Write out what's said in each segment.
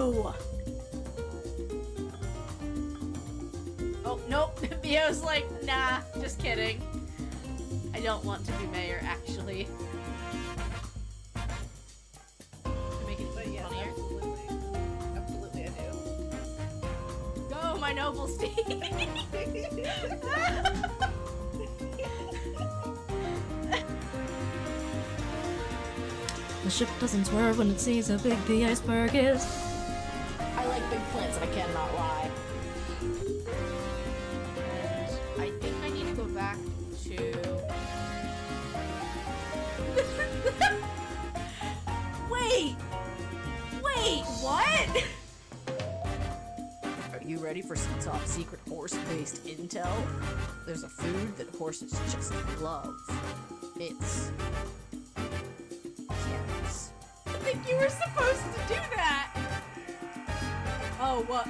No! Oh, nope. Bio's like, nah, just kidding. I don't want to be mayor, actually. Make it But yes, funnier. absolutely I do. Go, my noble steed! The ship doesn't swerve when it sees how big the iceberg is. I like big plants, I cannot lie. And I think I need to go back to... Wait! Wait, what? Are you ready for some top secret horse-based intel? There's a food that horses just love. It's... carrots. I think you were supposed to do that! Oh, what?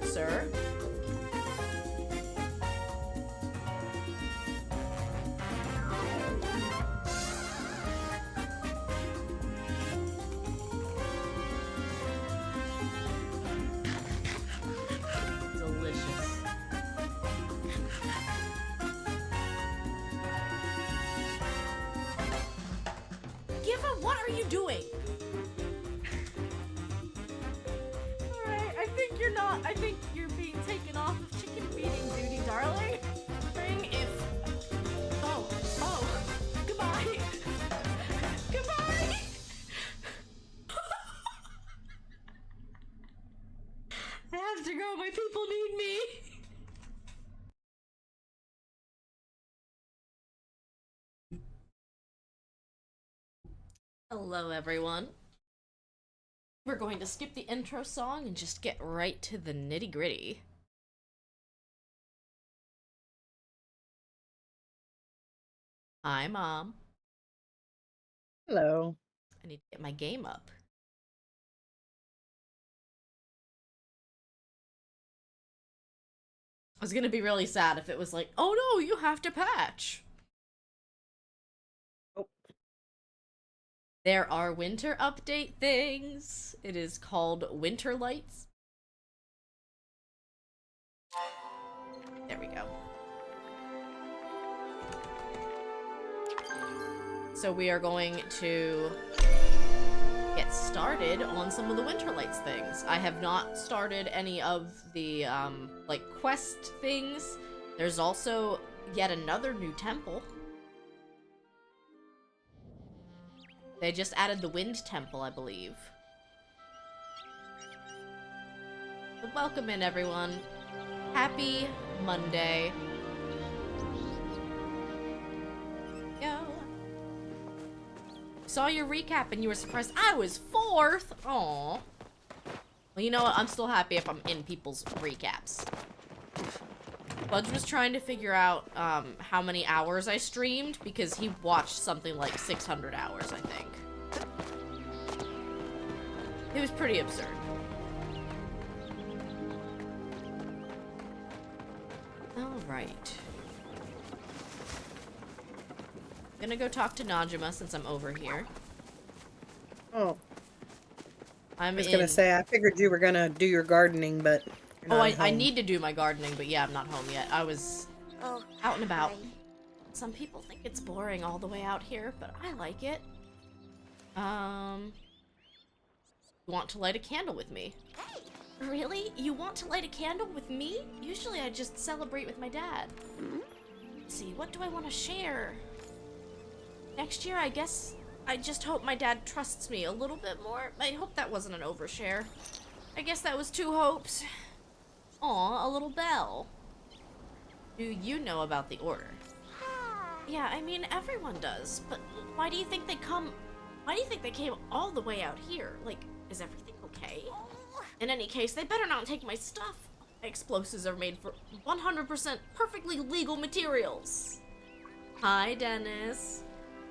Sir? Delicious. Giva, what are you doing? Alright, I think you're being taken off of chicken feeding duty, darling. Ring if... Oh, goodbye. Goodbye! I have to go, my people need me. Hello, everyone. We're going to skip the intro song and just get right to the nitty-gritty. Hi, Mom. Hello. I need to get my game up. I was gonna be really sad if it was like, oh no, you have to patch. Oh. There are winter update things. It is called Winter Lights. There we go. So we are going to get started on some of the Winter Lights things. I have not started any of the, like, quest things. There's also yet another new temple. They just added the Wind Temple, I believe. So welcome in, everyone. Happy Monday. Go. Saw your recap and you were surprised I was 4th. Aww. Well, you know what? I'm still happy if I'm in people's recaps. Budge was trying to figure out how many hours I streamed because he watched something like 600 hours, I think. It was pretty absurd. Alright. Gonna go talk to Najima since I'm over here. Oh, I was gonna say, I figured you were gonna do your gardening, but you're Oh, not I home. need to do my gardening, but yeah, I'm not home yet. I was out and about. Hi. Some people think it's boring all the way out here, but I like it. You want to light a candle with me? Hey. Really? You want to light a candle with me? Usually I just celebrate with my dad. Let's see, what do I want to share? Next year, I guess I just hope my dad trusts me a little bit more. I hope that wasn't an overshare. I guess that was 2 hopes. Aw, a little bell. Do you know about the order? Yeah, I mean, everyone does, but why do you think they came all the way out here? Like, is everything okay? In any case, they better not take my stuff. My explosives are made for 100% perfectly legal materials. Hi, Dennis.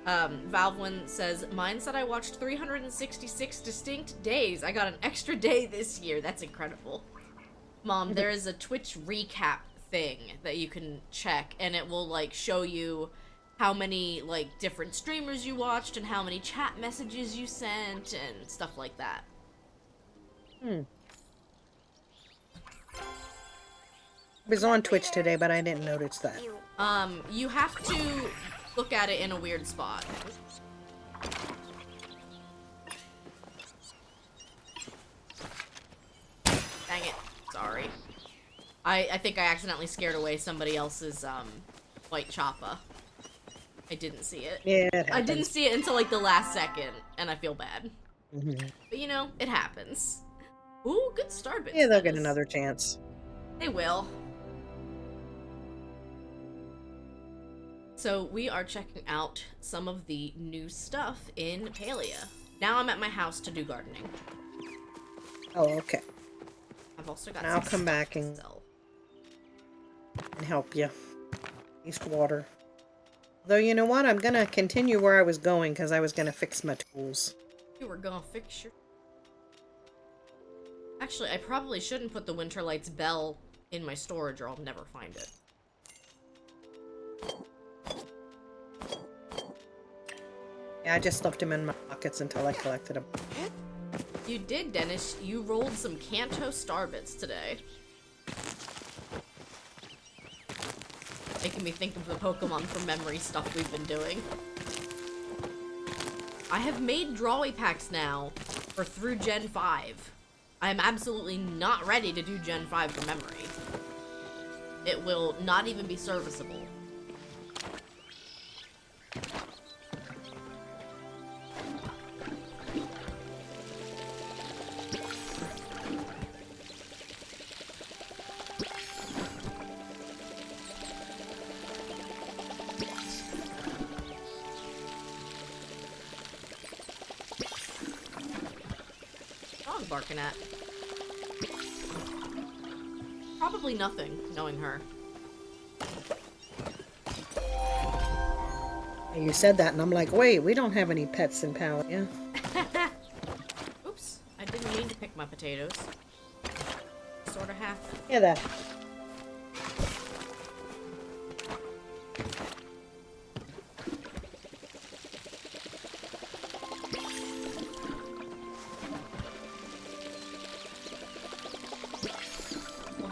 Valvewin says, mine said I watched 366 distinct days. I got an extra day this year. That's incredible. Mom, there is a Twitch recap thing that you can check, and it will, like, show you how many, like, different streamers you watched and how many chat messages you sent and stuff like that. I was on Twitch today, but I didn't notice that. You have to look at it in a weird spot. Dang it. Sorry. I think I accidentally scared away somebody else's, white choppa. I didn't see it. Yeah, it I didn't see it until, like, the last second, and I feel bad. Mm-hmm. But, you know, it happens. Ooh, good start, Yeah, they'll get another chance. They will. So, we are checking out some of the new stuff in Palia. Now I'm at my house to do gardening. Oh, okay. I've also got I'll come back and help you. East water. Though, you know what? I'm gonna continue where I was going, because I was gonna fix my tools. You were gonna fix your... Actually, I probably shouldn't put the Winterlight's bell in my storage, or I'll never find it. Yeah, I just stuffed them in my pockets until I collected them. You did, Dennis. You rolled some Kanto Starbits today. Making me think of the Pokemon from memory stuff we've been doing. I have made Drawy packs now for through Gen 5. I am absolutely not ready to do Gen 5 for memory. It will not even be serviceable. Barking at? Probably nothing, knowing her. You said that, and I'm like, wait, we don't have any pets in Palia. Oops, I didn't mean to pick my potatoes. Sort of happened. Yeah, that.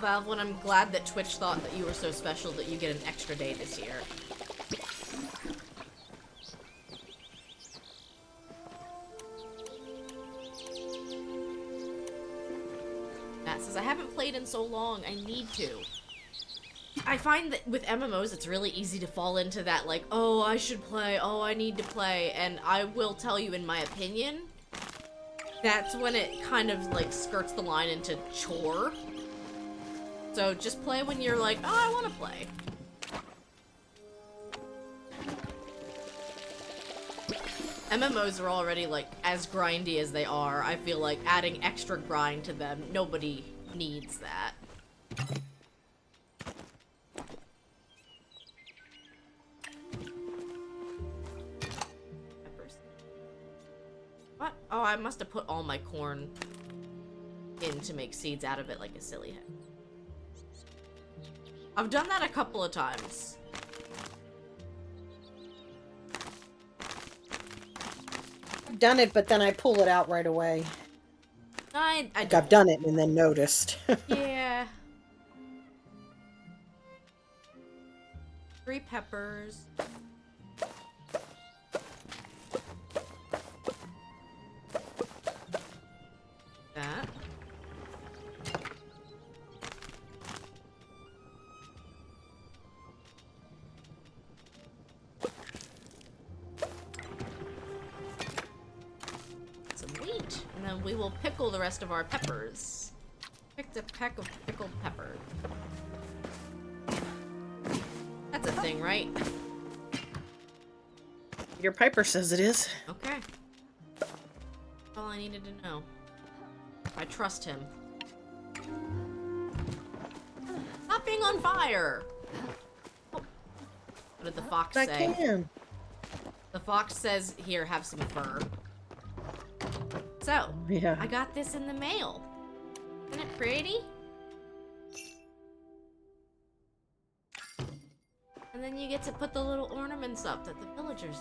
Valve, I'm glad that Twitch thought that you were so special that you get an extra day this year. Matt says, I haven't played in so long, I need to. I find that with MMOs, it's really easy to fall into that, like, oh, I should play, oh, I need to play, and I will tell you, in my opinion, that's when it kind of, like, skirts the line into chore. So just play when you're like, oh, I want to play. MMOs are already, like, as grindy as they are. I feel like adding extra grind to them, nobody needs that. Peppers. What? Oh, I must have put all my corn in to make seeds out of it like a silly head. I've done that a couple of times. I've done it, but then I pull it out right away. I've done it and then noticed. Yeah. 3 peppers. That. And then we will pickle the rest of our peppers. Picked a peck of pickled pepper. That's a thing, right? Your Piper says it is. Okay. That's all I needed to know. I trust him. Stop being on fire! Oh. What did the fox say? I can. The fox says, here, have some fur. So, yeah. I got this in the mail. Isn't it pretty? And then you get to put the little ornaments up that the villagers...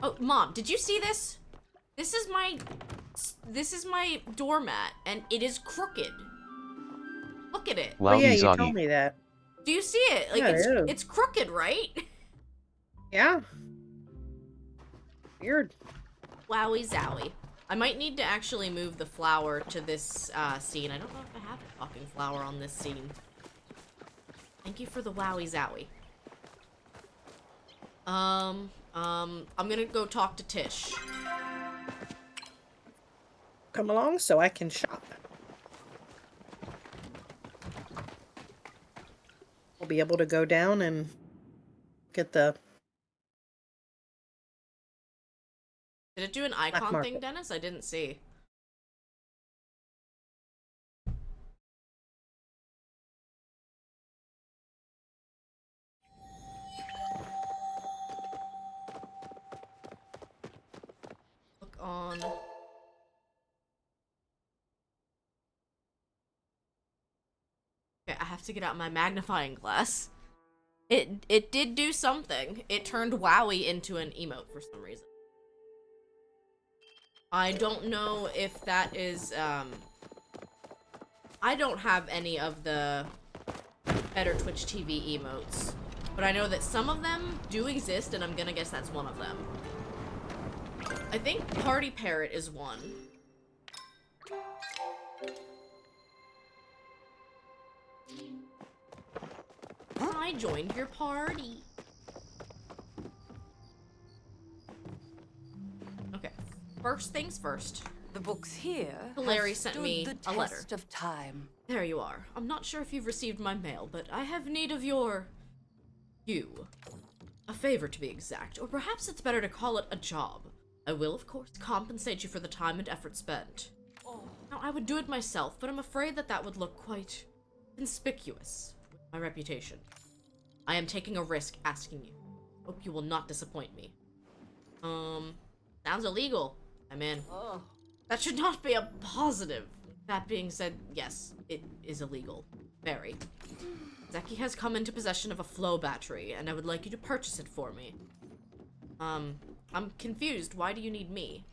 Oh, Mom, did you see this? This is my doormat, and it is crooked. Look at it. Oh yeah, you told me that. Do you see it? Like, Yeah, it's crooked, right? Yeah. Weird. Wowie zowie. I might need to actually move the flower to this scene. I don't know if I have a fucking flower on this scene. Thank you for the wowie zowie. I'm gonna go talk to Tish. Come along so I can shop. We'll be able to go down and get the... Did it do an icon thing, Dennis? I didn't see. Look on. Okay, I have to get out my magnifying glass. It did do something. It turned Wowie into an emote for some reason. I don't know if that is, I don't have any of the Better Twitch TV emotes, but I know that some of them do exist, and I'm gonna guess that's one of them. I think Party Parrot is one. I joined your party. Okay, first things first. The books here Larry sent me a letter. Test of time. There you are. I'm not sure if you've received my mail, but I have need of you. A favor, to be exact, or perhaps it's better to call it a job. I will, of course, compensate you for the time and effort spent. Now, I would do it myself, but I'm afraid that would look quite conspicuous with my reputation. I am taking a risk asking you. Hope you will not disappoint me. Sounds illegal. I'm in. That should not be a positive. That being said, yes, it is illegal. Very. Zeki has come into possession of a flow battery, and I would like you to purchase it for me. I'm confused. Why do you need me?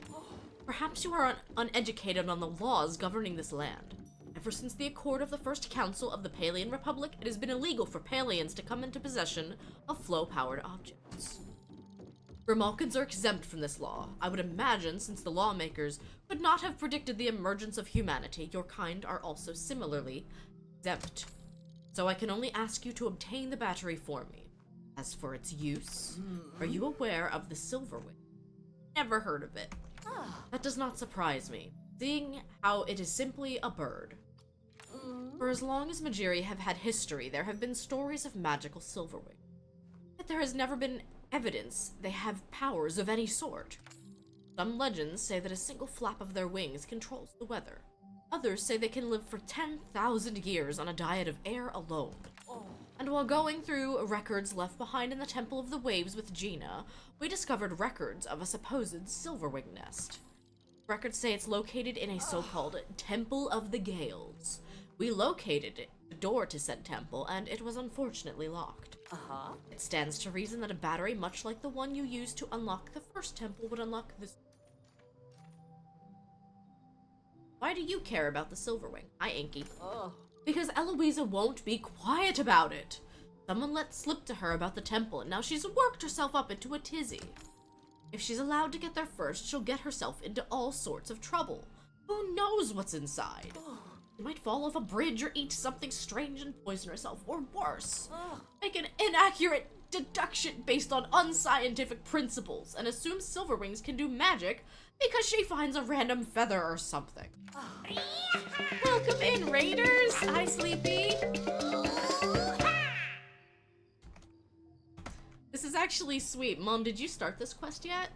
Perhaps you are uneducated on the laws governing this land. Ever since the Accord of the First Council of the Palian Republic, it has been illegal for Palians to come into possession of flow-powered objects. Grimalkins are exempt from this law. I would imagine, since the lawmakers could not have predicted the emergence of humanity, your kind are also similarly exempt. So I can only ask you to obtain the battery for me. As for its use, are you aware of the Silverwing? Never heard of it. That does not surprise me, seeing how it is simply a bird. For as long as Majiri have had history, there have been stories of magical Silverwing. Yet there has never been evidence they have powers of any sort. Some legends say that a single flap of their wings controls the weather. Others say they can live for 10,000 years on a diet of air alone. And while going through records left behind in the Temple of the Waves with Gina, we discovered records of a supposed Silverwing nest. Records say it's located in a so-called Temple of the Gales. We located the door to said temple, and it was unfortunately locked. It stands to reason that a battery much like the one you used to unlock the first temple would unlock this. Why do you care about the Silverwing? Hi, Inky. Because Eloisa won't be quiet about it. Someone let slip to her about the temple, and now she's worked herself up into a tizzy. If she's allowed to get there first, she'll get herself into all sorts of trouble. Who knows what's inside? She might fall off a bridge or eat something strange and poison herself, or worse. Make an inaccurate deduction based on unscientific principles and assume Silverwings can do magic because she finds a random feather or something. Welcome in, Raiders! Hi, Sleepy! This is actually sweet. Mom, did you start this quest yet?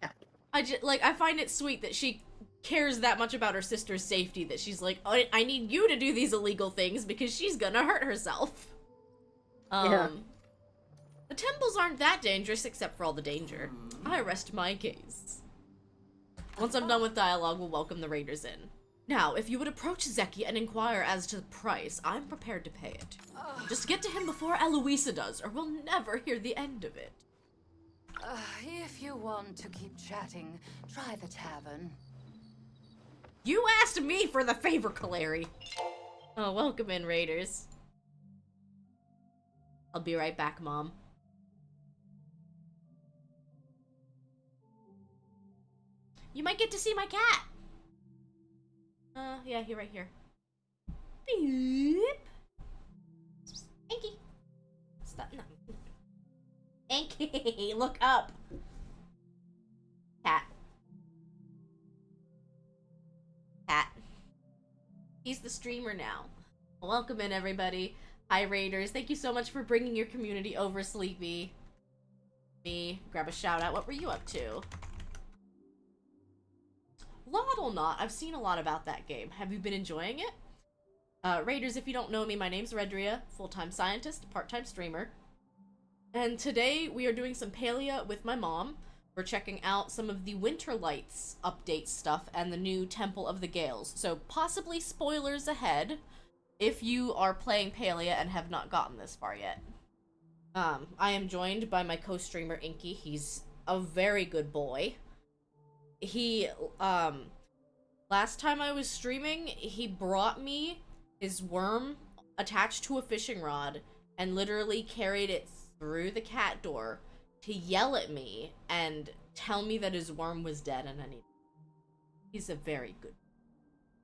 Yeah. I find it sweet that she cares that much about her sister's safety that she's like, oh, I need you to do these illegal things because she's gonna hurt herself. Yeah. The temples aren't that dangerous except for all the danger. I rest my case. Once I'm done with dialogue, we'll welcome the raiders in. Now, if you would approach Zeki and inquire as to the price, I'm prepared to pay it. Just get to him before Eloisa does, or we'll never hear the end of it. If you want to keep chatting, try the tavern. You asked me for the favor, Kaleri. Oh, welcome in, Raiders. I'll be right back, Mom. You might get to see my cat. Yeah, here, right here. Beep. Anky. Stop. No. Anky, look up. Cat. Cat. He's the streamer now. Welcome in, everybody. Hi, Raiders. Thank you so much for bringing your community over, Sleepy. Me, grab a shout out. What were you up to? Lawdle Not. I've seen a lot about that game. Have you been enjoying it? Raiders, if you don't know me, my name's Redria, full-time scientist, part-time streamer. And today we are doing some Palia with my mom. We're checking out some of the Winter Lights update stuff and the new Temple of the Gales. So possibly spoilers ahead if you are playing Palia and have not gotten this far yet. I am joined by my co-streamer Inky. He's a very good boy. He, last time I was streaming, he brought me his worm attached to a fishing rod and literally carried it through the cat door to yell at me and tell me that his worm was dead and I need. He's a very good.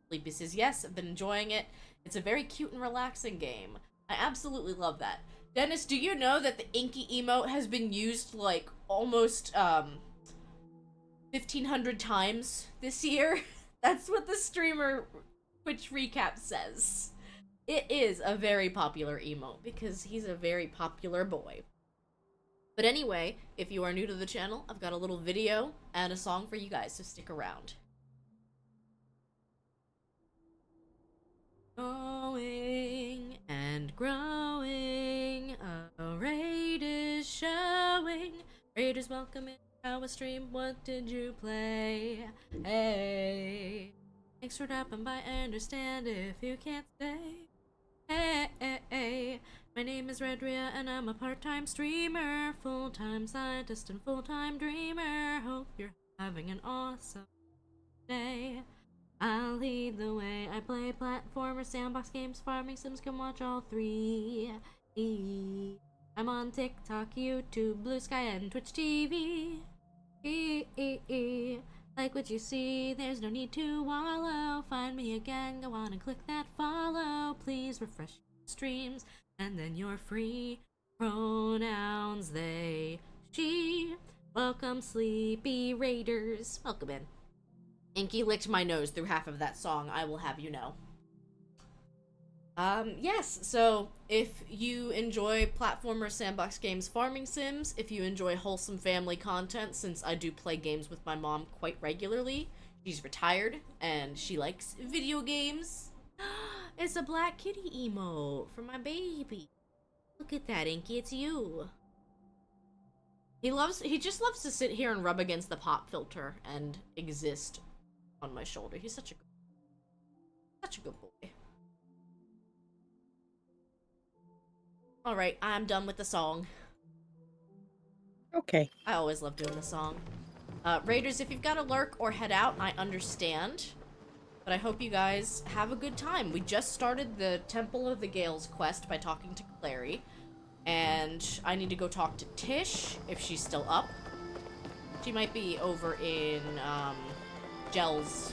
Sleepy says, yes, I've been enjoying it. It's a very cute and relaxing game. I absolutely love that. Dennis, do you know that the Inky emote has been used like almost 1,500 times this year? That's what the streamer Twitch recap says. It is a very popular emote because he's a very popular boy. But anyway, if you are new to the channel, I've got a little video and a song for you guys, so stick around. Growing and growing, a raid is showing. Raiders welcome in our stream, what did you play? Hey, thanks for dropping by, I understand if you can't stay. Hey, my name is Redria and I'm a part-time streamer, full-time scientist and full-time dreamer. Hope you're having an awesome day. I'll lead the way. I play platformer, sandbox games, farming sims, can watch all three. I'm on TikTok, YouTube, Blue Sky, and Twitch TV. Like what you see, there's no need to wallow. Find me again, go on and click that follow. Please refresh your streams, and then you're free. Pronouns they, she. Welcome, Sleepy Raiders. Welcome in. Inky licked my nose through half of that song, I will have you know. Yes, so if you enjoy platformer sandbox games, farming sims, if you enjoy wholesome family content, since I do play games with my mom quite regularly, she's retired, and she likes video games. It's a black kitty emote for my baby. Look at that, Inky, it's you. He just loves to sit here and rub against the pop filter and exist on my shoulder. He's such a good boy. Alright, I'm done with the song. Okay. I always love doing the song. Raiders, if you've got to lurk or head out, I understand. But I hope you guys have a good time. We just started the Temple of the Gales quest by talking to Clary. And I need to go talk to Tish, if she's still up. She might be over in, Gel's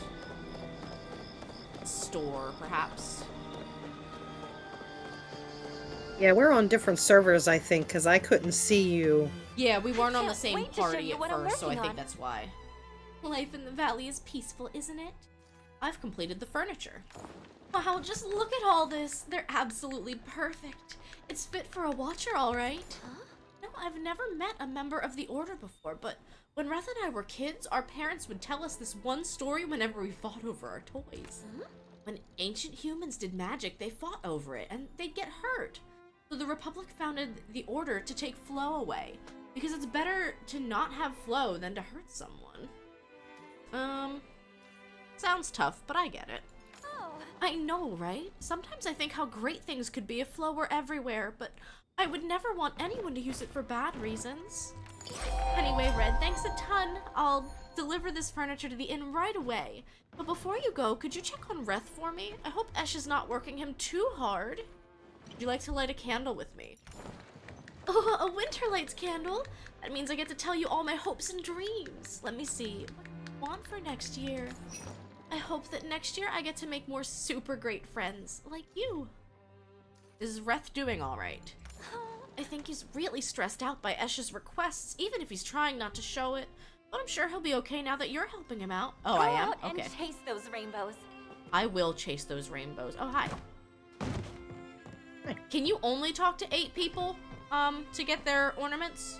store, perhaps. Yeah, we're on different servers, I think, because I couldn't see you. Yeah, we weren't on the same wait to show party you at what I'm first, so I working think on. that's why. Life in the valley is peaceful, isn't it? I've completed the furniture. Wow, just look at all this. They're absolutely perfect. It's fit for a watcher, all right. Huh? No, I've never met a member of the Order before, but when Reth and I were kids, our parents would tell us this one story whenever we fought over our toys. Huh? When ancient humans did magic, they fought over it, and they'd get hurt. So the Republic founded the Order to take flow away, because it's better to not have flow than to hurt someone. Sounds tough, but I get it. I know, right? Sometimes I think how great things could be if flow were everywhere, but I would never want anyone to use it for bad reasons. Anyway, Red, thanks a ton. I'll deliver this furniture to the inn right away. But before you go, could you check on Reth for me? I hope Esh is not working him too hard. Would you like to light a candle with me? Oh, a Winterlight's candle? That means I get to tell you all my hopes and dreams. Let me see. What do you want for next year? I hope that next year I get to make more super great friends, like you. Is Reth doing alright? I think he's really stressed out by Esh's requests, even if he's trying not to show it. But I'm sure he'll be okay now that you're helping him out. Oh, Go I am? out and Okay. chase those rainbows. I will chase those rainbows. Oh, hi. Hi. Can you only talk to 8 people, to get their ornaments?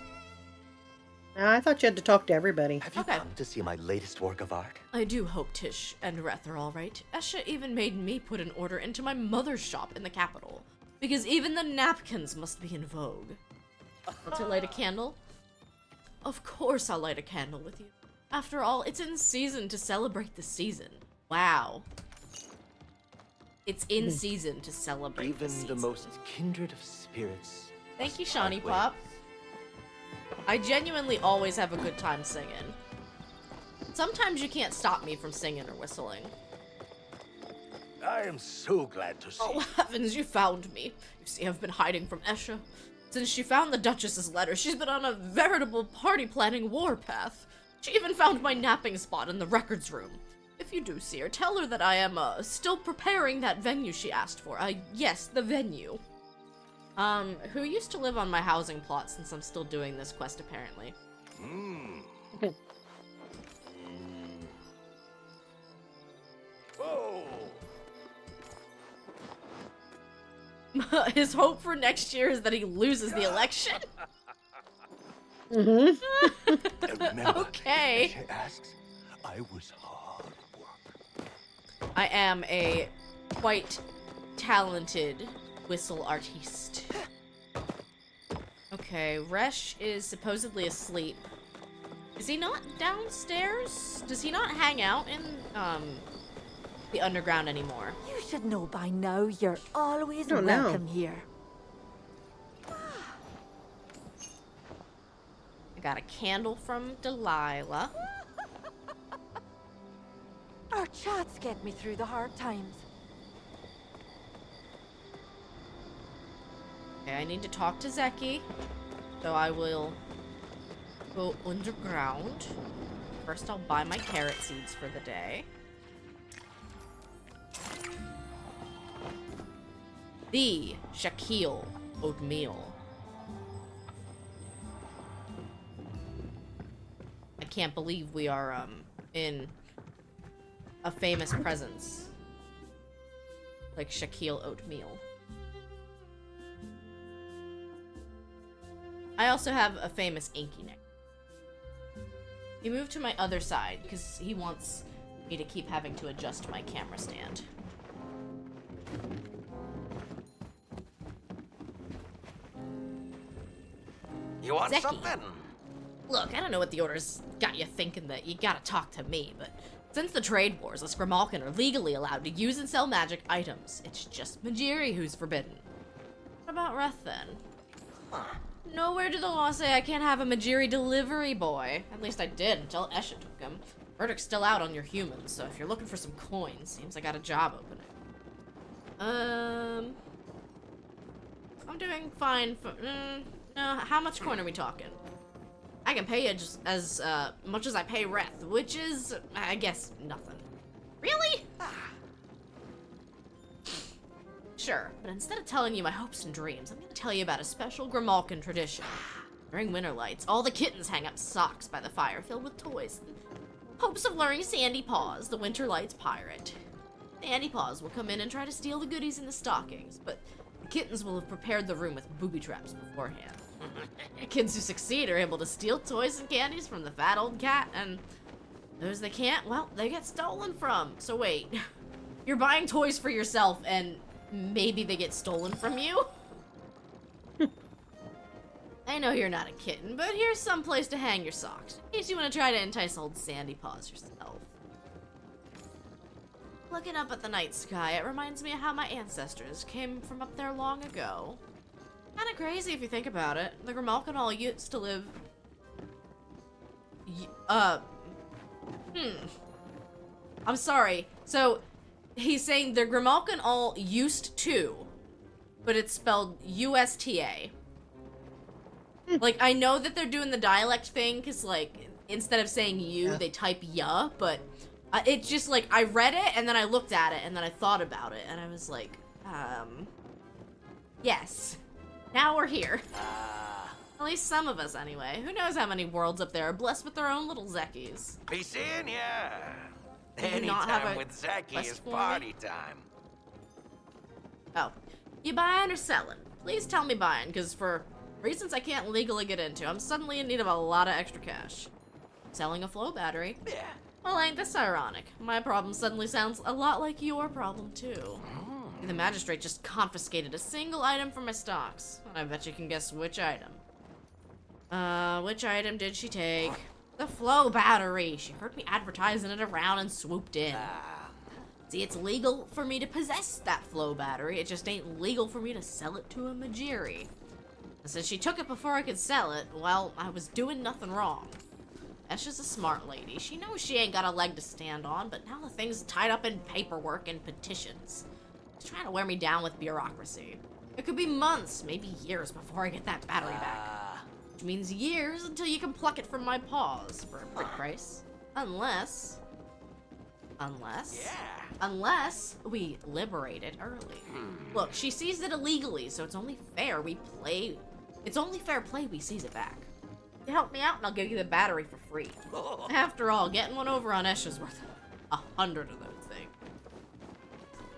I thought you had to talk to everybody. Have you Okay. come to see my latest work of art? I do hope Tish and Reth are alright. Esha even made me put an order into my mother's shop in the capital, because even the napkins must be in vogue. Want to light a candle? Of course I'll light a candle with you. After all, it's in season to celebrate the season. Wow. It's in season to celebrate the Even season. the most kindred of spirits. Thank you, must part Shawnee ways. Pop. I genuinely always have a good time singing. Sometimes you can't stop me from singing or whistling. I am so glad to see. Oh heavens, you found me. You see, I've been hiding from Esha. Since she found the Duchess's letter, she's been on a veritable party-planning warpath. She even found my napping spot in the records room. If you do see her, tell her that I am, still preparing that venue she asked for. Yes, the venue. Who used to live on my housing plot since I'm still doing this quest, apparently. Oh, His hope for next year is that he loses the election? Mm-hmm. and remember, Okay. if she asks, I was hard work. I am a quite talented whistle artiste. Okay, Resh is supposedly asleep. Is he not downstairs? Does he not hang out in, the underground anymore? You should know by now you're always Don't know. welcome here. I got a candle from Delilah. Our chats get me through the hard times. Okay, I need to talk to Zeki. So I will go underground. First I'll buy my carrot seeds for the day. The Shaquille oatmeal. I can't believe we are, in a famous presence. Like Shaquille oatmeal. I also have a famous Inky neck. He moved to my other side because he wants me to keep having to adjust my camera stand. You want Zeki. something? Look, I don't know what the orders got you thinking that you gotta talk to me, but since the trade wars, us Grimalkin are legally allowed to use and sell magic items. It's just Majiri who's forbidden. What about Reth then? Nowhere did the law say I can't have a Majiri delivery boy. At least I did until Esha took him. Verdict's still out on your humans, so if you're looking for some coins, seems I got a job opening. I'm doing fine for, no, how much coin are we talking? I can pay you just as, much as I pay Reth, which is, I guess, nothing. Really? Sure, but instead of telling you my hopes and dreams, I'm gonna tell you about a special Grimalkin tradition. During winter lights, all the kittens hang up socks by the fire filled with toys. Hopes of luring Sandy Paws, the winter lights pirate. Sandy Paws will come in and try to steal the goodies in the stockings, but the kittens will have prepared the room with booby traps beforehand. The kids who succeed are able to steal toys and candies from the fat old cat, and those that can't, well, they get stolen from. So wait, you're buying toys for yourself and maybe they get stolen from you? I know you're not a kitten, but here's some place to hang your socks, in case you want to try to entice old Sandy Paws yourself. Looking up at the night sky, it reminds me of how my ancestors came from up there long ago. Kinda crazy if you think about it. The Grimalkin all used to live... I'm sorry. So, he's saying the Grimalkin all used to, but it's spelled U-S-T-A. Like, I know that they're doing the dialect thing, because, like, instead of saying you, they type ya, but it's just, like, I read it, and then I looked at it, and then I thought about it, and I was like, yes. Now we're here. At least some of us, anyway. Who knows how many worlds up there are blessed with their own little Zekis. Be seeing ya. Do you not have Anytime a with Zeki quest is for me? party time. Oh. You buying or selling? Please tell me buying, because for reasons I can't legally get into, I'm suddenly in need of a lot of extra cash. Selling a flow battery? Yeah. Well, ain't this ironic? My problem suddenly sounds a lot like your problem, too. The magistrate just confiscated a single item from my stocks. I bet you can guess which item. Which item did she take? The flow battery! She heard me advertising it around and swooped in. See, it's legal for me to possess that flow battery, it just ain't legal for me to sell it to a Majiri. And since she took it before I could sell it, well, I was doing nothing wrong. Esha's a smart lady. She knows she ain't got a leg to stand on, but now the thing's tied up in paperwork and petitions. She's trying to wear me down with bureaucracy. It could be months, maybe years before I get that battery back. Which means years until you can pluck it from my paws for a pretty price. Unless we liberate it early. Look, she seized it illegally, so it's only fair we seize it back. You help me out and I'll give you the battery for free. After all, getting one over on Esha's worth 100 of those things.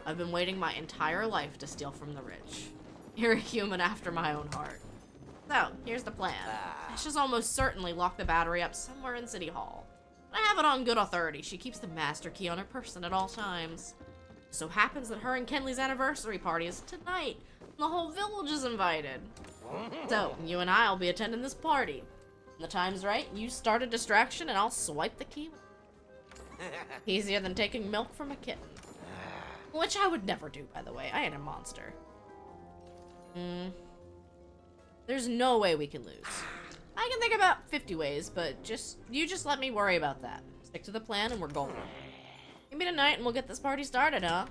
I've been waiting my entire life to steal from the rich. You're a human after my own heart. So, here's the plan. Esha's almost certainly locked the battery up somewhere in City Hall. I have it on good authority. She keeps the master key on her person at all times. It so happens that her and Kenley's anniversary party is tonight. And the whole village is invited. So, you and I'll be attending this party. When the time's right, you start a distraction and I'll swipe the key. Easier than taking milk from a kitten. Which I would never do, by the way. I ain't a monster. There's no way we can lose. I can think about 50 ways, but you just let me worry about that. Stick to the plan and we're golden. Give me tonight and we'll get this party started, huh?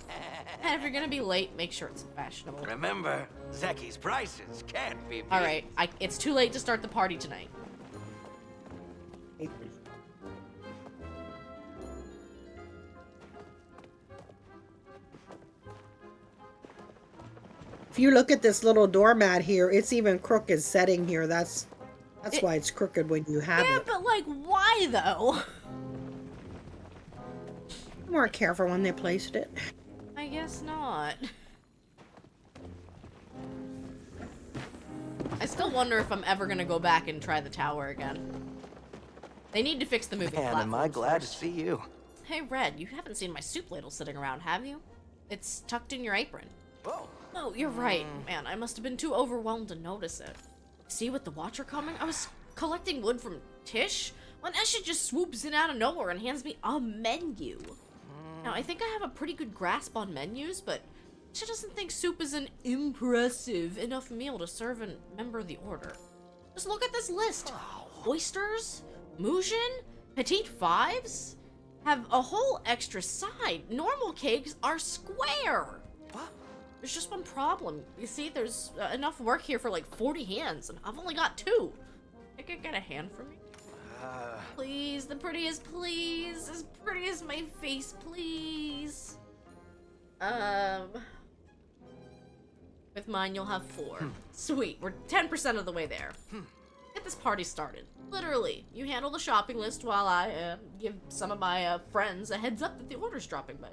And if you're gonna be late, make sure it's fashionable. Remember, Zeki's prices can't be beat. Alright, it's too late to start the party tonight. If you look at this little doormat here, it's even crooked setting here. That's why it's crooked when you have Yeah, it. but like, why though? More careful when they placed it. I guess not. I still wonder if I'm ever gonna go back and try the tower again. They need to fix the moving platforms. am I glad first. to see you. Hey, Red, you haven't seen my soup ladle sitting around, have you? It's tucked in your apron. Whoa. Oh, you're right. Man, I must have been too overwhelmed to notice it. See, with the Watcher coming, I was collecting wood from Tish when Esha just swoops in out of nowhere and hands me a menu. Now, I think I have a pretty good grasp on menus, but she doesn't think soup is an impressive enough meal to serve a member of the order. Just look at this list. Oysters, Mujin, Petite Fives have a whole extra side. Normal cakes are square. What? There's just one problem. You see, there's enough work here for like 40 hands, and I've only got 2. I could get a hand for me. Please, the prettiest, please. As pretty as my face, please. With mine, you'll have 4. Sweet, we're 10% of the way there. Get this party started. Literally, you handle the shopping list while I give some of my friends a heads up that the order's dropping by.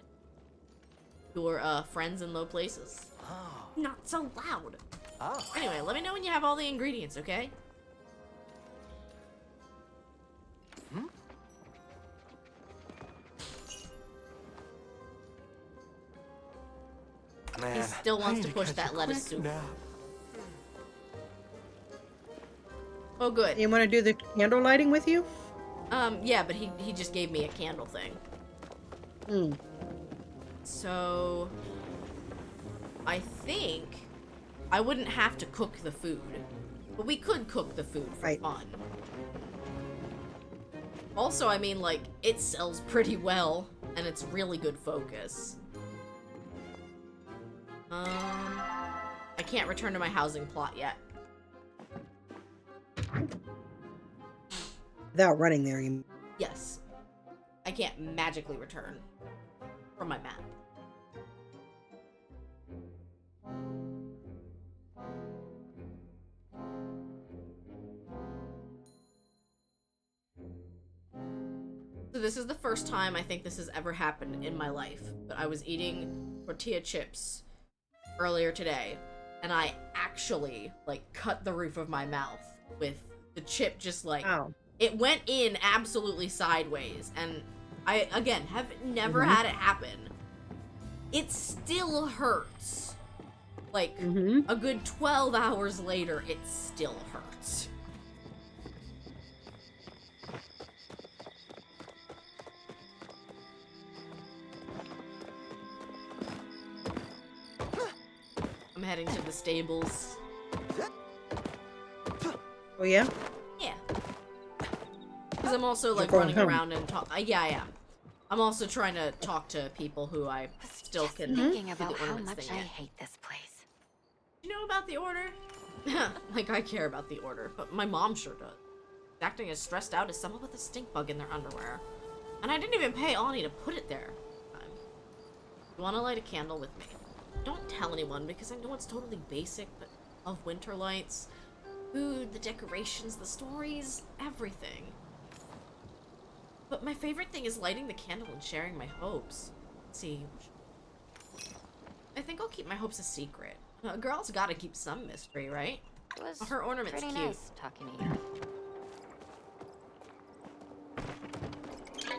Your friends in low places. Oh. Not so loud. Oh. Anyway, let me know when you have all the ingredients, okay? Man, He still wants to push that lettuce soup. Now. Oh, good. You want to do the candle lighting with you? Yeah, but he just gave me a candle thing. So I think I wouldn't have to cook the food, but we could cook the food for fun. Also, I mean, like, it sells pretty well, and it's really good focus. I can't return to my housing plot yet. Without running there, you... Yes. I can't magically return from my map. So this is the first time I think this has ever happened in my life, but I was eating tortilla chips earlier today, and I actually, like, cut the roof of my mouth with the chip just, like, it went in absolutely sideways, and I, again, have never had it happen. It still hurts. Like, a good 12 hours later, it still hurts. I'm heading to the stables. Oh, yeah? Yeah. Because I'm also, like, You're running going around and talk. Yeah, I am. I'm also trying to talk to people who I still can Thinking do about the how ornaments much thing I yet. hate this place. You know about the order? Like, I care about the order, but my mom sure does. Acting as stressed out as someone with a stink bug in their underwear. And I didn't even pay Ani to put it there. You want to light a candle with me? Don't tell anyone, because I know it's totally basic, but I love winter lights. Food, the decorations, the stories, everything. But my favorite thing is lighting the candle and sharing my hopes. Let's see. I think I'll keep my hopes a secret. A girl's gotta keep some mystery, right? It was Her ornament's pretty cute. nice talking to you.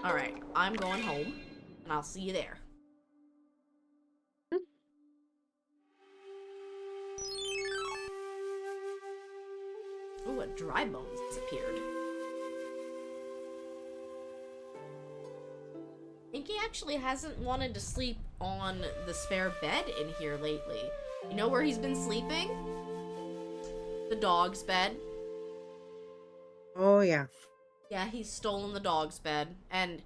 Alright, I'm going home, and I'll see you there. Ooh, a dry bones disappeared. Inky actually hasn't wanted to sleep on the spare bed in here lately. You know where he's been sleeping? The dog's bed. Oh, yeah. Yeah, he's stolen the dog's bed. And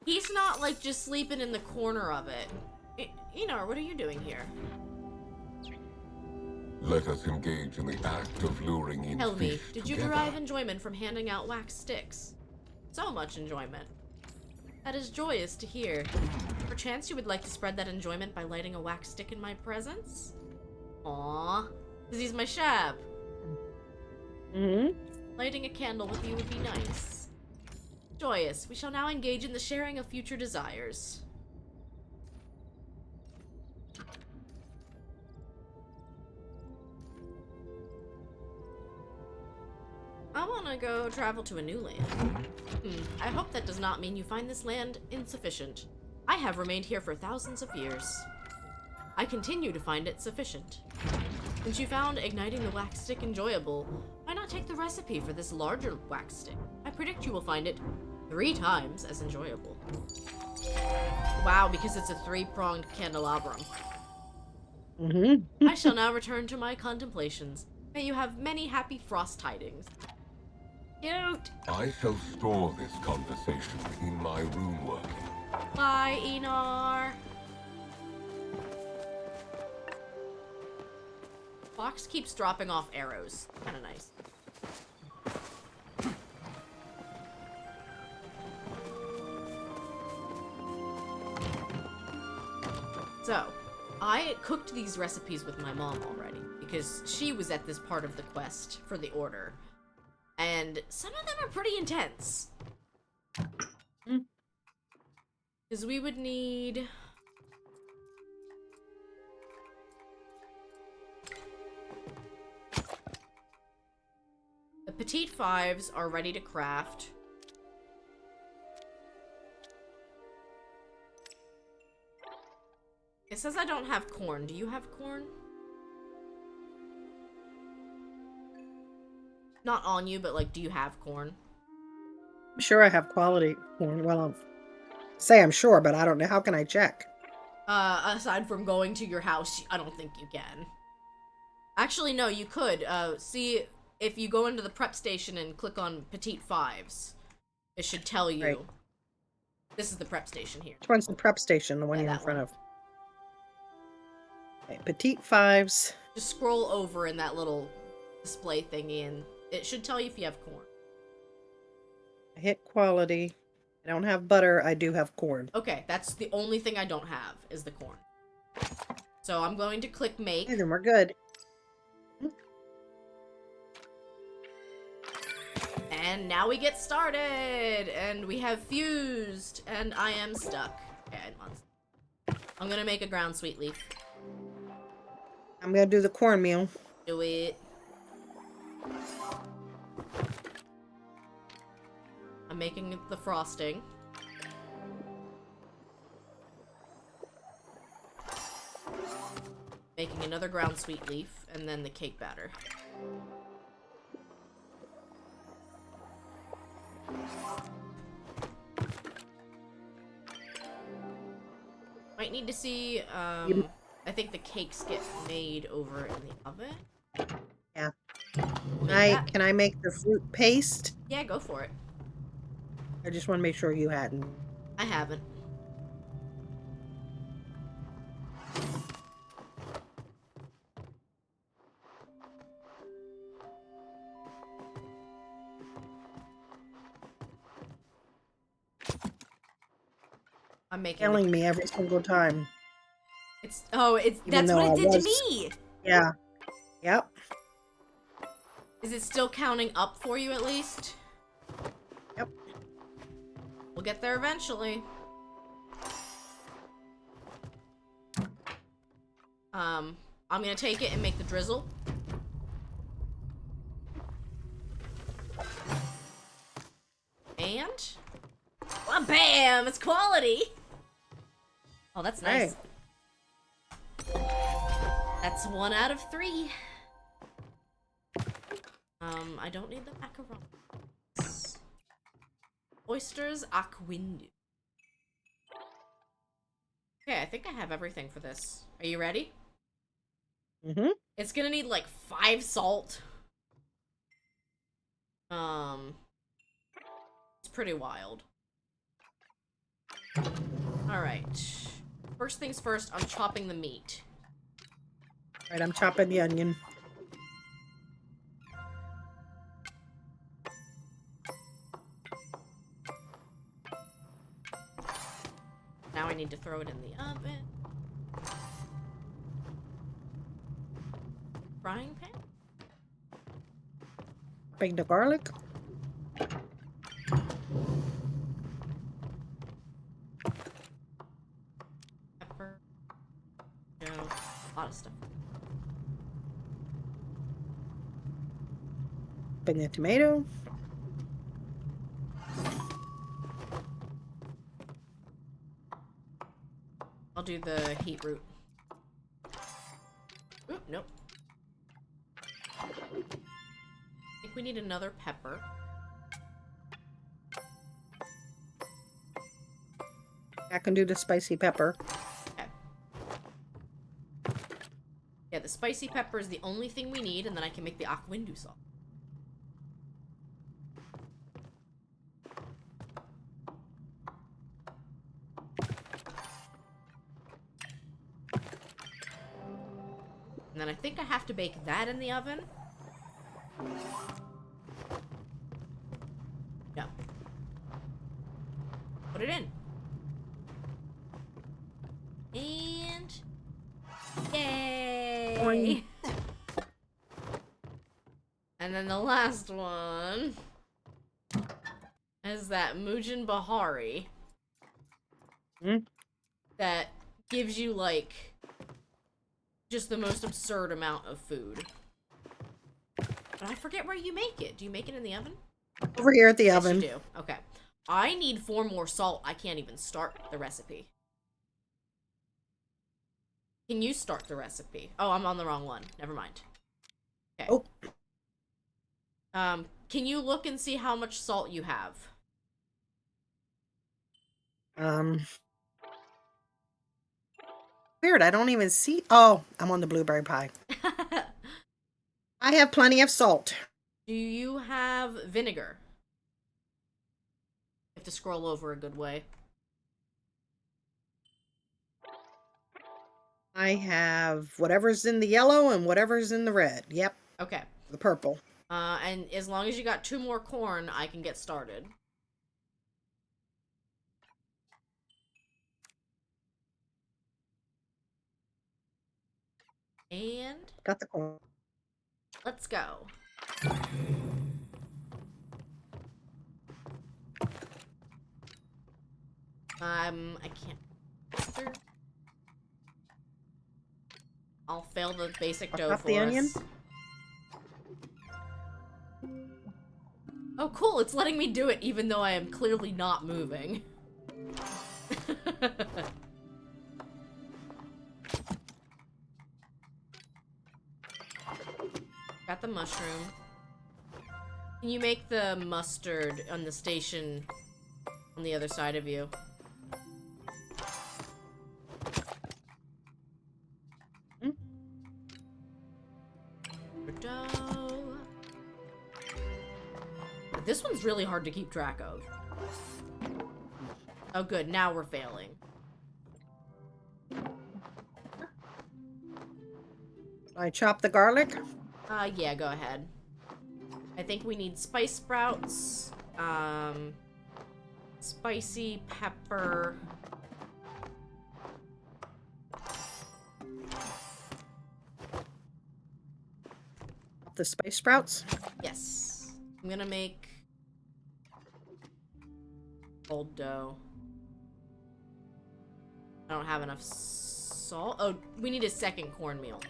he's not, like, just sleeping in the corner of it. Enar, what are you doing here? Let us engage in the act of luring in Tell me, fish did you together. derive enjoyment from handing out wax sticks? So much enjoyment. That is joyous to hear. Perchance you would like to spread that enjoyment by lighting a wax stick in my presence? Aww, because he's my shab. Lighting a candle with you would be nice. Joyous, we shall now engage in the sharing of future desires. I want to go travel to a new land. I hope that does not mean you find this land insufficient. I have remained here for thousands of years. I continue to find it sufficient. Since you found igniting the wax stick enjoyable, why not take the recipe for this larger wax stick? I predict you will find it 3 times as enjoyable. Wow, because it's a 3-pronged candelabrum. I shall now return to my contemplations. May you have many happy frost tidings. Cute! I shall store this conversation in my room working. Bye, Enar! Fox keeps dropping off arrows. Kinda nice. So, I cooked these recipes with my mom already, because she was at this part of the quest for the order. And some of them are pretty intense. Because we would need... The Petite Fives are ready to craft. It says I don't have corn. Do you have corn? Not on you, but like, do you have corn? I'm sure I have quality corn. Well, I'll say I'm sure, but I don't know. How can I check? Aside from going to your house, I don't think you can. Actually, no, you could. See, if you go into the prep station and click on Petite Fives, it should tell you. Right. This is the prep station here. Which one's the prep station? The one Yeah, you're in that front one. of. Okay, Petite Fives. Just scroll over in that little display thingy, and it should tell you if you have corn. I hit quality. I don't have butter. I do have corn. Okay, that's the only thing I don't have, is the corn. So I'm going to click make. Okay, then we're good. And now we get started! And we have fused, and I am stuck. Okay, I'm gonna make a ground sweet leaf. I'm gonna do the cornmeal. Do it. I'm making the frosting. Making another ground sweet leaf, and then the cake batter. Might need to see, I think the cakes get made over in the oven. Yeah. We'll Can I make the fruit paste? Yeah, go for it. I just want to make sure you hadn't. I haven't. I'm making Killing me every single time. it's Even that's though what it I did to was- me. Yeah. Yep. Is it still counting up for you at least? Yep. We'll get there eventually. I'm gonna take it and make the drizzle. And well, bam! It's quality. Oh, that's nice. That's 1 out of 3. I don't need the macarons. Oysters aquindu. Okay, I think I have everything for this. Are you ready? Mm-hmm. It's gonna need like 5 salt. It's pretty wild. Alright. First things first, I'm chopping the meat. Right, I'm chopping the onion. Now I need to throw it in the oven. Frying pan? Chopping the garlic. Pepper. No, a lot of stuff. Chopping the tomato. I'll do the heat root. Oop, nope. I think we need another pepper. I can do the spicy pepper. Okay. Yeah, the spicy pepper is the only thing we need, and then I can make the aquindu sauce. And then I think I have to bake that in the oven. No. Put it in. And... Yay! Boing. And then the last one is that Mujin Bahari. Hmm? That gives you, like, just the most absurd amount of food. But I forget where you make it. Do you make it in the oven? Over here at the Yes, oven. you do. Okay. I need 4 more salt. I can't even start the recipe. Can you start the recipe? Oh, I'm on the wrong one. Never mind. Okay. Oh. Can you look and see how much salt you have? Weird, I don't even see. Oh, I'm on the blueberry pie. I have plenty of salt. Do you have vinegar? You have to scroll over a good way. I have whatever's in the yellow and whatever's in the red. Yep, Okay. the purple. And as long as you got 2 more corn, I can get started. And Got the corn. let's go. I can't. I'll fail the basic dough Off for the us. onion? Oh, cool! It's letting me do it, even though I am clearly not moving. Got the mushroom. Can you make the mustard on the station on the other side of you? Dough. This one's really hard to keep track of. Oh good, now we're failing. I chop the garlic. Yeah, go ahead. I think we need spice sprouts, spicy pepper. The spice sprouts. Yes. I'm gonna make old dough. I don't have enough salt. Oh, we need a second cornmeal.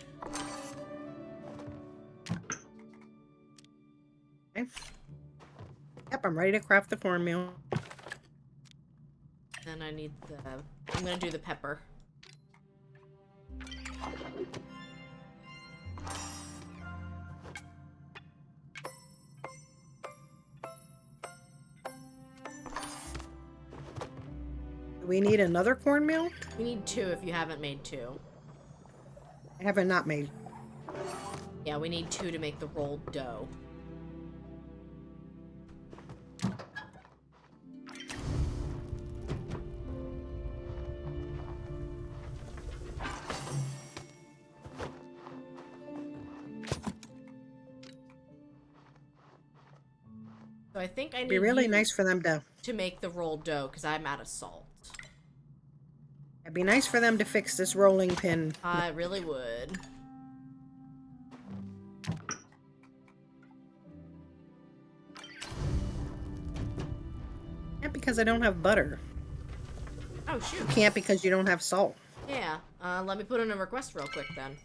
Okay. Yep, I'm ready to craft the cornmeal. Then I need the... I'm gonna do the pepper. Do we need another cornmeal? We need 2 if you haven't made 2. I haven't not made. Yeah, we need 2 to make the rolled dough. So I think I need It'd be really you nice for them to make the rolled dough because I'm out of salt. It'd be nice for them to fix this rolling pin. I really would. Can't because I don't have butter. Oh shoot. Can't because you don't have salt. Yeah. Let me put in a request real quick then.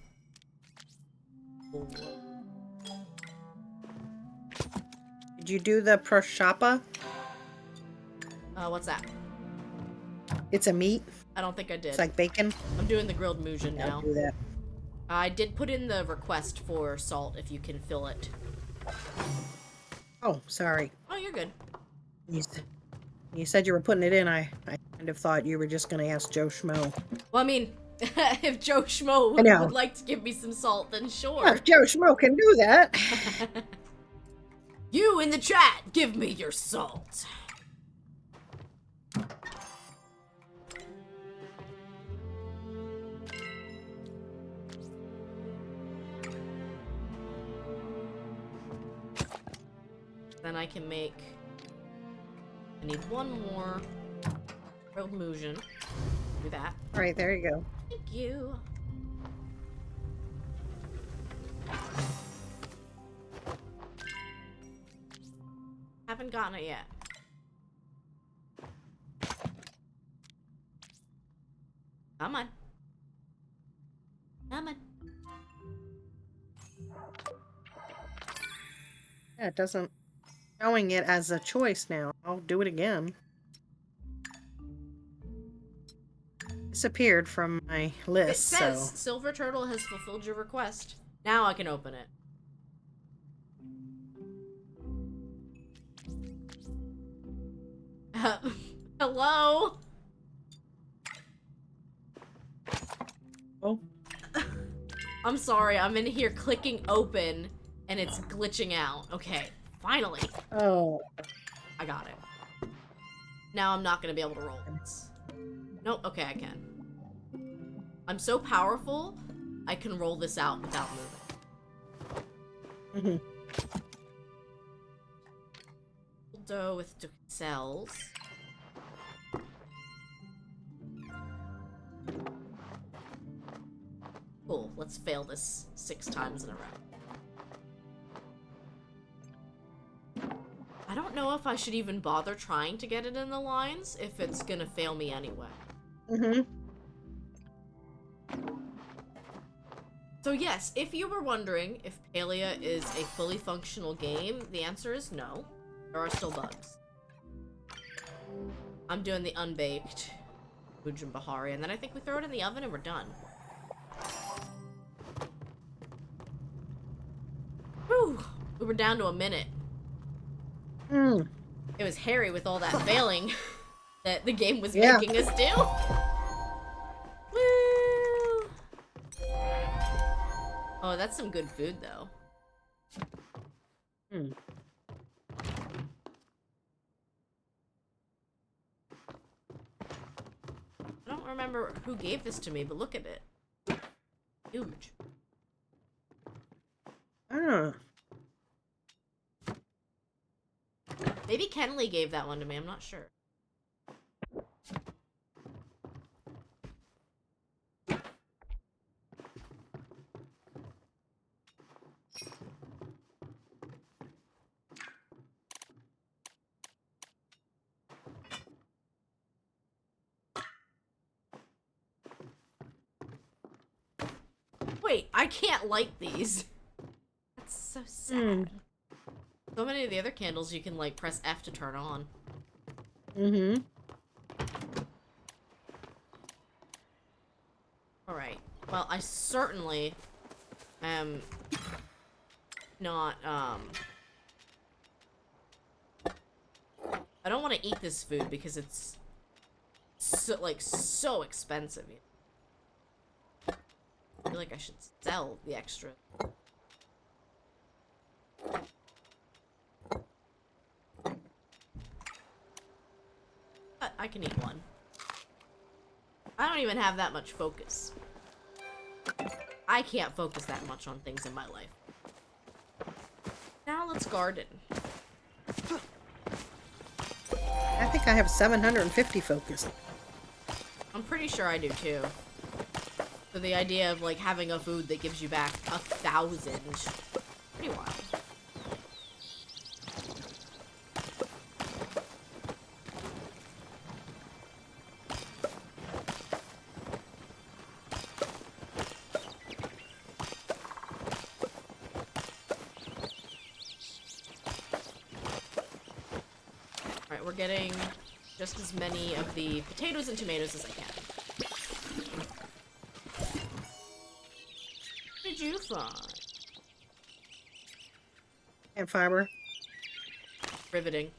Did you do the prosciutto? What's that? It's a meat. I don't think I did. It's like bacon. I'm doing the grilled Mujan now. I'll do that. I did put in the request for salt if you can fill it. Oh, sorry. Oh, you're good. You said you were putting it in. I kind of thought you were just going to ask Joe Schmo. Well, I mean, if Joe Schmo would like to give me some salt, then sure. Yeah, if Joe Schmo can do that. You in the chat, give me your salt. Then I can make... I need 1 more grilled Mujan. Do that. All right, there you go. Thank you. Haven't gotten it yet. Come on. Come on. Yeah, it doesn't showing it as a choice now. I'll do it again. Disappeared from my list. It says so. Silver Turtle has fulfilled your request. Now I can open it. Hello? I'm sorry, I'm in here clicking open, and it's glitching out. Okay, finally. Oh. I got it. Now I'm not gonna be able to roll this. Nope, okay, I can. I'm so powerful, I can roll this out without moving. Dough with cells. Cool, let's fail this 6 times in a row. I don't know if I should even bother trying to get it in the lines if it's gonna fail me anyway. So yes, if you were wondering if Palia is a fully functional game, the answer is no. There are still bugs. I'm doing the unbaked Ujum Bahari, and then I think we throw it in the oven and we're done. Whew! We were down to a minute. It was hairy with all that failing that the game was making us do. Woo! Oh, that's some good food, though. I don't remember who gave this to me, but look at it. Huge. Maybe Kenley gave that one to me, I'm not sure. Wait, I can't light these. That's so sad. So many of the other candles you can, like, press F to turn on. Alright. Well, I certainly am not, I don't want to eat this food because it's so, like, so expensive. I feel like I should sell the extra. But I can eat one. I don't even have that much focus. I can't focus that much on things in my life. Now let's garden. I think I have 750 focus. I'm pretty sure I do too. So the idea of like having a food that gives you back 1,000, pretty wild. Alright, we're getting just as many of the potatoes and tomatoes as I can. What did you find? And fiber. Riveting.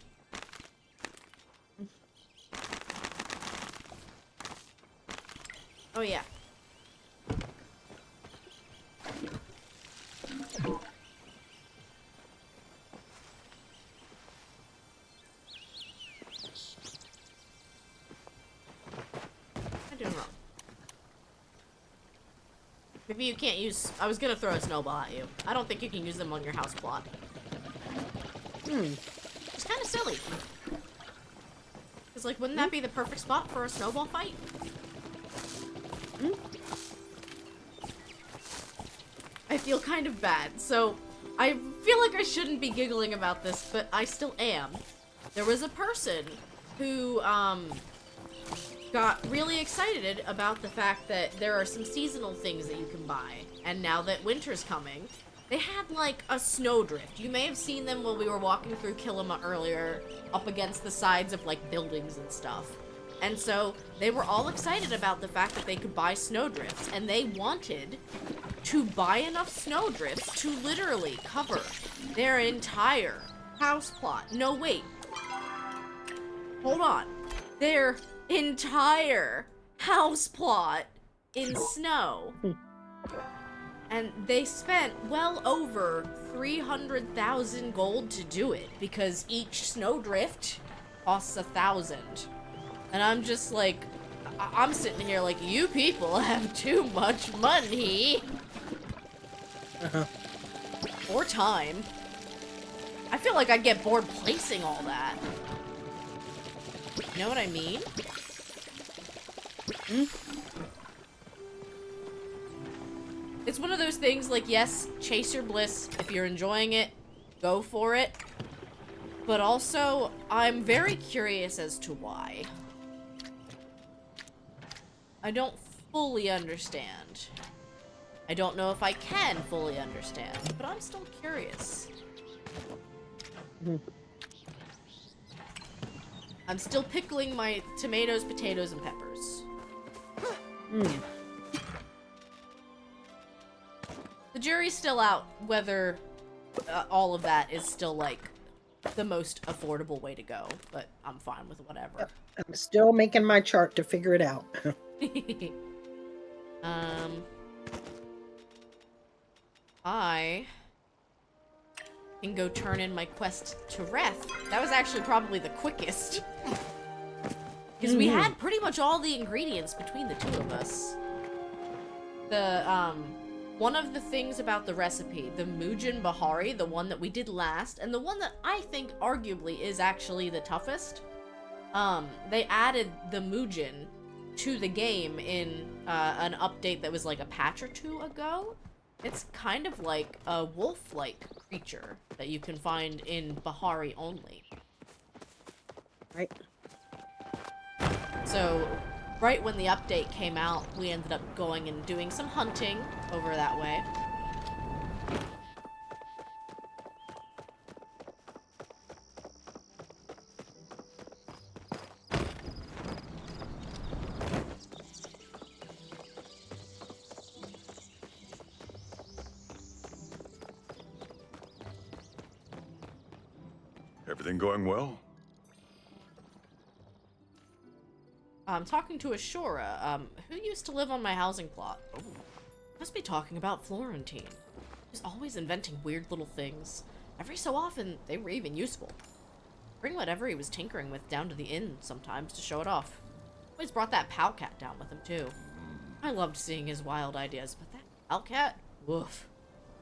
Oh yeah. I'm doing wrong. Maybe you can't use... I was gonna throw a snowball at you. I don't think you can use them on your house plot. It's kind of silly. Because, like, wouldn't that be the perfect spot for a snowball fight? I feel kind of bad. So, I feel like I shouldn't be giggling about this, but I still am. There was a person who, got really excited about the fact that there are some seasonal things that you can buy. And now that winter's coming, they had, like, a snowdrift. You may have seen them while we were walking through Kilima earlier, up against the sides of, like, buildings and stuff. And so, they were all excited about the fact that they could buy snowdrifts, and they wanted to buy enough snowdrifts to literally cover their entire house plot. No, wait. Hold on. Their entire house plot in snow. And they spent well over 300,000 gold to do it, because each snowdrift costs 1,000. And I'm just like, I'm sitting here like, you people have too much money. Or time. I feel like I'd get bored placing all that. You know what I mean? It's one of those things like, yes, chase your bliss. If you're enjoying it, go for it. But also, I'm very curious as to why. I don't fully understand. I don't know if I can fully understand, but I'm still curious. I'm still pickling my tomatoes, potatoes, and peppers. The jury's still out whether all of that is still, like, the most affordable way to go, but I'm fine with whatever. I'm still making my chart to figure it out. I can go turn in my quest to Reth. That was actually probably the quickest. Because we had pretty much all the ingredients between the two of us. One of the things about the recipe, the Mujin Bahari, the one that we did last, and the one that I think arguably is actually the toughest, they added the Mujin to the game in an update that was like a patch or two ago. It's kind of like a wolf-like creature that you can find in Bahari only. Right. So, right when the update came out, we ended up going and doing some hunting over that way. Everything going well? I'm talking to Ashura, who used to live on my housing plot. Oh. Must be talking about Florentine. He's always inventing weird little things. Every so often, they were even useful. Bring whatever he was tinkering with down to the inn sometimes to show it off. Always brought that Palcat down with him, too. I loved seeing his wild ideas, but that Palcat? Woof.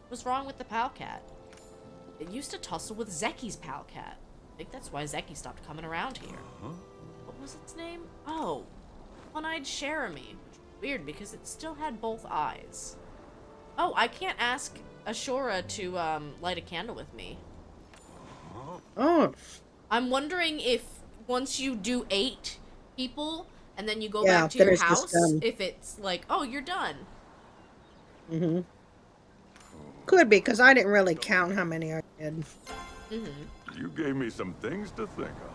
What's wrong with the Palcat? It used to tussle with Zeki's Palcat. I think that's why Zeki stopped coming around here. What was its name? Oh, One-Eyed Jeremy. Which was weird because it still had both eyes. Oh, I can't ask Ashura to light a candle with me. Oh. I'm wondering if once you do 8 people and then you go Yeah, back to then your it's just house, done. if it's like, oh, you're done. Mm-hmm. Could be, because I didn't really count how many I did. You gave me some things to think on.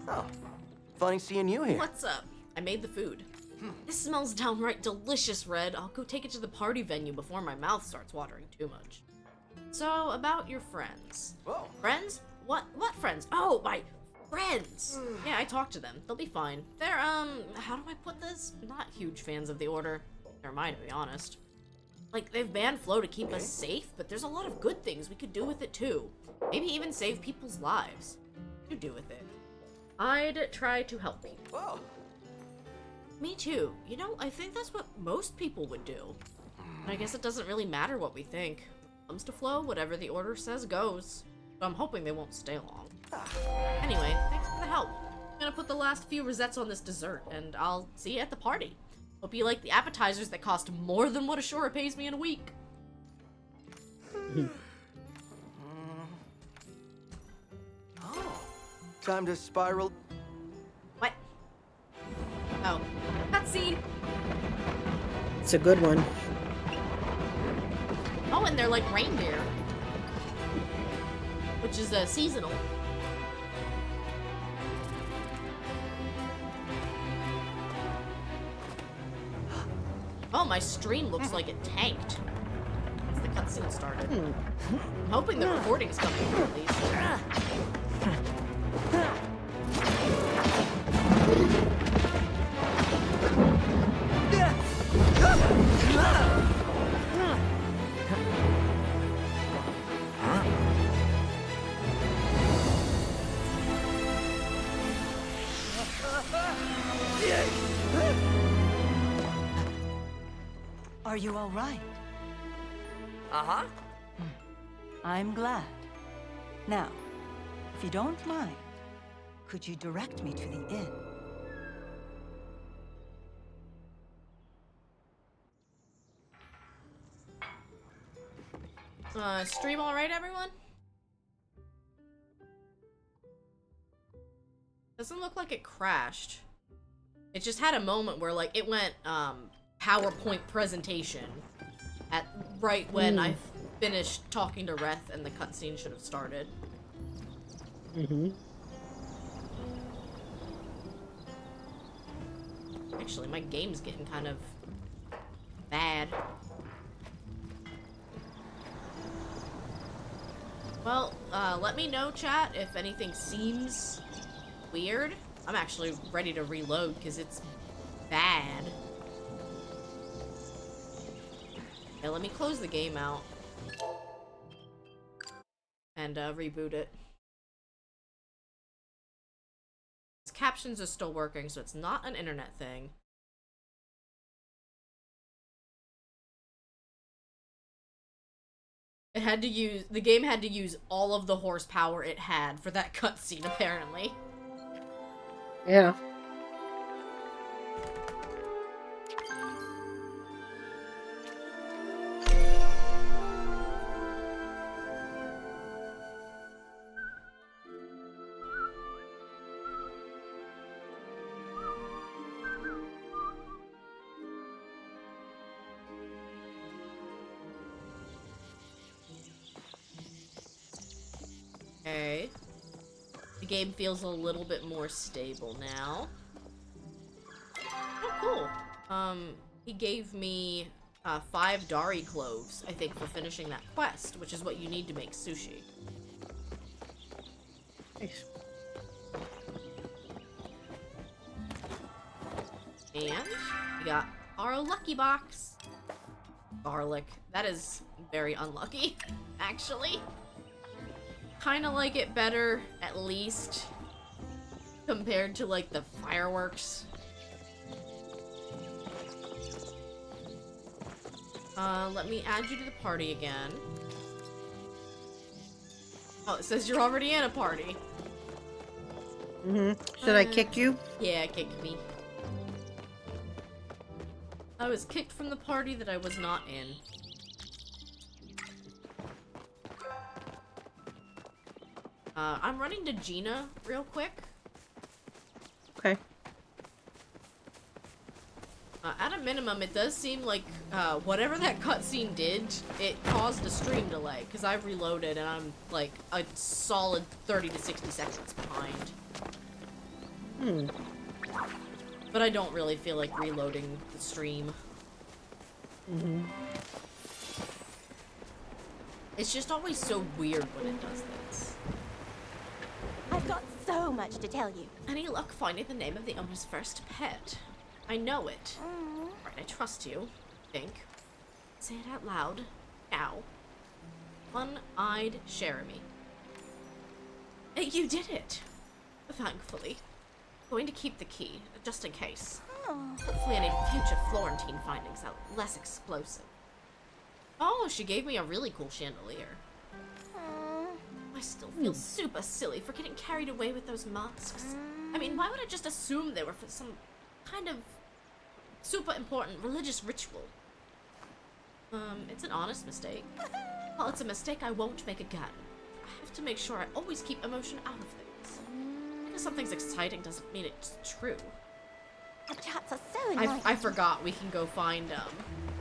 Oh, funny seeing you here. What's up? I made the food. This smells downright delicious, Red. I'll go take it to the party venue before my mouth starts watering too much. So, about your friends. Whoa. Friends? What friends? Oh, my friends! Yeah, I talked to them. They'll be fine. They're, how do I put this? Not huge fans of the Order. Never mind, to be honest. Like, they've banned Flow to keep us safe, but there's a lot of good things we could do with it, too. Maybe even save people's lives. What do you do with it? I'd try to help people. Whoa. Me too. You know, I think that's what most people would do. But I guess it doesn't really matter what we think. When it comes to Flow, whatever the Order says goes. But I'm hoping they won't stay long. Anyway, thanks for the help. I'm gonna put the last few rosettes on this dessert, and I'll see you at the party. Hope you like the appetizers that cost more than what Ashura pays me in a week. Oh, time to spiral. What? Oh, cutscene. It's a good one. Oh, and they're like reindeer. Which is seasonal. Oh, my stream looks like it tanked. As the cutscene started. I'm hoping the recording's coming through at least. Are you all right? Uh-huh. I'm glad. Now, if you don't mind, could you direct me to the inn? Stream alright, everyone? Doesn't look like it crashed. It just had a moment where, like, it went, PowerPoint presentation at right when I finished talking to Reth and the cutscene should have started. Actually, my game's getting kind of bad. Well, let me know, chat, if anything seems weird. I'm actually ready to reload because it's bad. Yeah, let me close the game out and reboot it. Its captions are still working, so it's not an internet thing. It had to use, the game had to use all of the horsepower it had for that cutscene, apparently. Yeah. Okay. The game feels a little bit more stable now. Oh, cool. He gave me 5 Dari cloves, I think, for finishing that quest, which is what you need to make sushi. Nice. And we got our lucky box. Garlic. That is very unlucky, actually. Kind of like it better, at least, compared to, like, the fireworks. Let me add you to the party again. Oh, it says you're already in a party. Should I kick you? Yeah, kick me. I was kicked from the party that I was not in. I'm running to Gina real quick. Okay. At a minimum, it does seem like whatever that cutscene did, it caused a stream delay, because I reloaded and I'm like a solid 30 to 60 seconds behind. But I don't really feel like reloading the stream. It's just always so weird when it does this. I've got so much to tell you. Any luck finding the name of the owner's first pet? I know it. Right, I trust you. Think. Say it out loud. Now. One-eyed Jeremy. You did it! Thankfully. Going to keep the key, just in case. Hopefully any future Florentine findings are less explosive. Oh, she gave me a really cool chandelier. I still feel super silly for getting carried away with those masks. I mean, why would I just assume they were for some kind of super important religious ritual? It's an honest mistake. Well, it's a mistake I won't make again. I have to make sure I always keep emotion out of things. Because something's exciting doesn't mean it's true. The chats are so annoying. I forgot we can go find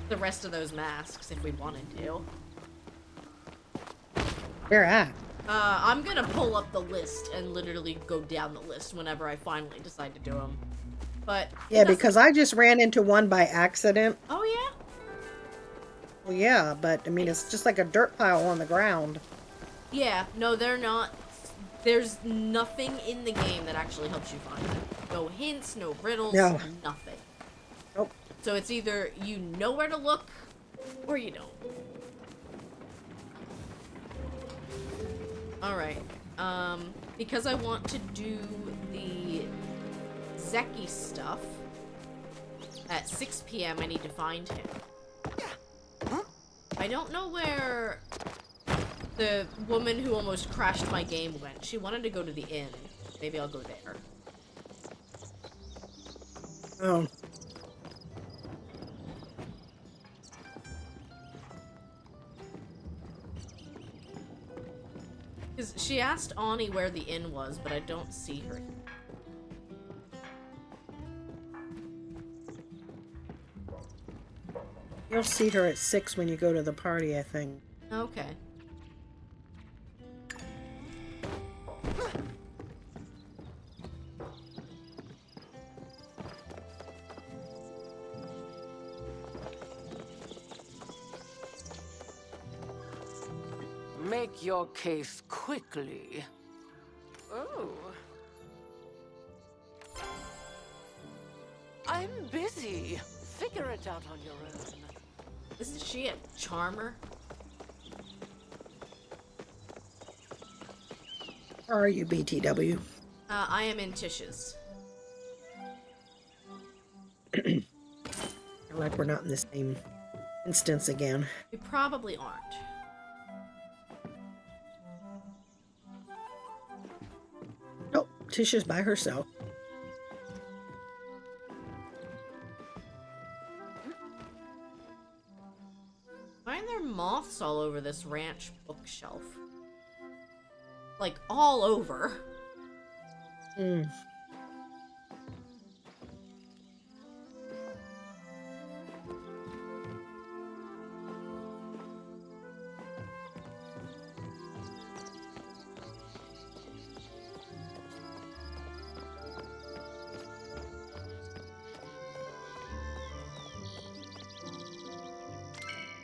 the rest of those masks if we wanted to. Where at? I'm gonna pull up the list and literally go down the list whenever I finally decide to do them. But Yeah, because I just ran into one by accident. oh yeah. Well, yeah, but I mean, it's just like a dirt pile on the ground. Yeah, no, they're not. There's nothing in the game that actually helps you find it. No hints, no riddles, No. nothing. Nope. So it's either you know where to look, or you don't. Alright, because I want to do the Zeki stuff, at 6 p.m. I need to find him. I don't know where the woman who almost crashed my game went. She wanted to go to the inn. Maybe I'll go there. Oh. Because she asked Ani where the inn was, but I don't see her. You'll see her at 6 when you go to the party, I think. Okay. Make your case quickly. Oh. I'm busy. Figure it out on your own. Isn't she a charmer? Where are you, BTW? I am in Tish's. Like we're not in the same instance again. We probably aren't. Nope, Tisha's by herself. Why are there moths all over this ranch bookshelf? Like, all over. Hmm.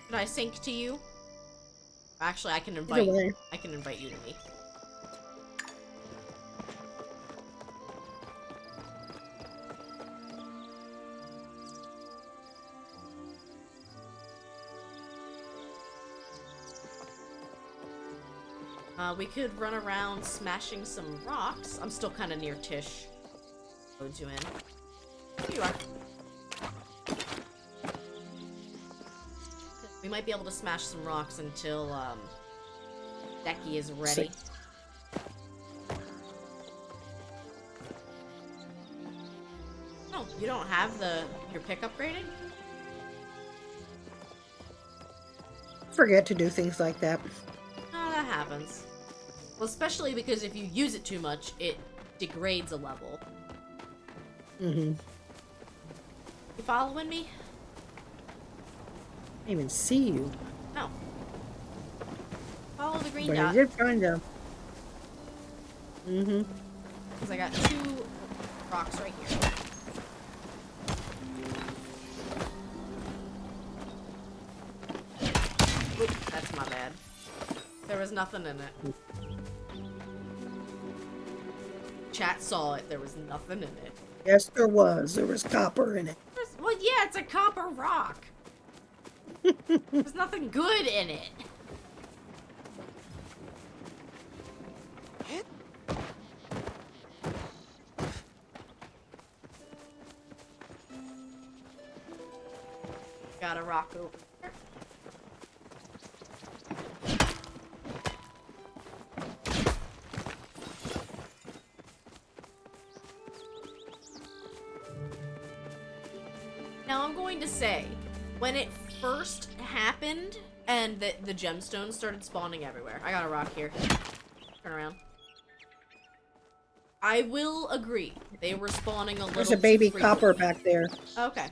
Should I sync to you? Actually, I can Either invite way. I can invite you to me. We could run around smashing some rocks. I'm still kind of near Tish. Loads you in. There you are. We might be able to smash some rocks until, Decky is ready. Oh, you don't have your pick upgraded? Forget to do things like that. No, that happens. Well, especially because if you use it too much, it degrades a level. Mm-hmm. You following me? I didn't even see you. No. Follow the green But I dot. did find them. Mm-hmm. Because I got 2 rocks right here. Oop, that's my bad. There was nothing in it. Chat saw it. There was nothing in it. Yes, there was. There was copper in it. Well, yeah, it's a copper rock. There's nothing good in it. Got a rock over there. Now I'm going to say, when it first happened and the gemstones started spawning everywhere. I got a rock here. Turn around. I will agree. They were spawning a little There's a too baby frequently. copper back there. Okay.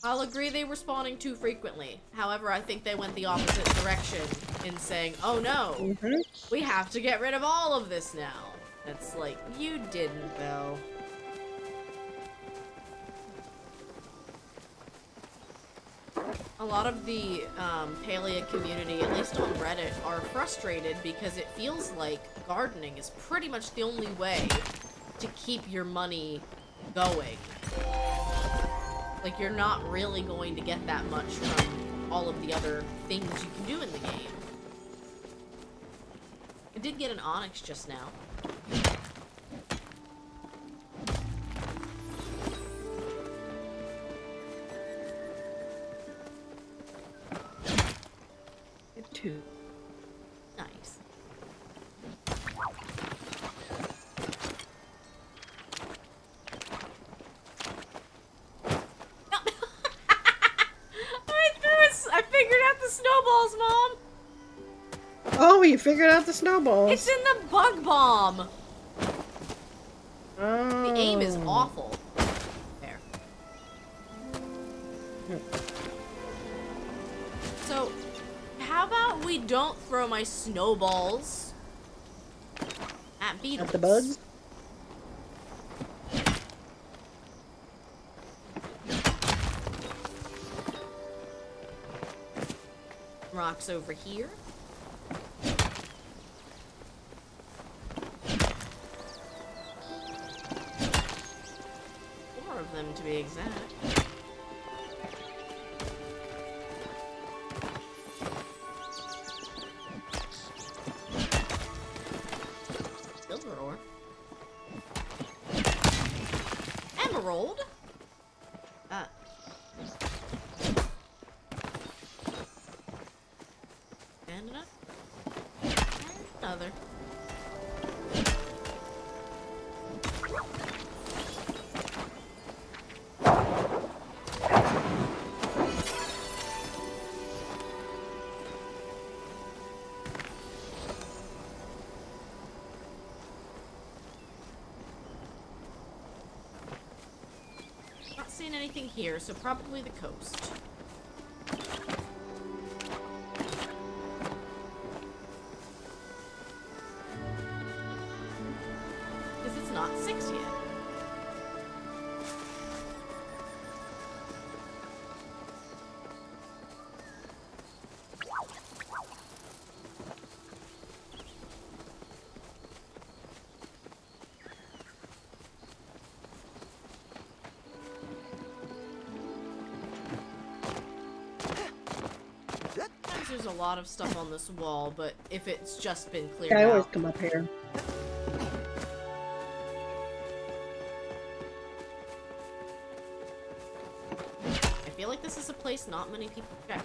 I'll agree they were spawning too frequently. However, I think they went the opposite direction in saying, oh no, Mm-hmm. we have to get rid of all of this now. It's like, you didn't though. A lot of the Palia community, at least on Reddit, are frustrated because it feels like gardening is pretty much the only way to keep your money going. Like, you're not really going to get that much from all of the other things you can do in the game. I did get an onyx just now. Get 2. Nice. I figured out the snowballs, Mom! Oh, you figured out the snowballs. It's in the bug bomb! Oh. The aim is awful. There. So, how about we don't throw my snowballs at beetles? At the bugs? Rocks over here. Four of them to be exact. Silver ore. Emerald? And another. And another. Not seeing anything here, so probably the coast. Because it's not 6 yet. There's a lot of stuff on this wall, but if it's just been cleared I always out. come up here. I feel like this is a place not many people check.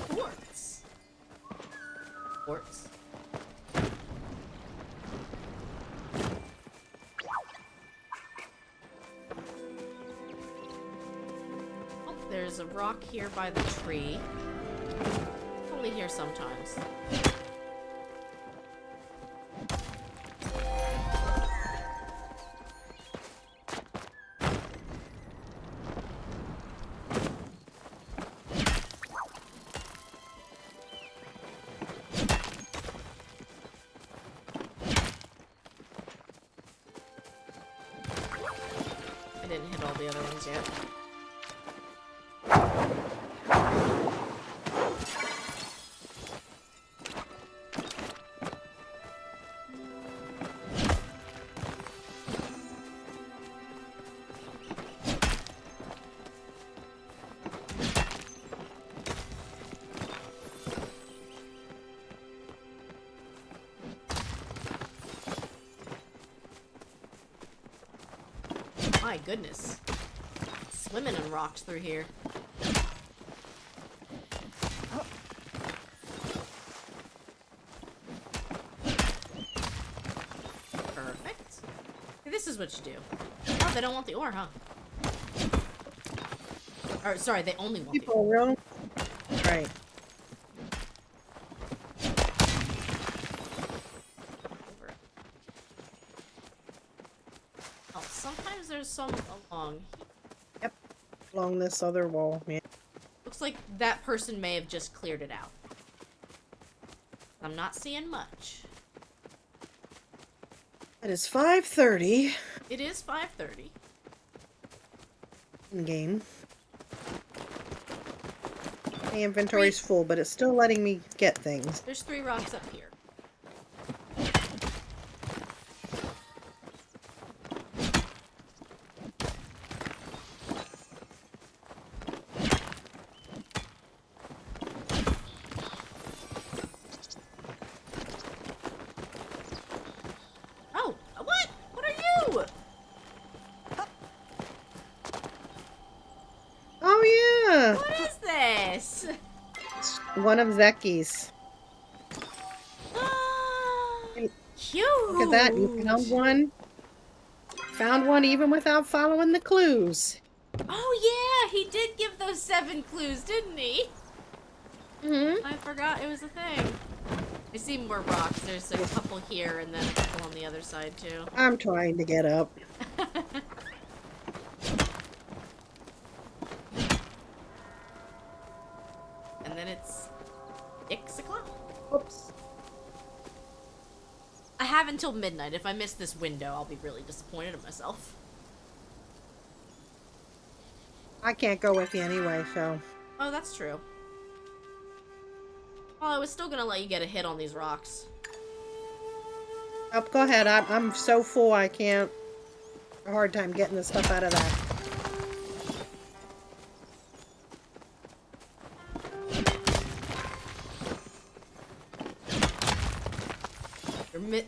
Quartz. Quartz. Oh, there's a rock here by the tree. Only here sometimes. I didn't hit all the other ones yet. My goodness. Swimming in rocks through here. Perfect. This is what you do. Oh, they don't want the ore, huh? Or, sorry, they only want the ore. People real. Right. Over. Oh, sometimes there's some along here. Along this other wall, man. Looks like that person may have just cleared it out. I'm not seeing much. It is 5:30 It is 5:30. in game. My inventory's full, but it's still letting me get things. There's 3 rocks up here. Oh, what? What are you? Oh yeah! What is this? It's one of Zeki's. Cute. Look at that, you found one. Found one even without following the clues. Oh yeah, he did give those 7 clues, didn't he? Mm-hmm. I forgot it was a thing. I see more rocks. There's a couple here and then a couple on the other side too. I'm trying to get up. And then it's 6 o'clock. Oops. I have until midnight. If I miss this window, I'll be really disappointed in myself. I can't go with you anyway, so. Oh, that's true. Well, I was still gonna let you get a hit on these rocks. Oh, go ahead. I'm so full I can't. A hard time getting the stuff out of that.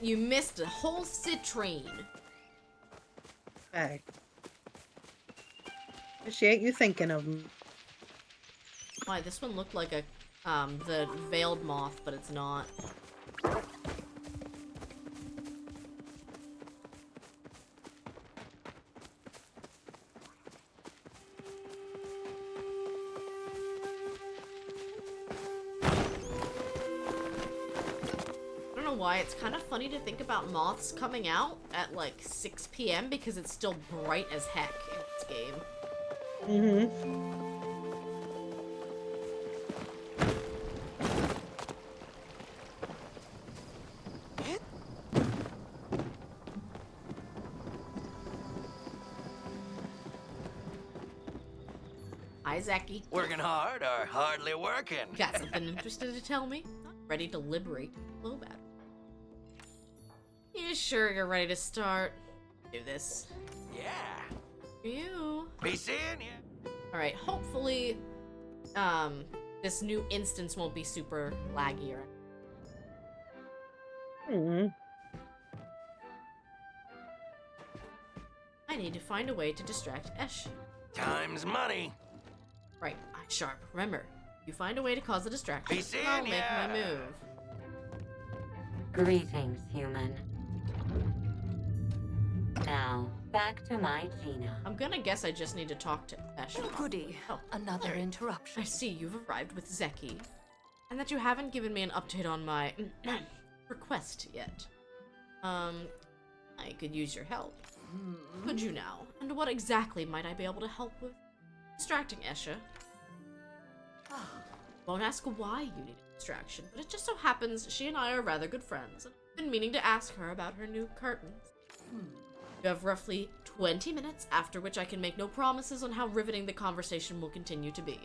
You missed a whole citrine. Okay. Appreciate you thinking of me. Why, this one looked like a, the veiled moth, but it's not. I don't know why, it's kind of funny to think about moths coming out at like 6 p.m. because it's still bright as heck in this game. Mm-hmm. Hi, Zeki. Working hard or hardly working? Got something interesting to tell me? I'm ready to liberate the low battery. You sure you're ready to start? Do this. Yeah. You. Be seeing ya. Alright, hopefully, this new instance won't be super laggy or Mm-hmm. I need to find a way to distract Esh. Time's money. Right, eye sharp. Remember, you find a way to cause a distraction, Be seeing I'll make ya. my move. Greetings, human. Now, back to my Gina. I'm gonna guess I just need to talk to Esh. Goody. Oh, Another there. interruption. I see you've arrived with Zeki, and that you haven't given me an update on my request yet. I could use your help. Could you now? And what exactly might I be able to help with? Distracting Esha. Won't ask why you need a distraction, but it just so happens she and I are rather good friends, and I've been meaning to ask her about her new curtains. You have roughly 20 minutes, after which I can make no promises on how riveting the conversation will continue to be.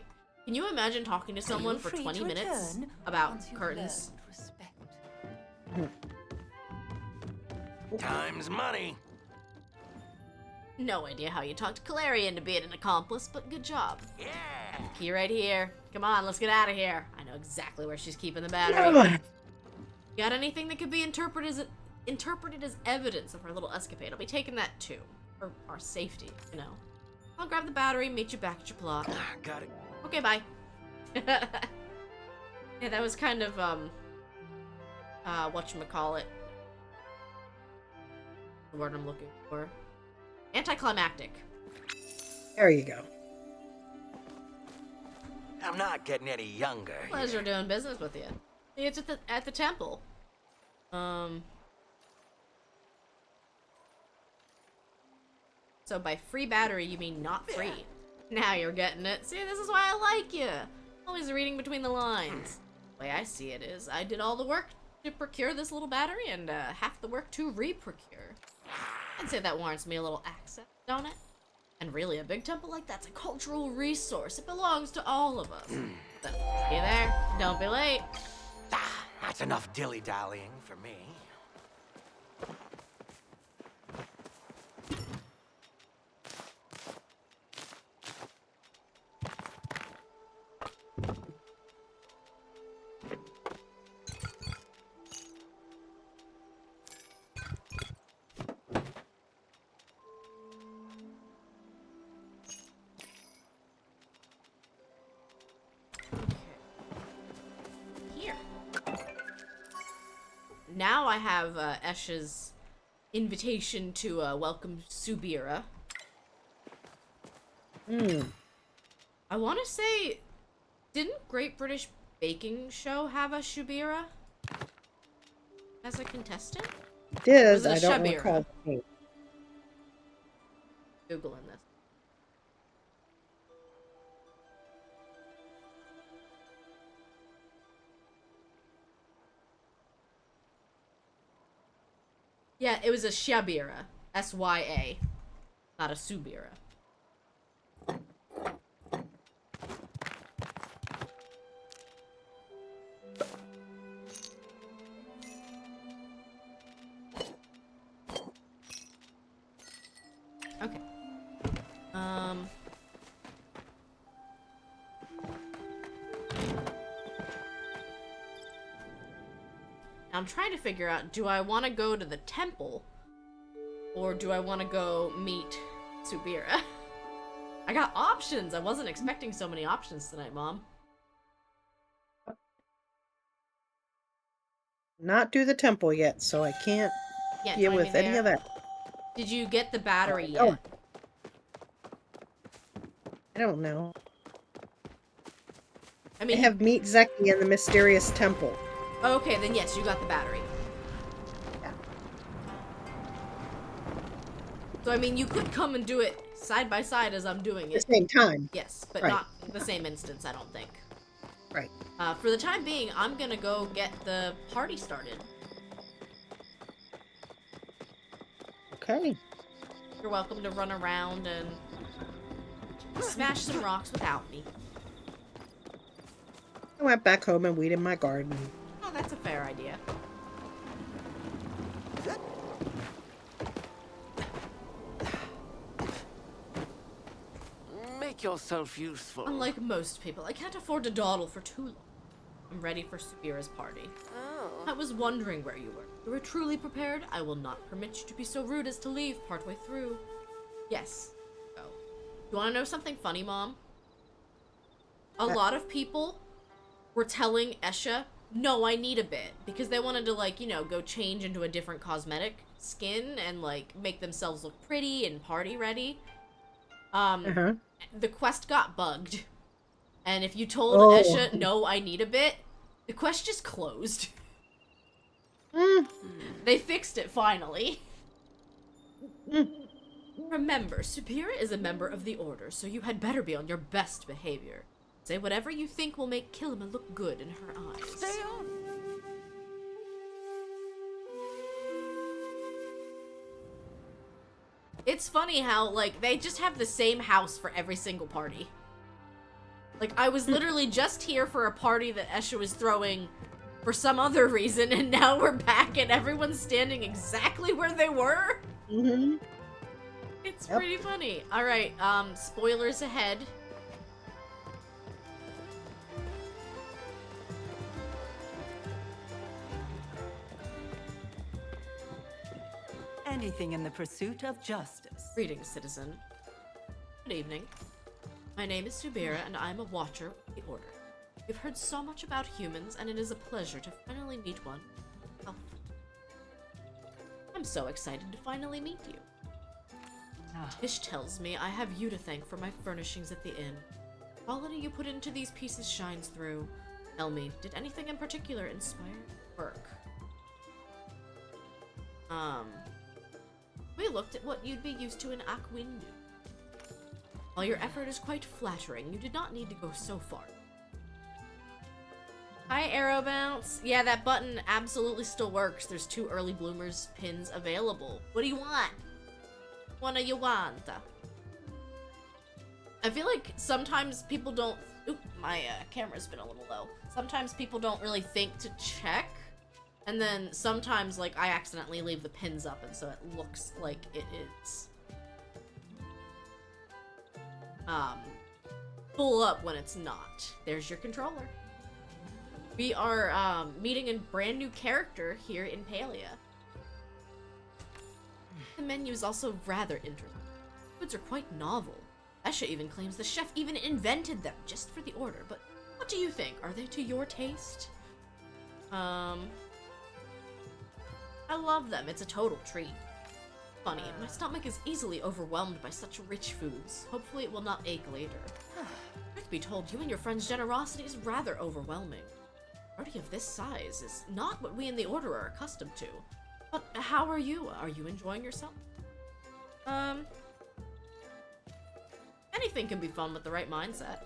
Can you imagine talking to someone for 20 minutes about curtains? Time's money. No idea how you talked Clary into being an accomplice, but good job. Yeah. Key right here. Come on, let's get out of here. I know exactly where she's keeping the battery. Got anything that could be interpreted as evidence of her little escapade? I'll be taking that too. For our safety, you know. I'll grab the battery, meet you back at your plot. Got it. Okay, bye. Yeah, that was kind of, whatchamacallit. The word I'm looking for. Anticlimactic. There you go. I'm not getting any younger. Pleasure doing business with you. See, it's at the temple. So by free battery, you mean not free. Now you're getting it. See, this is why I like you. Always reading between the lines. The way I see it is, I did all the work to procure this little battery and half the work to re-procure. I'd say that warrants me a little access, don't it? And really, a big temple like that's a cultural resource. It belongs to all of us. So, see you there. Don't be late. That's enough dilly-dallying for me. Here. Now I have Esha's invitation to welcome Subira. I want to say, didn't Great British Baking Show have a Subira as a contestant? It is. Or I was it don't Shabira? recall. The name. Googling this. Yeah, it was a Shabira. S-Y-A. Not a Subira. Okay. I'm trying to figure out, do I want to go to the temple? Or do I want to go meet Subira? I got options! I wasn't expecting so many options tonight, Mom. Not do the temple yet, so I can't Yeah, deal join me with any there. of that. Did you get the battery Oh. yet? I don't know. I I mean, have meet Zeki in the mysterious temple. okay, then yes, you got the battery. Yeah. So, I mean, you could come and do it side by side as I'm doing At it. the same time. Yes, but Right. not the same instance, I don't think. Right. For the time being, I'm gonna go get the party started. Okay. You're welcome to run around and smash some rocks without me. I went back home and weeded my garden. Oh, that's a fair idea. Make yourself useful. Unlike most people, I can't afford to dawdle for too long. I'm ready for Subira's party. Oh. I was wondering where you were. You were truly prepared? I will not permit you to be so rude as to leave partway through. Yes. Go. You want to know something funny, Mom? A lot of people were telling Esha, no, I need a bit. Because they wanted to, like, you know, go change into a different cosmetic skin and, like, make themselves look pretty and party ready. The quest got bugged. And if you told Esha, no, I need a bit, the quest just closed. They fixed it finally. Remember, Subira is a member of the Order, so you had better be on your best behavior. Say whatever you think will make Kilima look good in her eyes. Stay on. It's funny how, like, they just have the same house for every single party. Like, I was literally just here for a party that Esha was throwing for some other reason, and now we're back and everyone's standing exactly where they were. It's pretty funny. Alright, spoilers ahead. Anything in the pursuit of justice. Greetings, citizen. Good evening. My name is Subira, and I'm a watcher of the Order. You've heard so much about humans, and it is a pleasure to finally meet one. Oh. I'm so excited to finally meet you. Tish tells me I have you to thank for my furnishings at the inn. The quality you put into these pieces shines through. Tell me, did anything in particular inspire your work? We looked at what you'd be used to in Akwindu. While your effort is quite flattering, you did not need to go so far. Hi, Arrow Bounce. Yeah, that button absolutely still works. There's 2 early bloomers pins available. What do you want? What do you want? I feel like sometimes people don't... Oop, my camera's been a little low. Sometimes people don't really think to check. And then sometimes, like, I accidentally leave the pins up, and so it looks like it is full up when it's not. There's your controller. We are meeting a brand new character here in Palia. The menu is also rather interesting. Foods are quite novel. Esha even claims the chef even invented them just for the order, but what do you think? Are they to your taste? I love them. It's a total treat. Funny, my stomach is easily overwhelmed by such rich foods. Hopefully it will not ache later. Truth be told, you and your friend's generosity is rather overwhelming. A party of this size is not what we in the Order are accustomed to. But how are you? Are you enjoying yourself? Anything can be fun with the right mindset.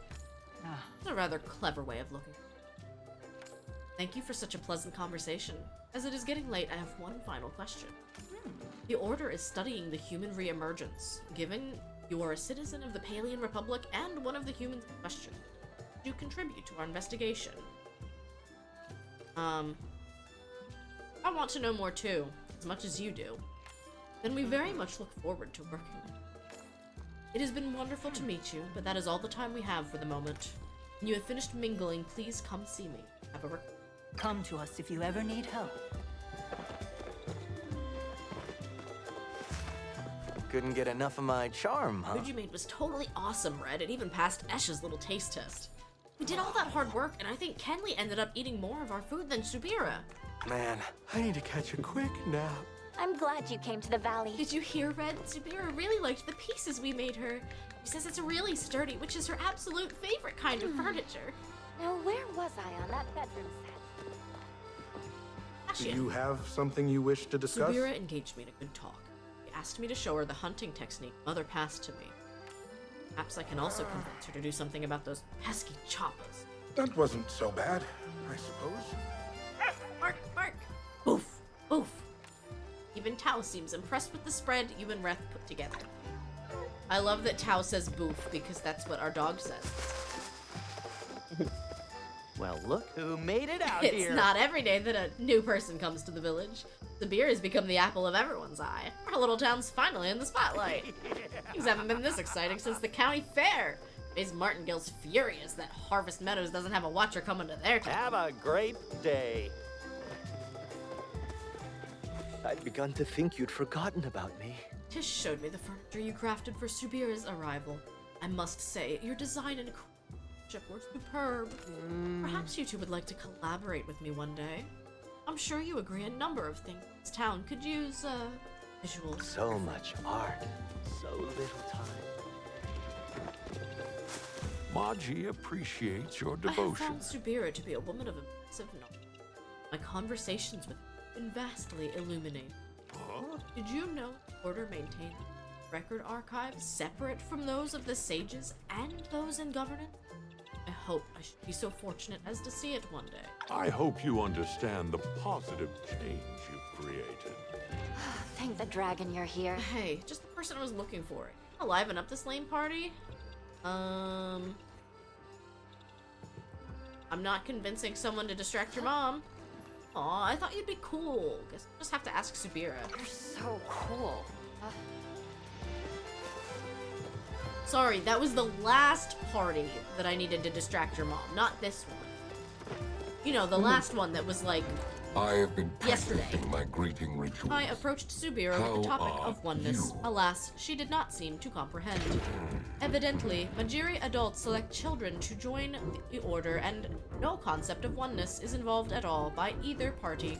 It's a rather clever way of looking. Thank you for such a pleasant conversation. As it is getting late, I have one final question. The Order is studying the human reemergence. Given you are a citizen of the Palian Republic and one of the humans in question, do contribute to our investigation. I want to know more too, as much as you do. Then we very much look forward to working with you. It has been wonderful to meet you, but that is all the time we have for the moment. When you have finished mingling, please come see me. Have a Come to us if you ever need help. Couldn't get enough of my charm, huh? food you made was totally awesome, Red. It even passed Esha's little taste test. We did all that hard work, and I think Kenley ended up eating more of our food than Subira. Man, I need to catch a quick nap. I'm glad you came to the valley. Did you hear, Red? Subira really liked the pieces we made her. She says it's really sturdy, which is her absolute favorite kind of furniture. Now, where was I on that bedroom set? Do you have something you wish to discuss? Subira engaged me in a good talk. She asked me to show her the hunting technique Mother passed to me. Perhaps I can also convince her to do something about those pesky choppas. That wasn't so bad, I suppose. Bark, bark! Boof, boof. Even Tao seems impressed with the spread you and Reth put together. I love that Tao says boof because that's what our dog says. Well, look who made it out It's here. not every day that a new person comes to the village. Sabir has become the apple of everyone's eye. Our little town's finally in the spotlight. Things haven't been this exciting since the county fair. Ms. Martingale's furious that Harvest Meadows doesn't have a watcher coming to their town. Have a great day. I'd begun to think you'd forgotten about me. Tish showed me the furniture you crafted for Subira's arrival. I must say, your design and craftsmanship were superb. Perhaps you two would like to collaborate with me one day. I'm sure you agree a number of things this town could use, visuals. So much art, so little time. Maji appreciates your I have devotion. found Subira to be a woman of impressive knowledge. My conversations with her have been vastly illuminating. Huh? Did you know the Order maintains record archives separate from those of the sages and those in governance? I hope I should be so fortunate as to see it one day. I hope you understand the positive change you've created. Thank the dragon you're here. Hey, just the person I was looking for. Liven up this lame party? I'm not convincing someone to distract your mom. Aw, I thought you'd be cool. Guess I'll just have to ask Subira. You're so cool. Sorry, that was the last party that I needed to distract your mom, not this one. You know, the last one that was like I have been yesterday. practicing my greeting rituals. I approached Subira with the How topic are of oneness. you? Alas, she did not seem to comprehend. Evidently, Majiri adults select children to join the Order, and no concept of oneness is involved at all by either party.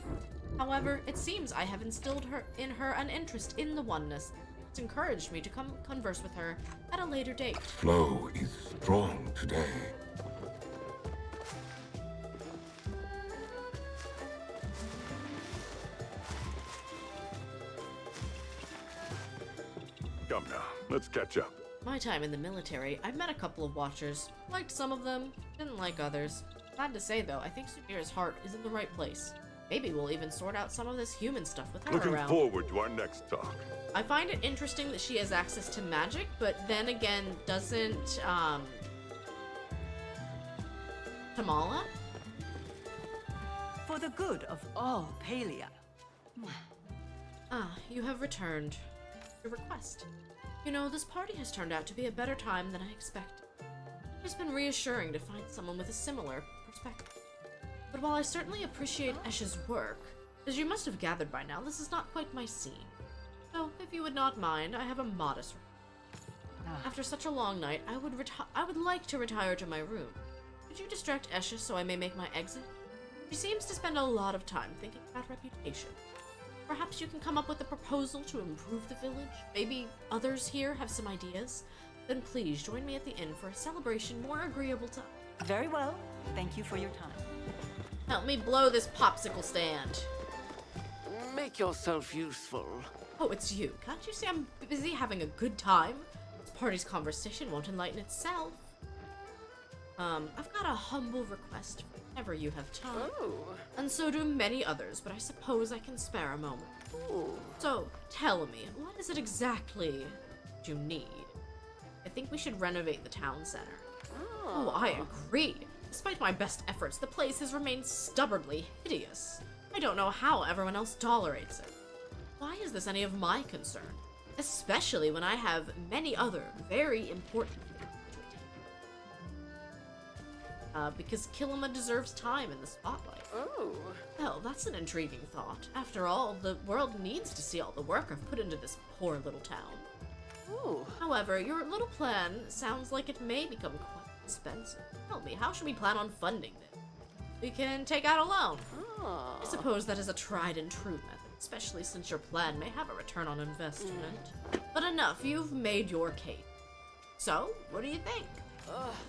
However, it seems I have instilled in her an interest in the oneness. It's encouraged me to come converse with her at a later date. Flow is strong today. Come now, let's catch up. My time in the military, I've met a couple of watchers. Liked some of them, didn't like others. Sad to say, though, I think Subira's heart is in the right place. Maybe we'll even sort out some of this human stuff with her Looking around. forward to our next talk. I find it interesting that she has access to magic, but then again, doesn't, Tamala? For the good of all Palia. Ah, you have returned. Your request. You know, this party has turned out to be a better time than I expected. It's been reassuring to find someone with a similar perspective. But while I certainly appreciate Esha's work, as you must have gathered by now, this is not quite my scene. So, if you would not mind, I have a modest request. After such a long night, I would like to retire to my room. Could you distract Esha so I may make my exit? She seems to spend a lot of time thinking about reputation. Perhaps you can come up with a proposal to improve the village? Maybe others here have some ideas? Then please join me at the inn for a celebration more agreeable to... Very well. Thank you for your time. Help me blow this popsicle stand. Make yourself useful. Oh, it's you. Can't you see I'm busy having a good time? This party's conversation won't enlighten itself. I've got a humble request whenever you have time. Oh. And so do many others, but I suppose I can spare a moment. Ooh. So, tell me, what is it exactly you need? I think we should renovate the town center. Oh, I agree. Despite my best efforts, the place has remained stubbornly hideous. I don't know how everyone else tolerates it. Why is this any of my concern? Especially when I have many other very important things. Because Kilima deserves time in the spotlight. Oh. Well, that's an intriguing thought. After all, the world needs to see all the work I've put into this poor little town. Ooh. However, your little plan sounds like it may become quite expensive. Tell me, how should we plan on funding this? We can take out a loan. Ah. I suppose that is a tried and true method, especially since your plan may have a return on investment. But enough, you've made your case. So, what do you think?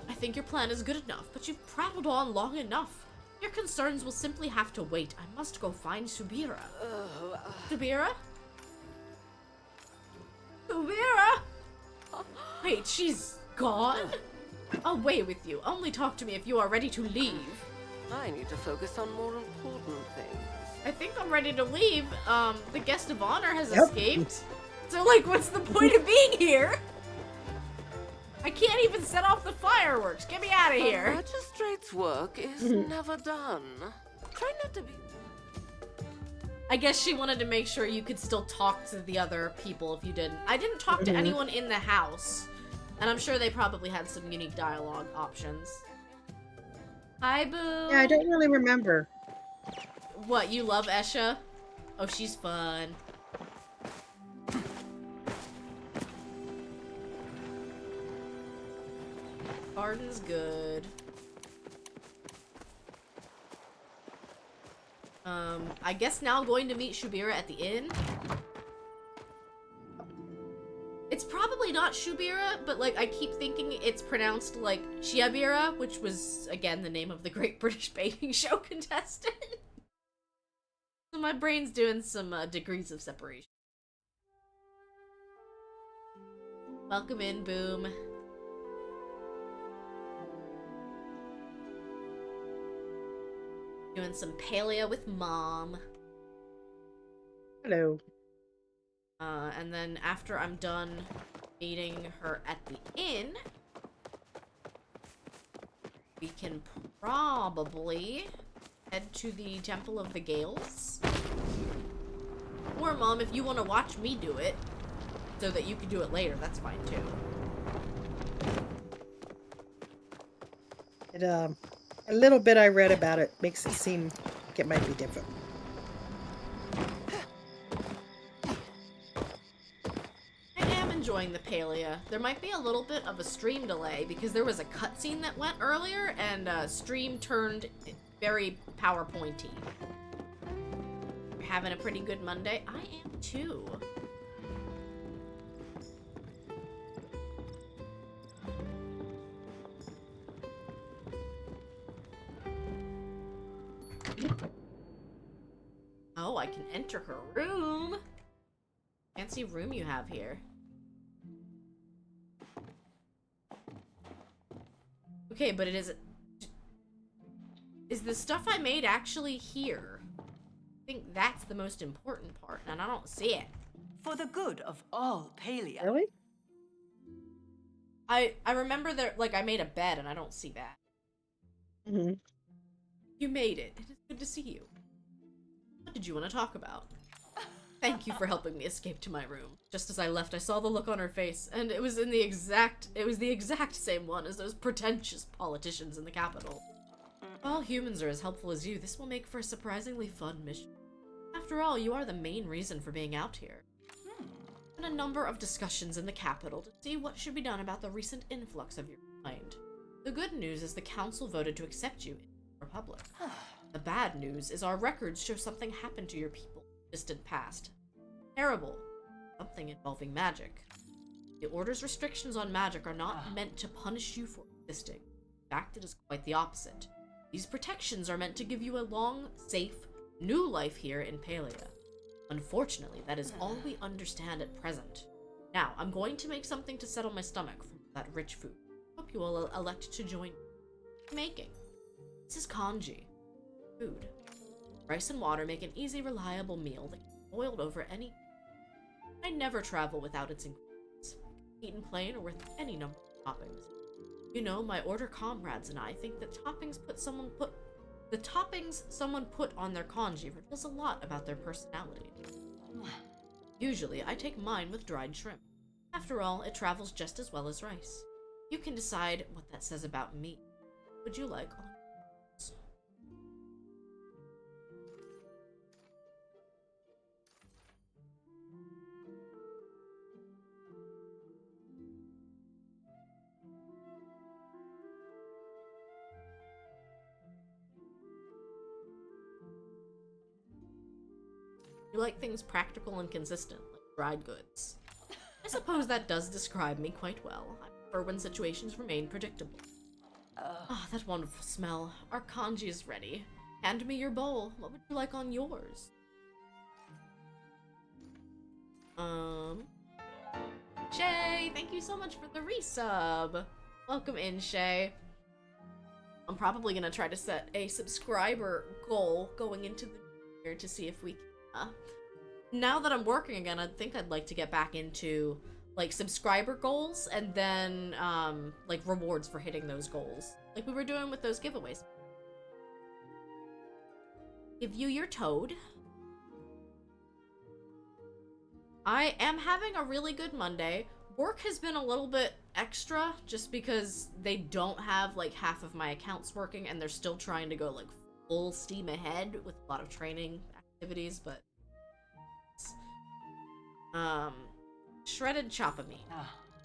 I think your plan is good enough, but you've prattled on long enough. Your concerns will simply have to wait. I must go find Subira. Subira? Subira? Wait, she's gone? I'll wait with you. Only talk to me if you are ready to leave. I need to focus on more important things. I think I'm ready to leave. The guest of honor has escaped. So, like, what's the point of being here? I can't even set off the fireworks. Get me out of here. A magistrate's work is never done. Try not to be... I guess she wanted to make sure you could still talk to the other people if you didn't. I didn't talk to anyone in the house. And I'm sure they probably had some unique dialogue options. Hi, Boo. Yeah, I don't really remember. What, you love Esha? Oh, she's fun. Garden's good. I guess now going to meet Subira at the inn. It's probably not Subira, but like I keep thinking it's pronounced like Shiabira, which was again the name of the Great British Baking Show contestant. So my brain's doing some degrees of separation. Welcome in, Boom. Doing some Palia with Mom. Hello. And then after I'm done meeting her at the inn, we can probably head to the Temple of the Gales. Or, Mom, if you want to watch me do it, so that you can do it later, that's fine, too. A little bit I read about it makes it seem like it might be different. I am enjoying the Palia. There might be a little bit of a stream delay because there was a cutscene that went earlier and stream turned very PowerPointy. You're having a pretty good Monday? I am too. Oh, I can enter her room. Fancy room you have here. Okay, but it is... Is the stuff I made actually here? I think that's the most important part, and I don't see it. For the good of all Palia. Really? I remember that, like, I made a bed, and I don't see that. Mm-hmm. You made it. It is good to see you. What did you want to talk about? Thank you for helping me escape to my room. Just as I left, I saw the look on her face, and it was the exact same one as those pretentious politicians in the capital. If all humans are as helpful as you, this will make for a surprisingly fun mission. After all, you are the main reason for being out here. And a number of discussions in the capital to see what should be done about the recent influx of your kind. The good news is the council voted to accept you in the Republic. The bad news is our records show something happened to your people in the distant past. Terrible. Something involving magic. The Order's restrictions on magic are not meant to punish you for existing. In fact, it is quite the opposite. These protections are meant to give you a long, safe, new life here in Palia. Unfortunately, that is all we understand at present. Now, I'm going to make something to settle my stomach from that rich food. Hope you will elect to join making. This is congee. Food. Rice and water make an easy, reliable meal that can be boiled over any... I never travel without its ingredients. Eaten plain or with any number of toppings. You know, my Order comrades and I think that the toppings someone put on their congee reveals a lot about their personality. Usually, I take mine with dried shrimp. After all, it travels just as well as rice. You can decide what that says about me. Would you like on? You like things practical and consistent, like dried goods. I suppose that does describe me quite well. I prefer when situations remain predictable. Ah, that wonderful smell. Our congee is ready. Hand me your bowl. What would you like on yours? Shay, thank you so much for the resub. Welcome in, Shay. I'm probably gonna try to set a subscriber goal going into the year to see if we can. Now that I'm working again, I think I'd like to get back into like subscriber goals and then like rewards for hitting those goals, like we were doing with those giveaways. Give you your toad. I am having a really good Monday. Work has been a little bit extra just because they don't have like half of my accounts working and they're still trying to go like full steam ahead with a lot of training activities, but shredded choppa meat.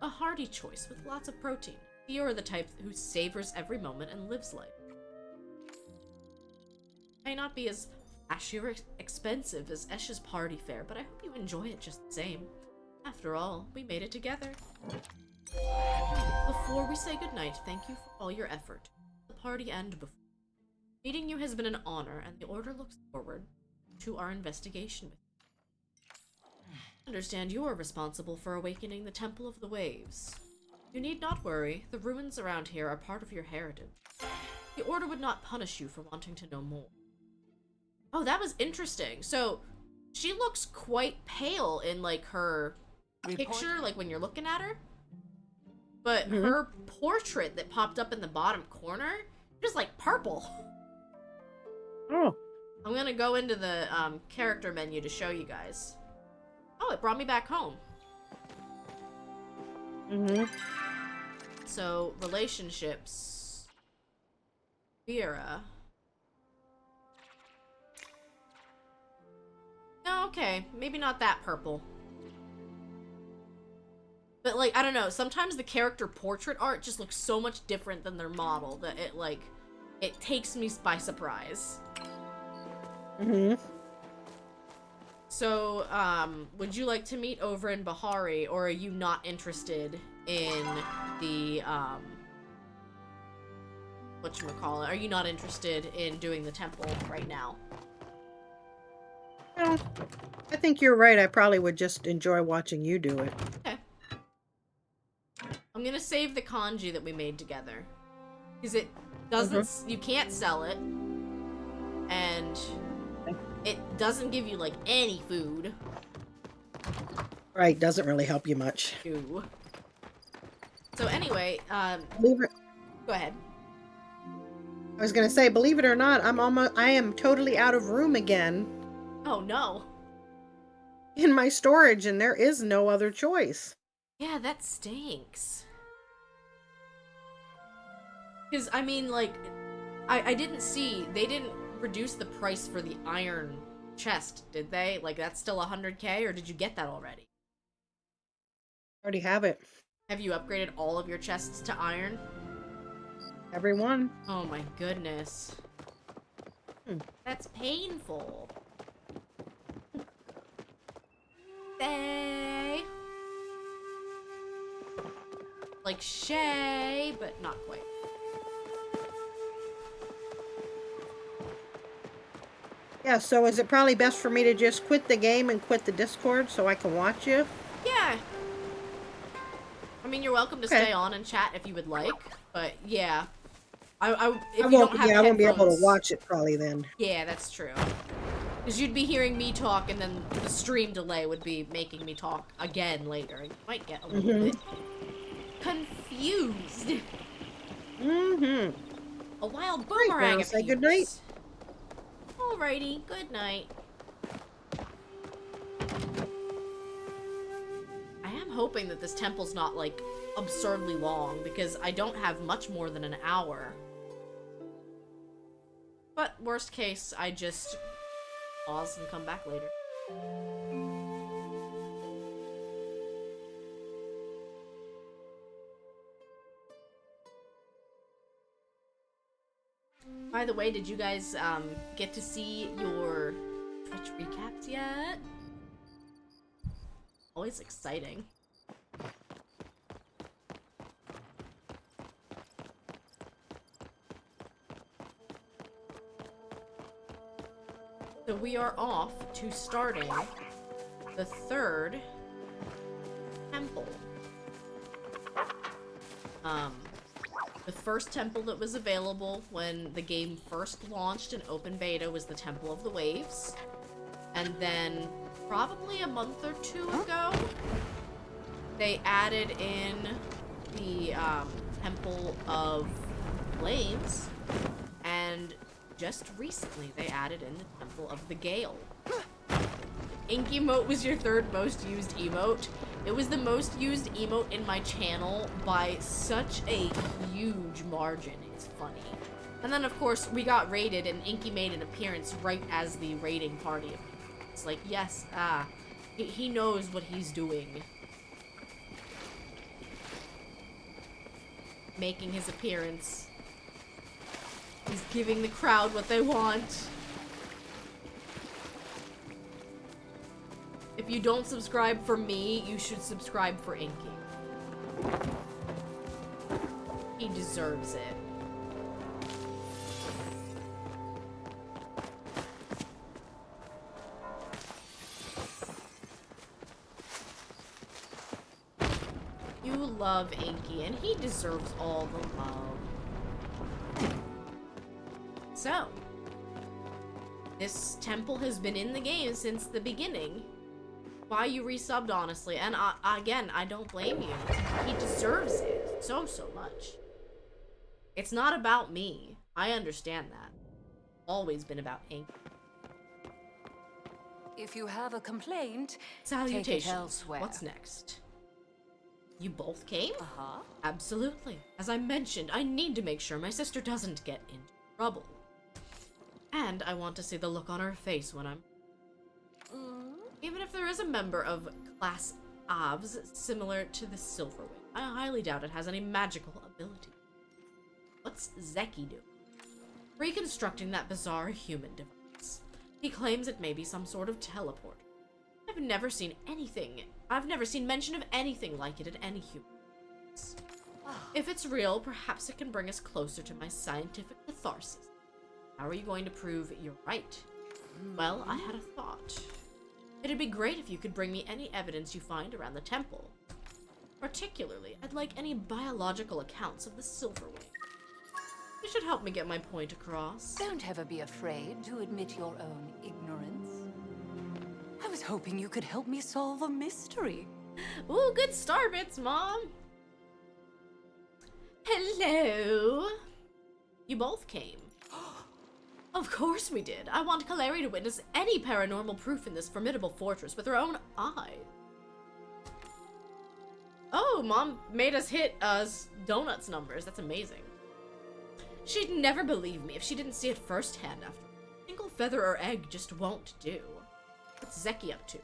A hearty choice with lots of protein. You are the type who savors every moment and lives life. May not be as flashy or expensive as Esh's party fare, but I hope you enjoy it just the same. After all, we made it together. Before we say goodnight, thank you for all your effort, the party and before. Meeting you has been an honor, and the Order looks forward to our investigation with you. Understand you are responsible for awakening the Temple of the Waves. You need not worry, the ruins around here are part of your heritage. The Order would not punish you for wanting to know more. Oh, that was interesting. So, she looks quite pale in, like, her picture, like, when you're looking at her. But her portrait that popped up in the bottom corner, just, like, purple. Oh. I'm gonna go into the character menu to show you guys. Oh, it brought me back home. So, relationships. Vera. Oh, okay. Maybe not that purple. But, like, I don't know. Sometimes the character portrait art just looks so much different than their model that it, like, it takes me by surprise. So, would you like to meet over in Bahari, or are you not interested in the, whatchamacallit? Are you not interested in doing the temple right now? No, I think you're right. I probably would just enjoy watching you do it. Okay. I'm gonna save the kanji that we made together. Because it doesn't, you can't sell it. and it doesn't give you, like, any food. Right, doesn't really help you much. Ew. So anyway, Believe it, go ahead. I was gonna say, believe it or not, I am totally out of room again Oh no. in my storage, and there is no other choice. Yeah, that stinks. Because, I mean, like, I didn't see, they didn't reduce the price for the iron chest, did they? Like, that's still 100k, or did you get that already? Already have it. Have you upgraded all of your chests to iron? Everyone. Oh my goodness. That's painful. Faye. Like Shay, but not quite. Yeah, so is it probably best for me to just quit the game and quit the Discord so I can watch you? Yeah. I mean, you're welcome to stay on and chat if you would like, but yeah. If you don't have I won't be able to headphones- watch it probably then. Yeah, that's true. Because you'd be hearing me talk, and then the stream delay would be making me talk again later. And you might get a little bit confused. A wild boomerang well, say goodnight. appears. Alrighty, good night. I am hoping that this temple's not, like, absurdly long, because I don't have much more than an hour. But, worst case, I just pause and come back later. By the way, did you guys get to see your Twitch recaps yet? Always exciting. So we are off to starting the third temple. The first temple that was available when the game first launched in open beta was the Temple of the Waves. And then, probably a month or two ago, they added in the Temple of Flames. And just recently, they added in the Temple of the Gale. Ink emote was your third most used emote. It was the most used emote in my channel by such a huge margin. It's funny. And then, of course, we got raided, and Inky made an appearance right as the raiding party appeared. It's like, yes, he knows what he's doing. Making his appearance. He's giving the crowd what they want. If you don't subscribe for me, you should subscribe for Inky. He deserves it. You love Inky, and he deserves all the love. So, this temple has been in the game since the beginning. Why you resubbed, honestly, and again, I don't blame you. He deserves it so much. It's not about me. I understand that. Always been about Ink. If you have a complaint, Salutations. take it elsewhere. What's next? You both came? Uh-huh. Absolutely. As I mentioned, I need to make sure my sister doesn't get into trouble. And I want to see the look on her face when I'm... Even if there is a member of Class Avs similar to the Silverwing, I highly doubt it has any magical ability. What's Zeki doing? Reconstructing that bizarre human device. He claims it may be some sort of teleport. I've never seen mention of anything like it in any human. If it's real, perhaps it can bring us closer to my scientific catharsis. How are you going to prove you're right? Well, I had a thought. It'd be great if you could bring me any evidence you find around the temple. Particularly, I'd like any biological accounts of the Silverwing. You should help me get my point across. Don't ever be afraid to admit your own ignorance. I was hoping you could help me solve a mystery. Ooh, good star bits, Mom. Hello. You both came. Of course we did. I want Kaleri to witness any paranormal proof in this formidable fortress with her own eye. Oh, Mom made us hit donuts numbers. That's amazing. She'd never believe me if she didn't see it firsthand after. A single feather or egg just won't do. What's Zeki up to?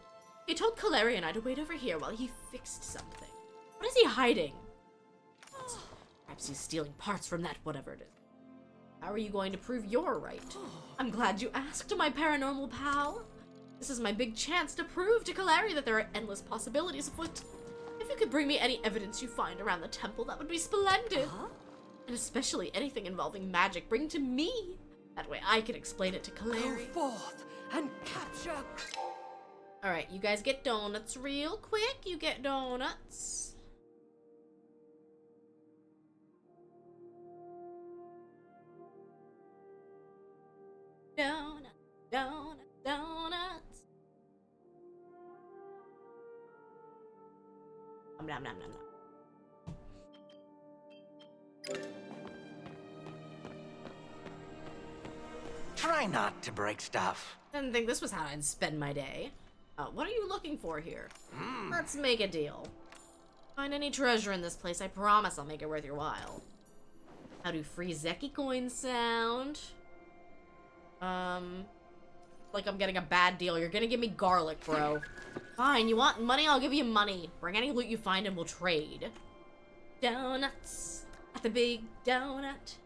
He told Kaleri and I to wait over here while he fixed something. What is he hiding? Perhaps he's stealing parts from that whatever it is. How are you going to prove you're right? I'm glad you asked, my paranormal pal. This is my big chance to prove to Kaleri that there are endless possibilities afoot. If you could bring me any evidence you find around the temple, that would be splendid. And especially anything involving magic, bring to me. That way I can explain it to Kaleri. Go forth and capture. Alright, you guys get donuts real quick. You get donuts. Donuts, donuts, donuts. Nom, nom, nom, nom. Try not to break stuff. Didn't think this was how I'd spend my day. What are you looking for here? Let's make a deal. Find any treasure in this place, I promise I'll make it worth your while. How do free Zeki coins sound? Like I'm getting a bad deal. You're gonna give me garlic, bro. Fine, you want money? I'll give you money. Bring any loot you find and we'll trade. Donuts at the big donut.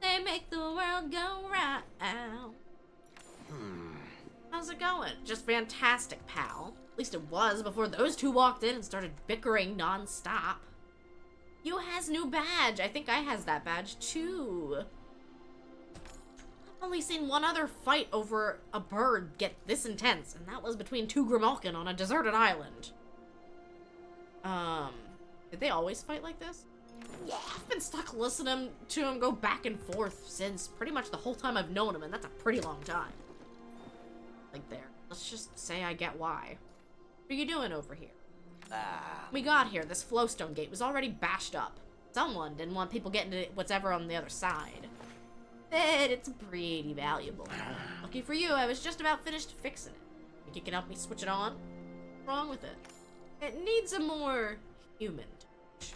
They make the world go round. How's it going? Just fantastic, pal. At least it was before those two walked in and started bickering non-stop. You has new badge. I think I has that badge too. I've only seen one other fight over a bird get this intense, and that was between two Grimalkin on a deserted island. Did they always fight like this? Yeah, I've been stuck listening to him go back and forth since pretty much the whole time I've known him, and that's a pretty long time. Like there. Let's just say I get why. What are you doing over here? We got here, this flowstone gate was already bashed up. Someone didn't want people getting to whatever on the other side. But it's pretty valuable. Lucky for you, I was just about finished fixing it. Think you can help me switch it on? What's wrong with it? It needs a more human touch.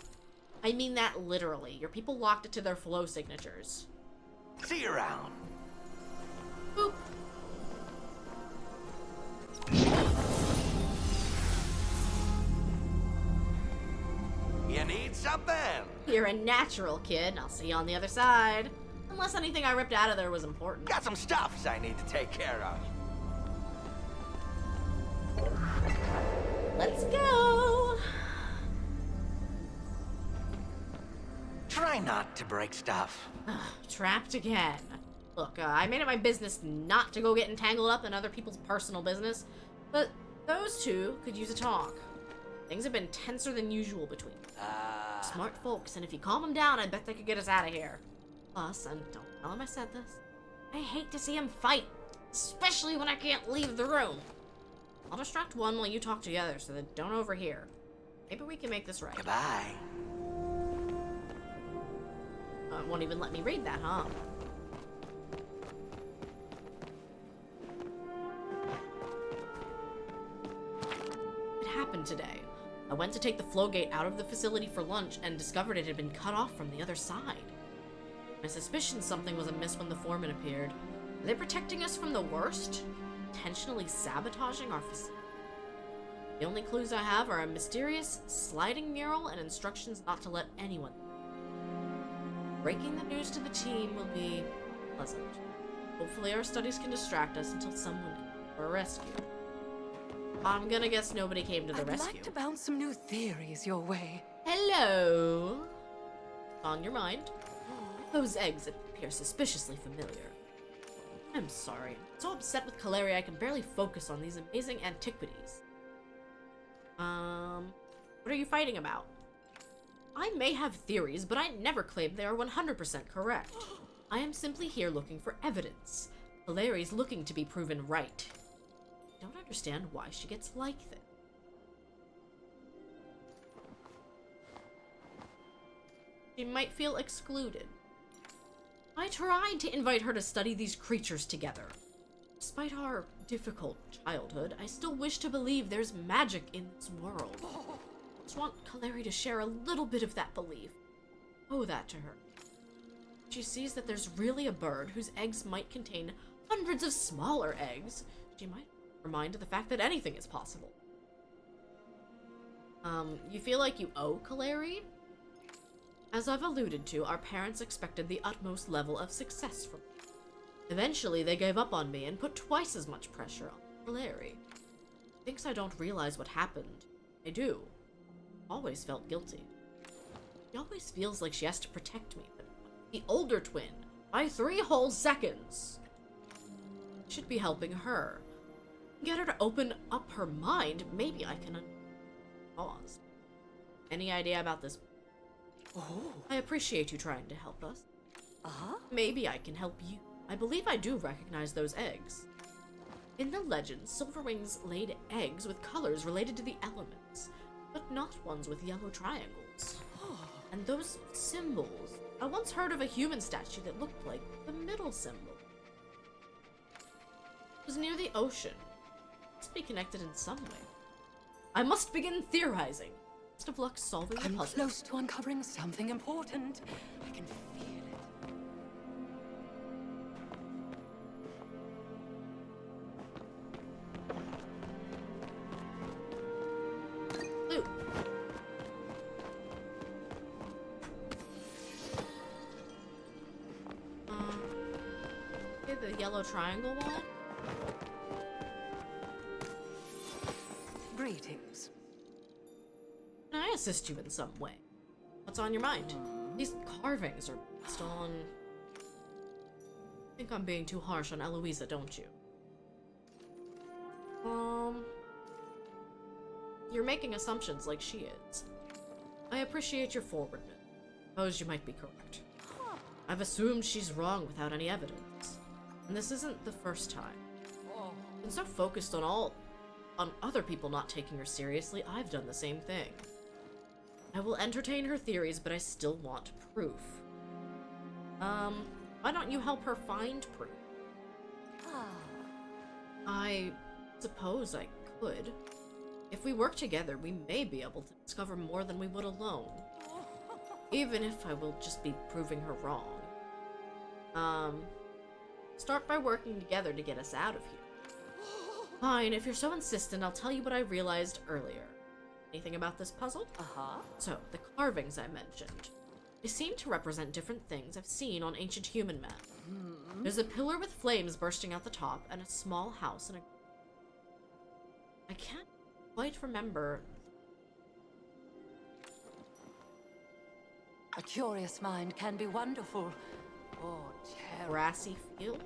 I mean that literally. Your people locked it to their flow signatures. See you around. Boop. You need something? You're a natural, kid. I'll see you on the other side. Unless anything I ripped out of there was important. Got some stuffs I need to take care of. Let's go. Try not to break stuff. Trapped again. Look, I made it my business not to go get entangled up in other people's personal business, but those two could use a talk. Things have been tenser than usual between them. Smart folks, and if you calm them down, I bet they could get us out of here. Plus, and don't tell him I said this, I hate to see him fight, especially when I can't leave the room. I'll distract one while you talk to the other so that don't overhear. Maybe we can make this right. Goodbye. Won't even let me read that, huh? It happened today. I went to take the flow gate out of the facility for lunch and discovered it had been cut off from the other side. My suspicion something was amiss when the foreman appeared. Are they protecting us from the worst? Intentionally sabotaging our facility? The only clues I have are a mysterious sliding mural and instructions not to let anyone. Breaking the news to the team will be pleasant. Hopefully our studies can distract us until someone comes for a rescue. I'm gonna guess nobody came to the rescue. I'd like to bounce some new theories your way. Hello? On your mind? Those eggs appear suspiciously familiar. I'm sorry. I'm so upset with Kaleri I can barely focus on these amazing antiquities. What are you fighting about? I may have theories, but I never claim they are 100% correct. I am simply here looking for evidence. Valeri's looking to be proven right. I don't understand why she gets like this. She might feel excluded. I tried to invite her to study these creatures together. Despite our difficult childhood, I still wish to believe there's magic in this world. I just want Kaleri to share a little bit of that belief. Owe that to her. She sees that there's really a bird whose eggs might contain hundreds of smaller eggs. She might remind of the fact that anything is possible. You feel like you owe Kaleri? As I've alluded to, our parents expected the utmost level of success from me. Eventually, they gave up on me and put twice as much pressure on Kaleri. Thinks I don't realize what happened. I do. Always felt guilty. She always feels like she has to protect me, but the older twin, by 3 whole seconds. I should be helping her. Get her to open up her mind, maybe I can pause. Any idea about this? Oh. I appreciate you trying to help us. Uh-huh. Maybe I can help you. I believe I do recognize those eggs. In the legend, Silverwings laid eggs with colors related to the elements, but not ones with yellow triangles. And those symbols, I once heard of a human statue that looked like the middle symbol. It was near the ocean. It must be connected in some way. I must begin theorizing. Best of luck solving the I'm puzzle. close to uncovering something important. I can feel it. Blue. Okay, the yellow triangle one. Greetings. Can I assist you in some way? What's on your mind? These carvings are based on... I think I'm being too harsh on Eloisa, don't you? You're making assumptions like she is. I appreciate your forwardness. Suppose you might be correct. I've assumed she's wrong without any evidence. And this isn't the first time. I've been so focused on other people not taking her seriously, I've done the same thing. I will entertain her theories, but I still want proof. Why don't you help her find proof? I suppose I could. If we work together, we may be able to discover more than we would alone. Even if I will just be proving her wrong. Start by working together to get us out of here. Fine, if you're so insistent, I'll tell you what I realized earlier. Anything about this puzzle? Uh-huh. So, the carvings I mentioned. They seem to represent different things I've seen on ancient human men. There's a pillar with flames bursting out the top, and a small house and a... I can't quite remember. A curious mind can be wonderful, or terrible. Grassy field?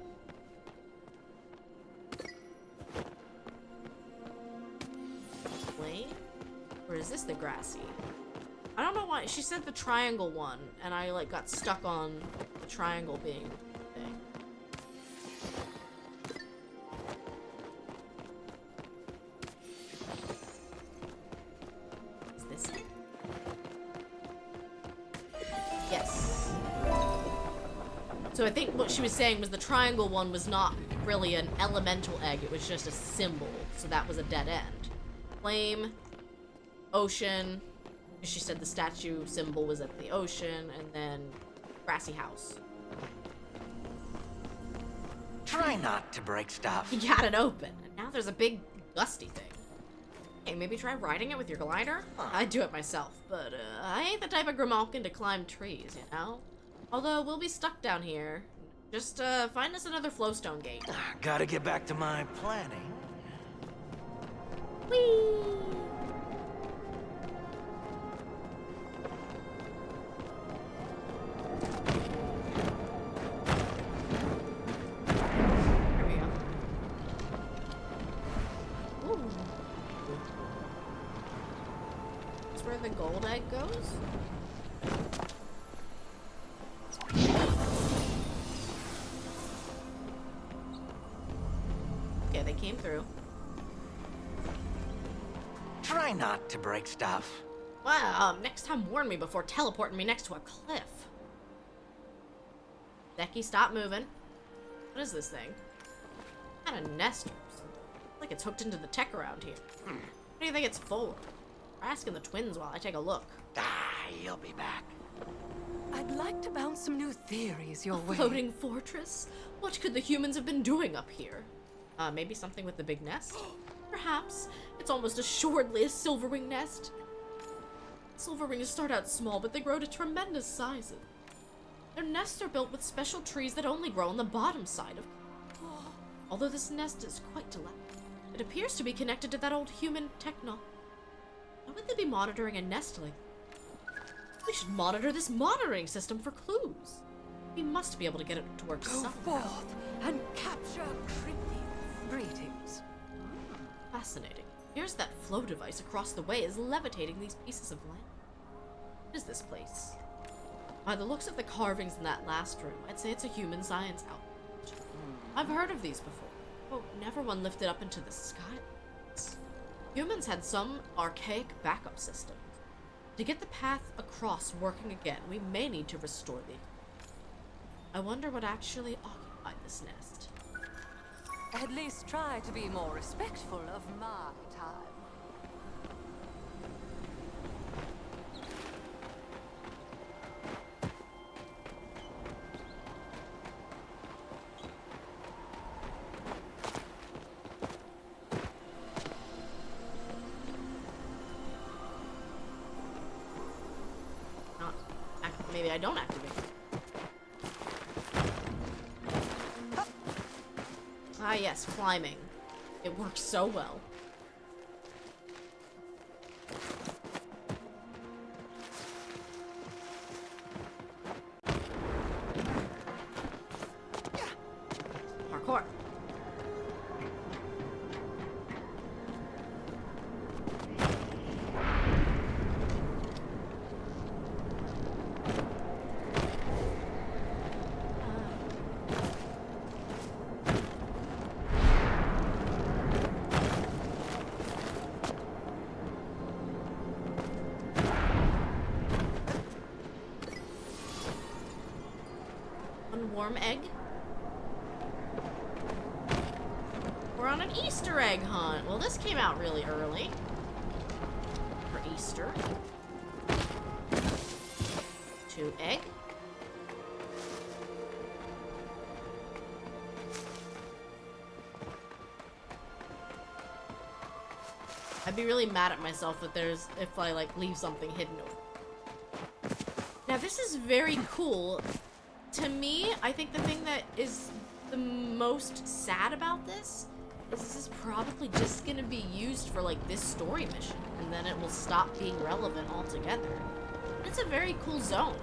Plain? Or is this the grassy? I don't know why. She said the triangle one, and I like got stuck on the triangle being the thing. Is this it? Yes. So I think what she was saying was the triangle one was not really an elemental egg, it was just a symbol. So that was a dead end. Flame, ocean. She said the statue symbol was at the ocean, and then grassy house. Try not to break stuff. He got it open, and now there's a big gusty thing. Hey, maybe try riding it with your glider? I'd do it myself, but I ain't the type of grimalkin to climb trees, you know? Although we'll be stuck down here. Just find us another flowstone gate. Gotta get back to my planning. Whee! There we go. Ooh. That's where the gold egg goes? Okay, they came through. Try not to break stuff. Well, next time warn me before teleporting me next to a cliff. Becky, stop moving. What is this thing? What kind of nest or something? Like it's hooked into the tech around here. What do you think it's for? We're asking the twins while I take a look. You'll be back. I'd like to bounce some new theories your way. Floating fortress? What could the humans have been doing up here? Maybe something with the big nest? Perhaps. It's almost assuredly a silverwing nest. Silverwings start out small, but they grow to tremendous sizes. Their nests are built with special trees that only grow on the bottom side of... Although this nest is quite dilapidated, it appears to be connected to that old human techno. Why would they be monitoring a nest like that? We should monitor this monitoring system for clues. We must be able to get it to work Go somehow. forth and capture greetings. Fascinating. Here's that flow device across the way is levitating these pieces of land. What is this place? By the looks of the carvings in that last room, I'd say it's a human science outfit. I've heard of these before, but never one lifted up into the sky. Humans had some archaic backup systems. To get the path across working again, we may need to restore the... I wonder what actually occupied this nest. At least try to be more respectful of my time. Maybe I don't activate it. Ah yes, climbing. It works so well. Parkour. Warm egg. We're on an Easter egg hunt. Well, this came out really early for Easter. 2 egg. I'd be really mad at myself if I like leave something hidden over. Now this is very cool. To me, I think the thing that is the most sad about this is probably just gonna be used for like this story mission, and then it will stop being relevant altogether. It's a very cool zone.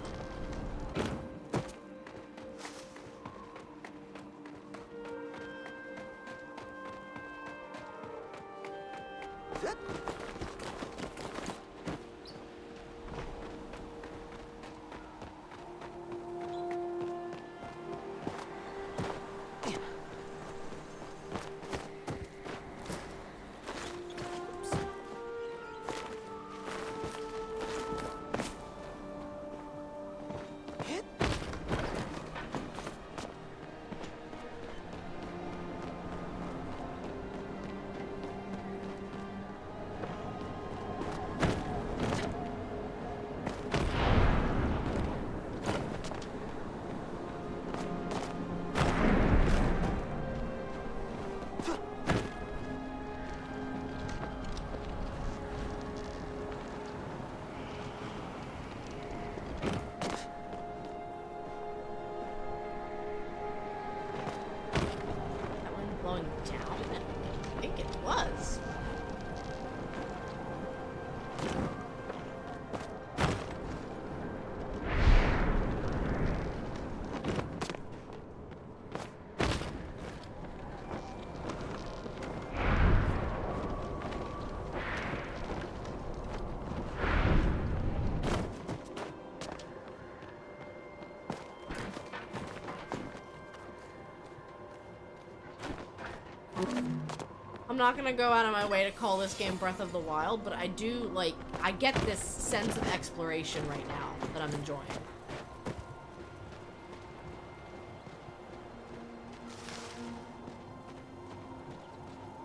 I'm not gonna go out of my way to call this game Breath of the Wild, but I do, like, I get this sense of exploration right now that I'm enjoying.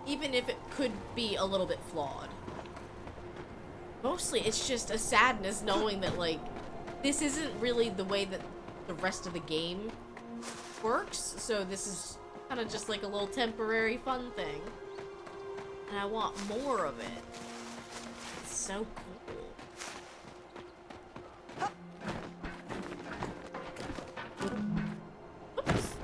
Even if it could be a little bit flawed. Mostly, it's just a sadness knowing that, like, this isn't really the way that the rest of the game works, so this is kind of just like a little temporary fun thing. And I want more of it. It's so cool. Oops.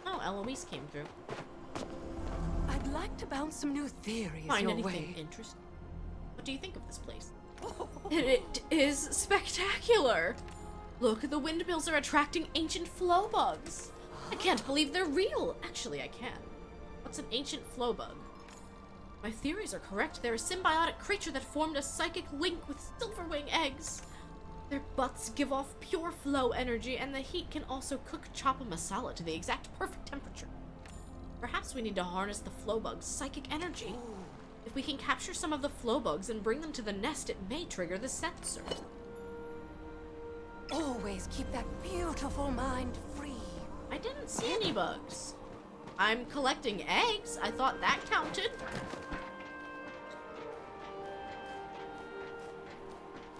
Oh, Eloise came through. I'd like to bounce some new theories Find your anything way. interesting? What do you think of this place? It is spectacular! Look, the windmills are attracting ancient flow bugs. I can't believe they're real. Actually, I can. What's an ancient flow bug? My theories are correct. They're a symbiotic creature that formed a psychic link with silverwing eggs. Their butts give off pure flow energy, and the heat can also cook chapa masala to the exact perfect temperature. Perhaps we need to harness the flow bug's psychic energy. If we can capture some of the flow bugs and bring them to the nest, it may trigger the sensor. Always keep that beautiful mind free. I didn't see any bugs. I'm collecting eggs. I thought that counted.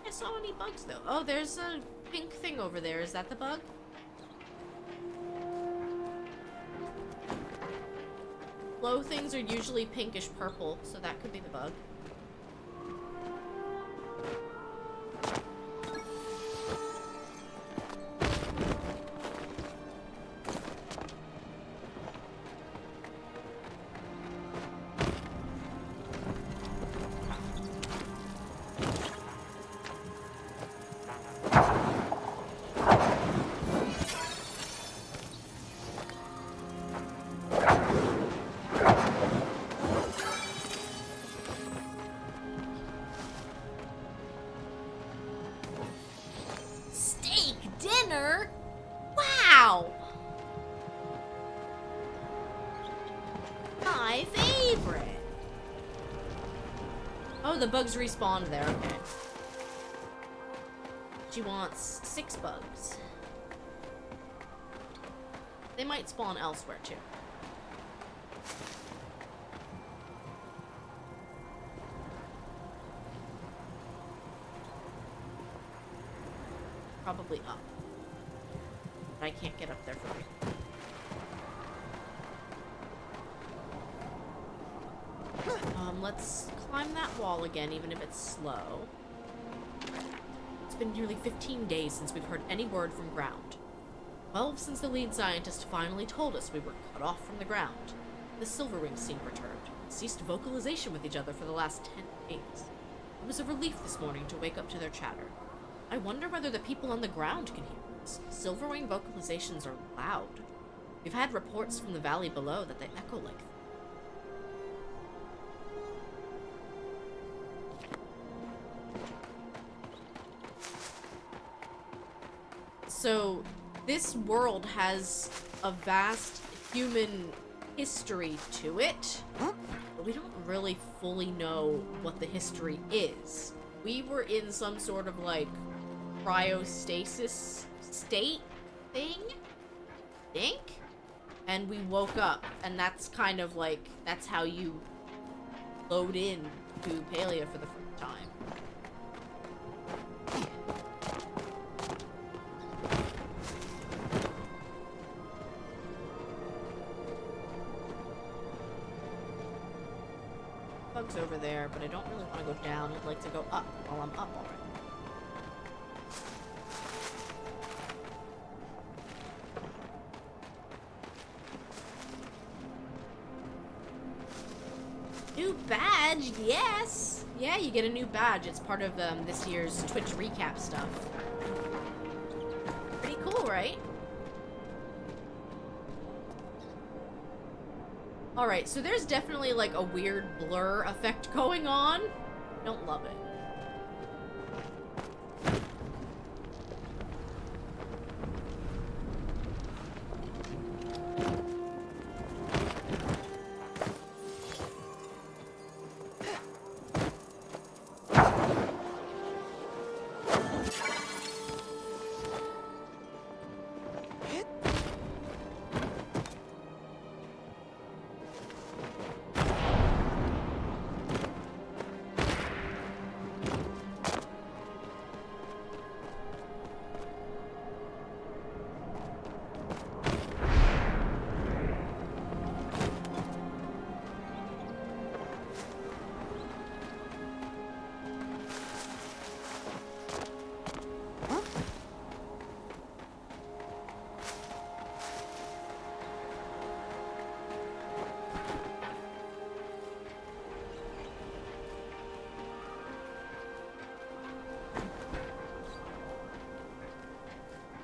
I saw any bugs though. Oh, there's a pink thing over there. Is that the bug? Flow things are usually pinkish purple, so that could be the bug. Dinner? Wow! My favorite! Oh, the bugs respawned there, okay. She wants 6 bugs. They might spawn elsewhere, too. Probably up. But I can't get up there from here. Let's climb that wall again, even if it's slow. It's been nearly 15 days since we've heard any word from ground. 12 since the lead scientist finally told us we were cut off from the ground. The Silverwing scene returned, and ceased vocalization with each other for the last 10 days. It was a relief this morning to wake up to their chatter. I wonder whether the people on the ground can hear us. Silverwing vocalizations are loud. We've had reports from the valley below that they echo like that. So, this world has a vast human history to it, but we don't really fully know what the history is. We were in some sort of, like, cryostasis state thing, I think? And we woke up, and that's kind of like, that's how you load in to Palia for the first time. Bugs over there, but I don't really want to go down. I'd like to go up while I'm up already. New badge, yes! Yeah, you get a new badge. It's part of this year's Twitch recap stuff. Pretty cool, right? Alright, so there's definitely like a weird blur effect going on. Don't love it.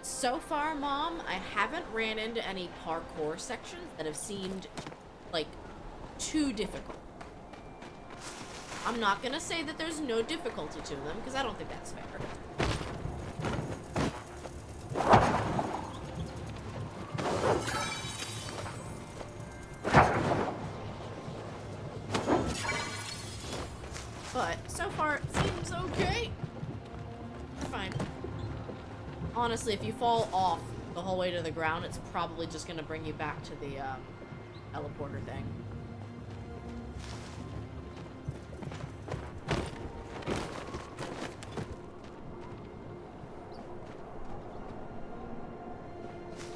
So far, Mom, I haven't ran into any parkour sections that have seemed, like, too difficult. I'm not gonna say that there's no difficulty to them, because I don't think that's fair. But, so far, it seems okay. We're fine. Honestly, if you fall off the whole way to the ground, it's probably just gonna bring you back to the teleporter thing.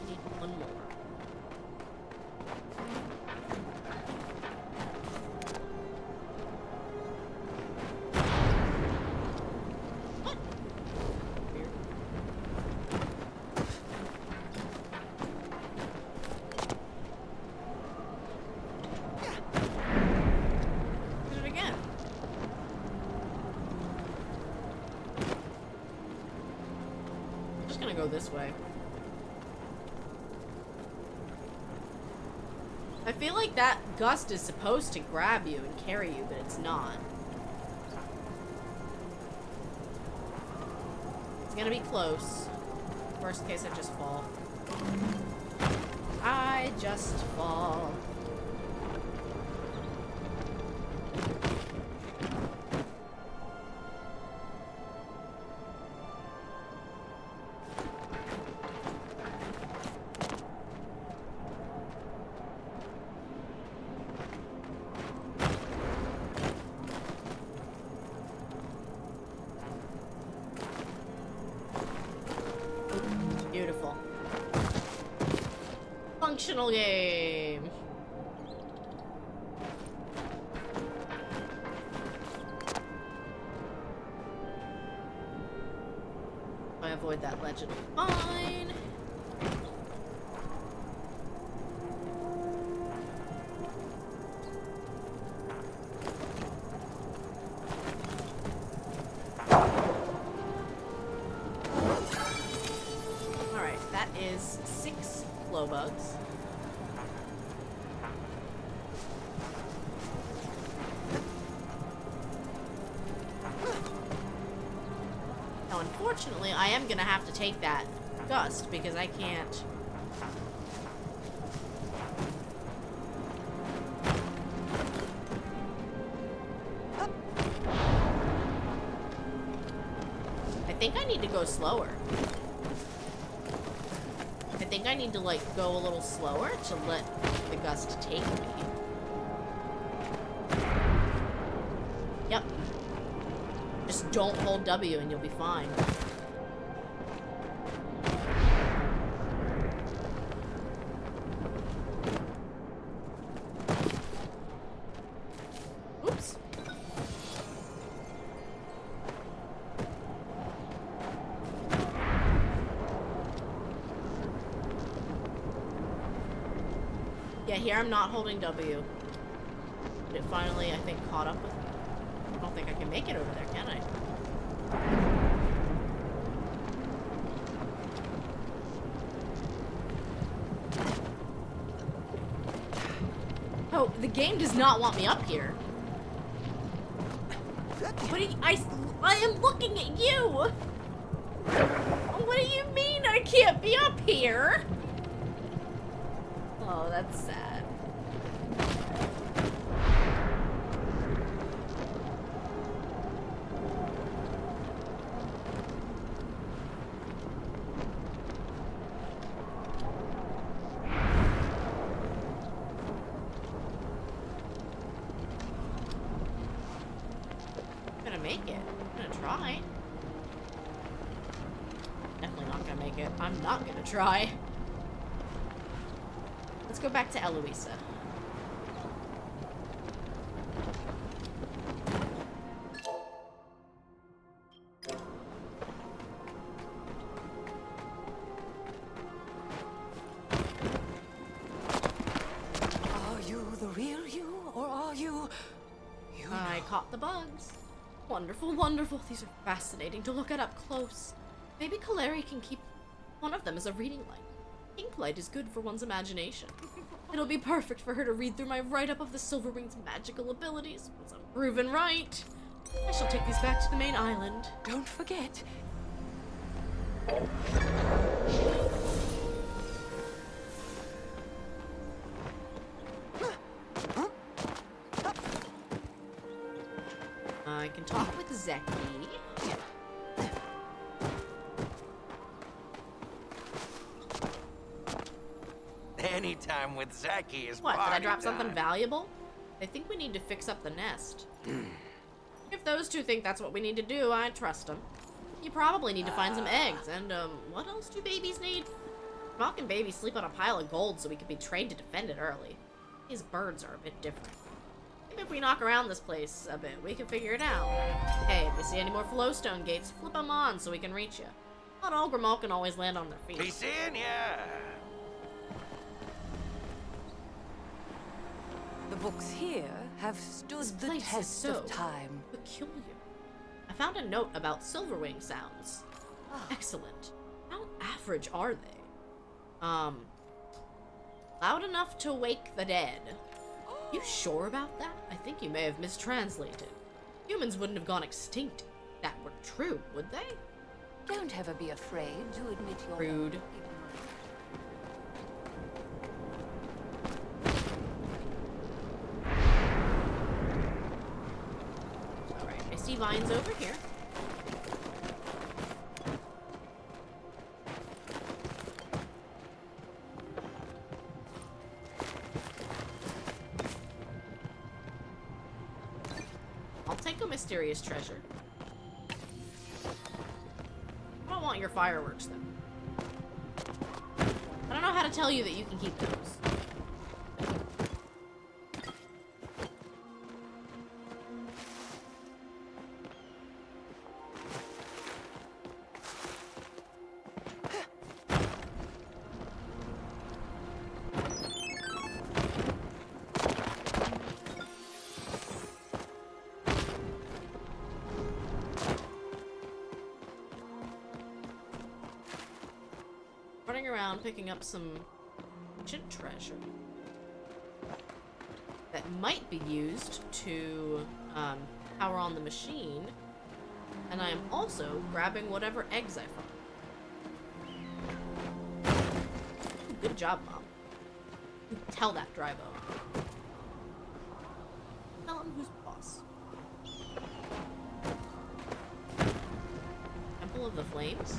Need one more. What? Weird. Did it again. I'm just gonna go this way. I feel like that gust is supposed to grab you and carry you, but it's not. It's gonna be close. Worst case, I just fall. I just fall. Beautiful. Functional game. If I avoid that ledge, it'll be fine. Alright, that is 6 flow bugs. Now, unfortunately, I am gonna have to take that gust because I can't. I think I need to go slower. I think I need to, like, go a little slower to let the gust take me. Yep. Just don't hold W and you'll be fine. Oops. Yeah, here I'm not holding W. But it finally, I think, caught up with me. I don't think I can make it over there, can I? No, the game does not want me up here. What do you, I am looking at you! What do you mean I can't be up here? Oh, that's sad. I'm gonna make it. I'm gonna try. Definitely not gonna make it. I'm not gonna try. Let's go back to Eloisa. Are you the real you, or are you... I caught the bugs. Wonderful, wonderful. These are fascinating to look at up close. Maybe Kaleri can keep one of them as a reading light. Ink light is good for one's imagination. It'll be perfect for her to read through my write-up of the Silverwing's magical abilities. Once I'm proven right, I shall take these back to the main island. Don't forget. I can talk with Zeki. Anytime with Zaki is What, did I party drop something time. valuable? I think we need to fix up the nest. If those two think that's what we need to do, I trust them. You probably need to find some eggs, and, what else do babies need? Mock and Baby sleep on a pile of gold so we can be trained to defend it early. These birds are a bit different. Maybe if we knock around this place a bit, we can figure it out. Hey, if you see any more flowstone gates, flip them on so we can reach you. Not all Grimal can always land on their feet. Be seeing ya. The books here have stood This the place is test so of time. peculiar. I found a note about Silverwing sounds. Excellent. How average are they? Loud enough to wake the dead. You sure about that? I think you may have mistranslated. Humans wouldn't have gone extinct if that were true, would they? Don't ever be afraid to admit your Rude. ignorance. Alright, I see vines over here. I'll take a mysterious treasure. I don't want your fireworks, though. I don't know how to tell you that you can keep those. Running around picking up some ancient treasure that might be used to power on the machine, and I am also grabbing whatever eggs I find. Good job, Mom. Tell that Drybo. Tell him who's boss. Temple of the Flames?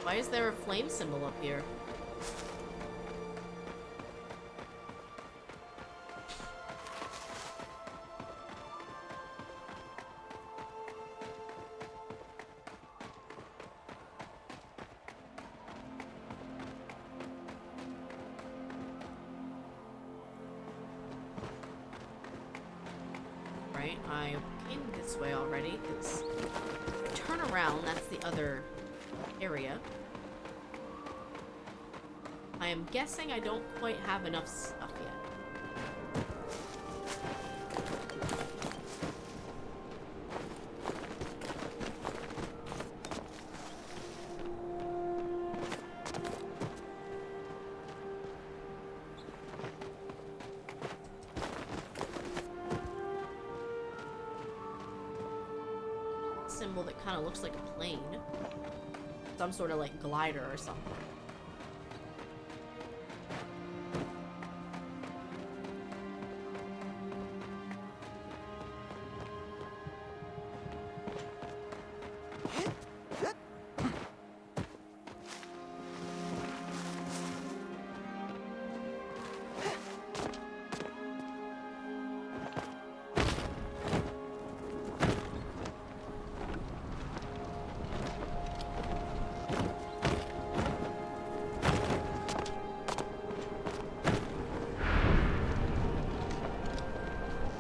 Why is there a flame symbol up here? Right, I came this way already, because turn around, that's the other area. I am guessing I don't quite have enough stuff yet. symbol that kind of looks like a plane. Some sort of, like, glider or something.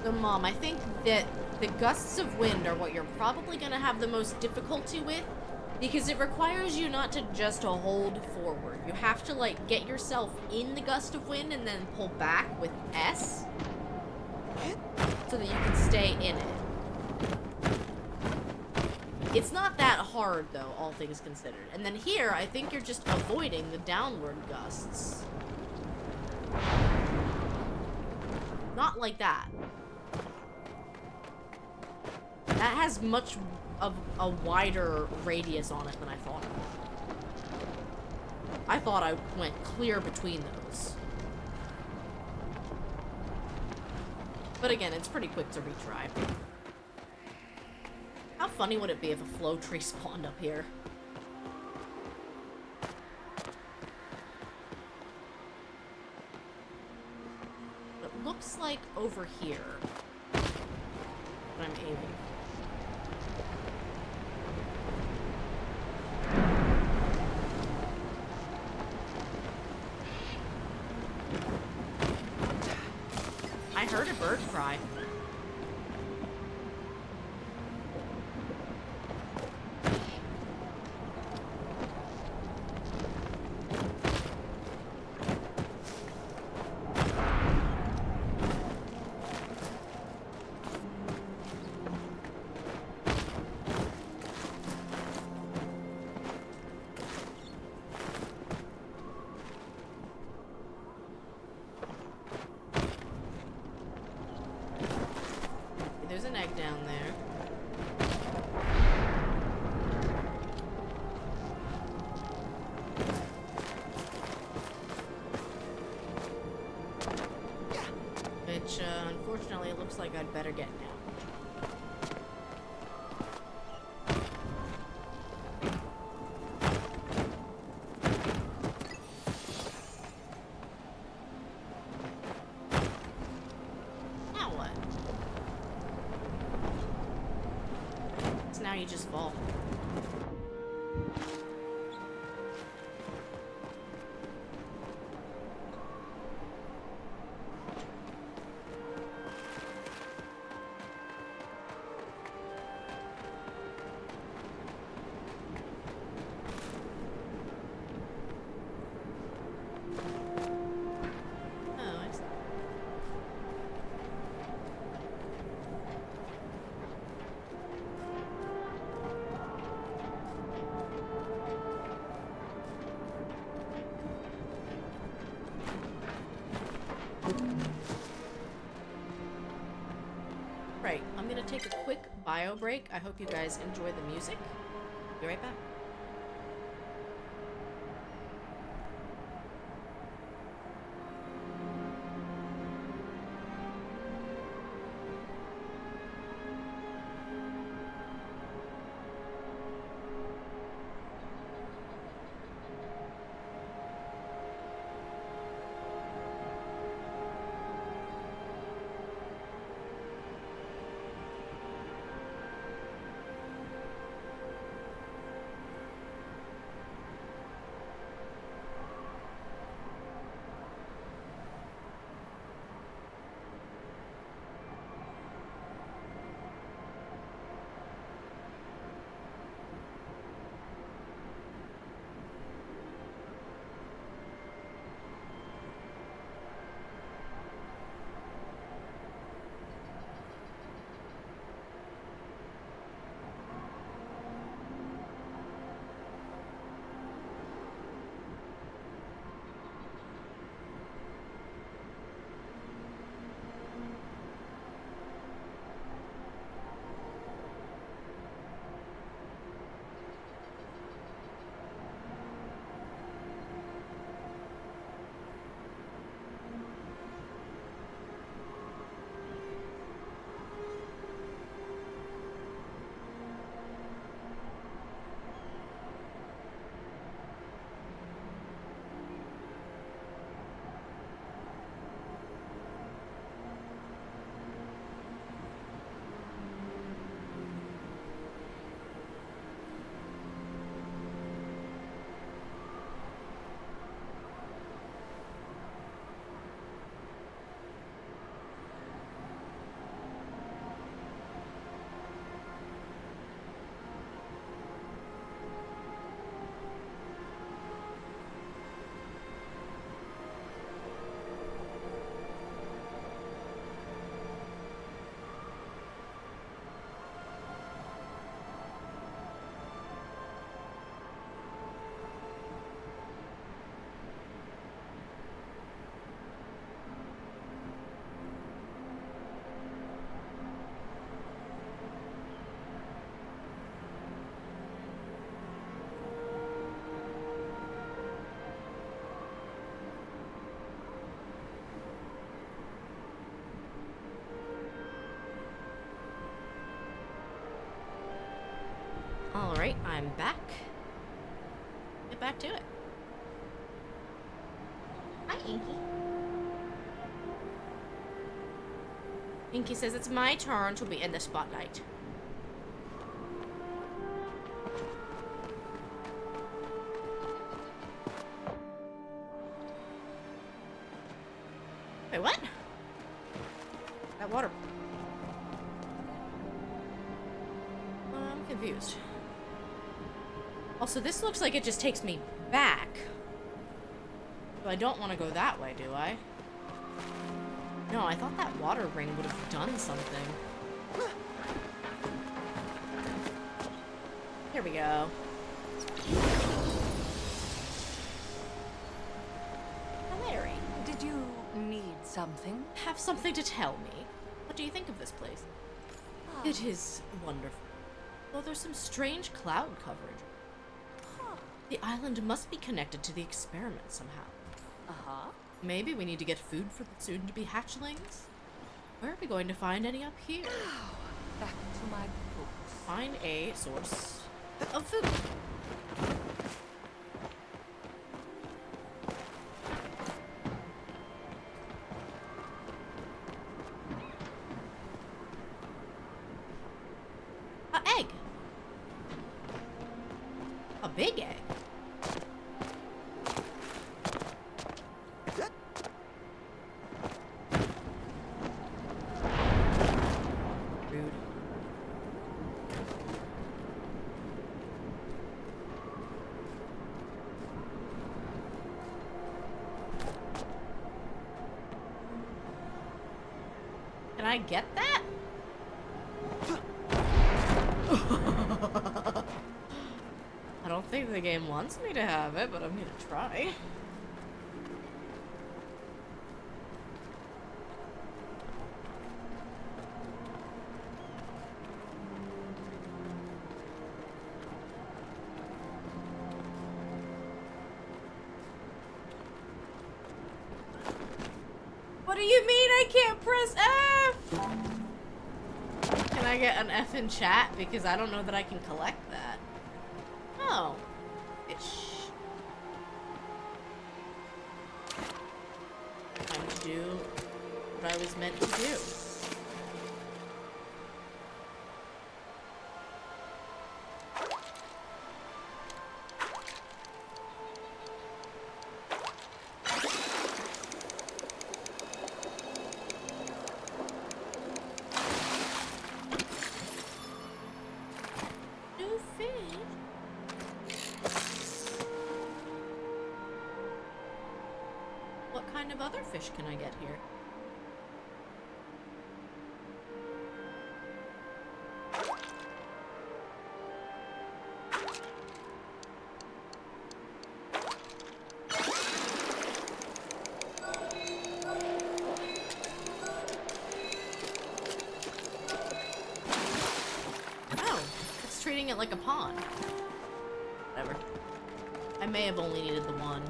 So, Mom, I think that the gusts of wind are what you're probably going to have the most difficulty with, because it requires you not to just hold forward. You have to, like, get yourself in the gust of wind and then pull back with S so that you can stay in it. It's not that hard, though, all things considered. And then here, I think you're just avoiding the downward gusts. Not like that. That has much of a wider radius on it than I thought. I thought I went clear between those. But again, it's pretty quick to retry. How funny would it be if a flow tree spawned up here? It looks like over here. What I'm aiming for. I heard a bird cry. There's an egg down there. Which, unfortunately, it looks like I'd better get now. Now you just fall. Right, I'm gonna take a quick bio break. I hope you guys enjoy the music. Be right back. Alright, I'm back. Get back to it. Hi, Inky. Inky says it's my turn to be in the spotlight. Wait, what? That water. I'm confused. Also, this looks like it just takes me back. So I don't want to go that way, do I? No, I thought that water ring would have done something. Here we go. Larry. Did you need something? Have something to tell me. What do you think of this place? It is wonderful. Though there's some strange cloud coverage. The island must be connected to the experiment somehow. Uh-huh. Maybe we need to get food for the soon-to-be hatchlings? Where are we going to find any up here? Back to my books. Find a source of food. A egg. A big egg. Rude. Can I get that? I don't think the game wants me to have it, but I'm gonna try. What do you mean I can't press F? Can I get an F in chat? Because I don't know that I can collect that. Oh. Fish. Time to do what I was meant to do. New fish. What kind of other fish can I get here? Oh, it's treating it like a pond. Whatever. I may have only needed the one.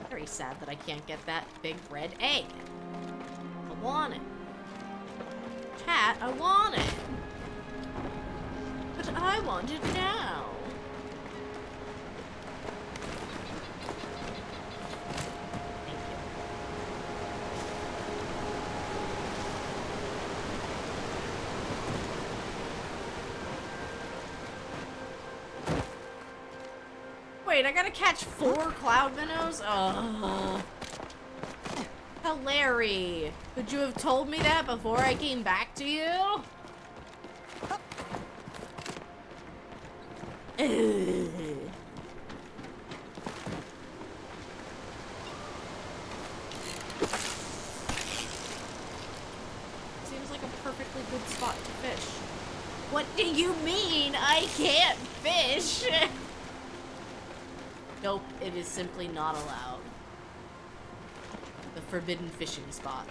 Very sad that I can't get that big red egg. I want it. Chat, I want it. But I want it now. Thank you. Wait, I gotta catch 4 cloud minnows? Oh. Larry, could you have told me that before I came back to you? Seems like a perfectly good spot to fish. What do you mean I can't fish? Nope, it is simply not allowed. The forbidden fishing spot.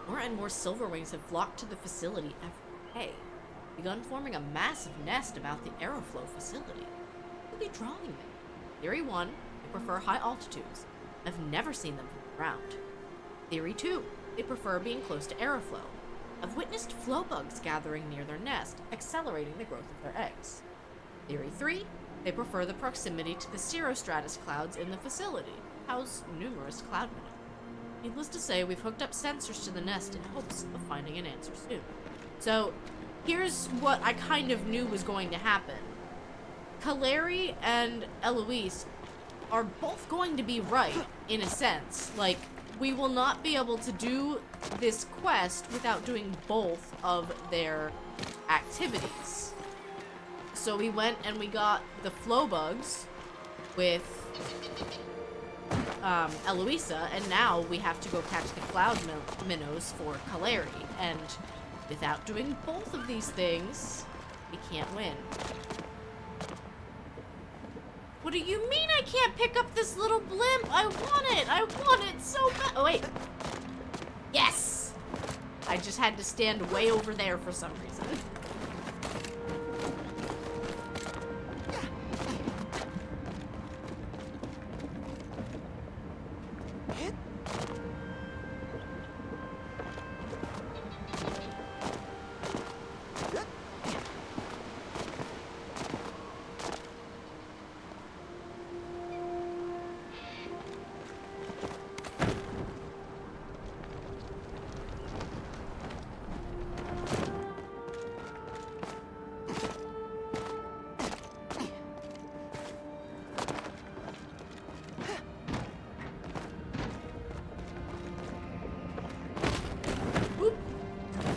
More and more silverwings have flocked to the facility every day, begun forming a massive nest about the aeroflow facility. Who could be drawing them? Theory 1, they prefer high altitudes. I've never seen them from the ground. Theory 2, they prefer being close to aeroflow. I've witnessed flow bugs gathering near their nest, accelerating the growth of their eggs. Theory 3, they prefer the proximity to the cirrostratus clouds in the facility, house numerous cloud minnows. Needless to say, we've hooked up sensors to the nest in hopes of finding an answer soon. So, here's what I kind of knew was going to happen. Kaleri and Eloise are both going to be right, in a sense. Like, we will not be able to do this quest without doing both of their activities. So we went and we got the flow bugs with Eloisa, and now we have to go catch the cloud minnows for Kaleri. And without doing both of these things, we can't win. What do you mean I can't pick up this little blimp? I want it! I want it so bad! Oh, wait. Yes! I just had to stand way over there for some reason.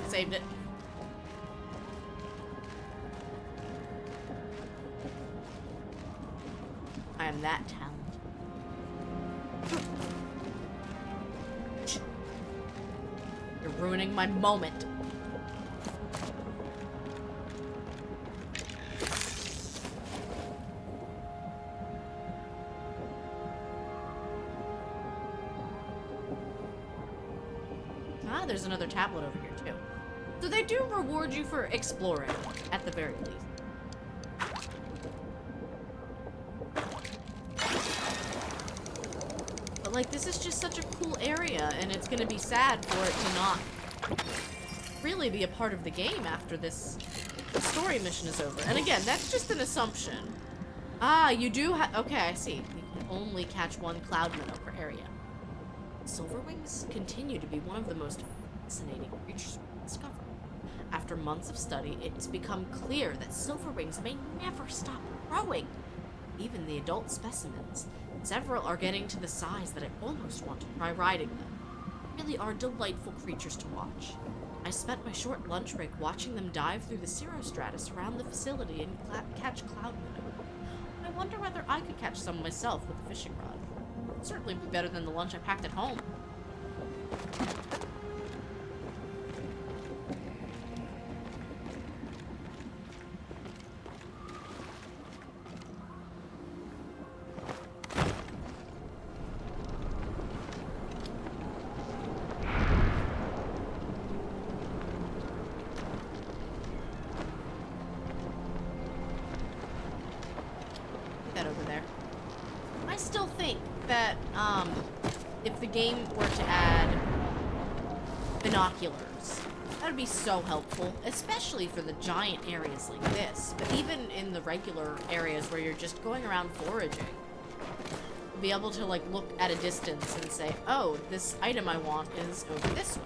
Saved it. I am that talented. You're ruining my moment. Ah, there's another tablet over here too. So they do reward you for exploring, at the very least. But like, this is just such a cool area, and it's gonna be sad for it to not really be a part of the game after this story mission is over. And again, that's just an assumption. Ah, you do okay, I see. You can only catch one cloud minnow per area. Silverwings continue to be one of the most fascinating creatures we discover. After months of study, it's become clear that silverwings may never stop growing. Even the adult specimens, several are getting to the size that I almost want to try riding them. They really are delightful creatures to watch. I spent my short lunch break watching them dive through the cirrostratus around the facility and catch cloud minnow. I wonder whether I could catch some myself with a fishing rod. It'd certainly be better than the lunch I packed at home. Over there. I still think that if the game were to add binoculars, that would be so helpful, especially for the giant areas like this, but even in the regular areas where you're just going around foraging, be able to like look at a distance and say, oh, this item I want is over this way.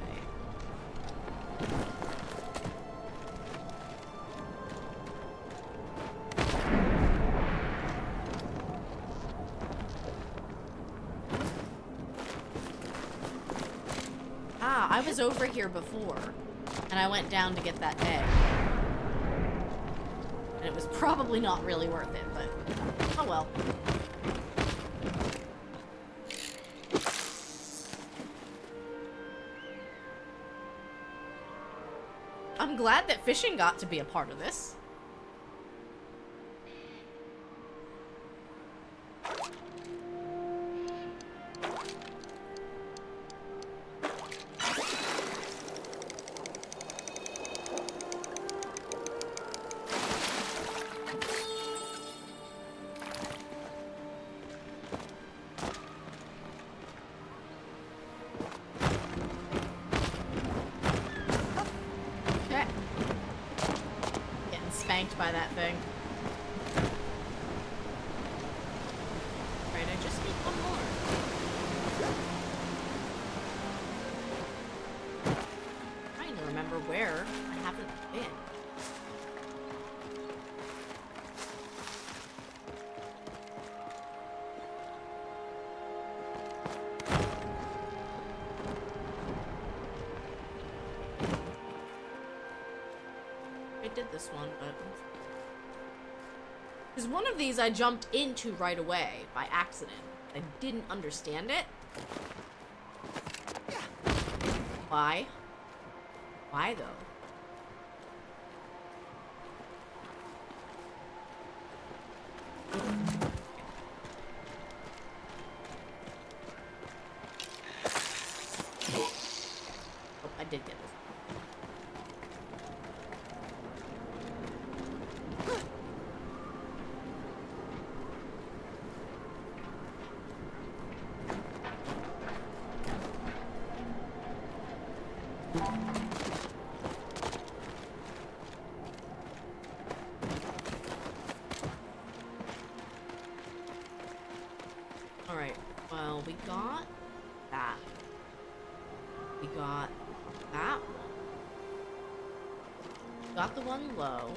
I was over here before, and I went down to get that egg. And it was probably not really worth it, but oh well. I'm glad that fishing got to be a part of this. that thing. Alright, I just need one more. I'm trying to remember where I haven't been. I did this one, but... Because one of these I jumped into right away by accident. I didn't understand it. Why? Why though? Oh, I did get this. Alright, well, we got that. We got that one. Got the one low.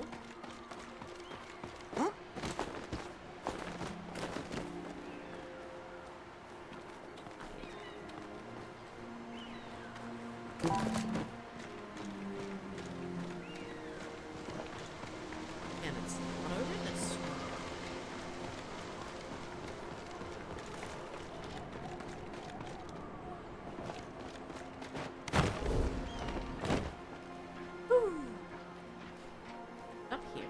And it's not over this one. Up here.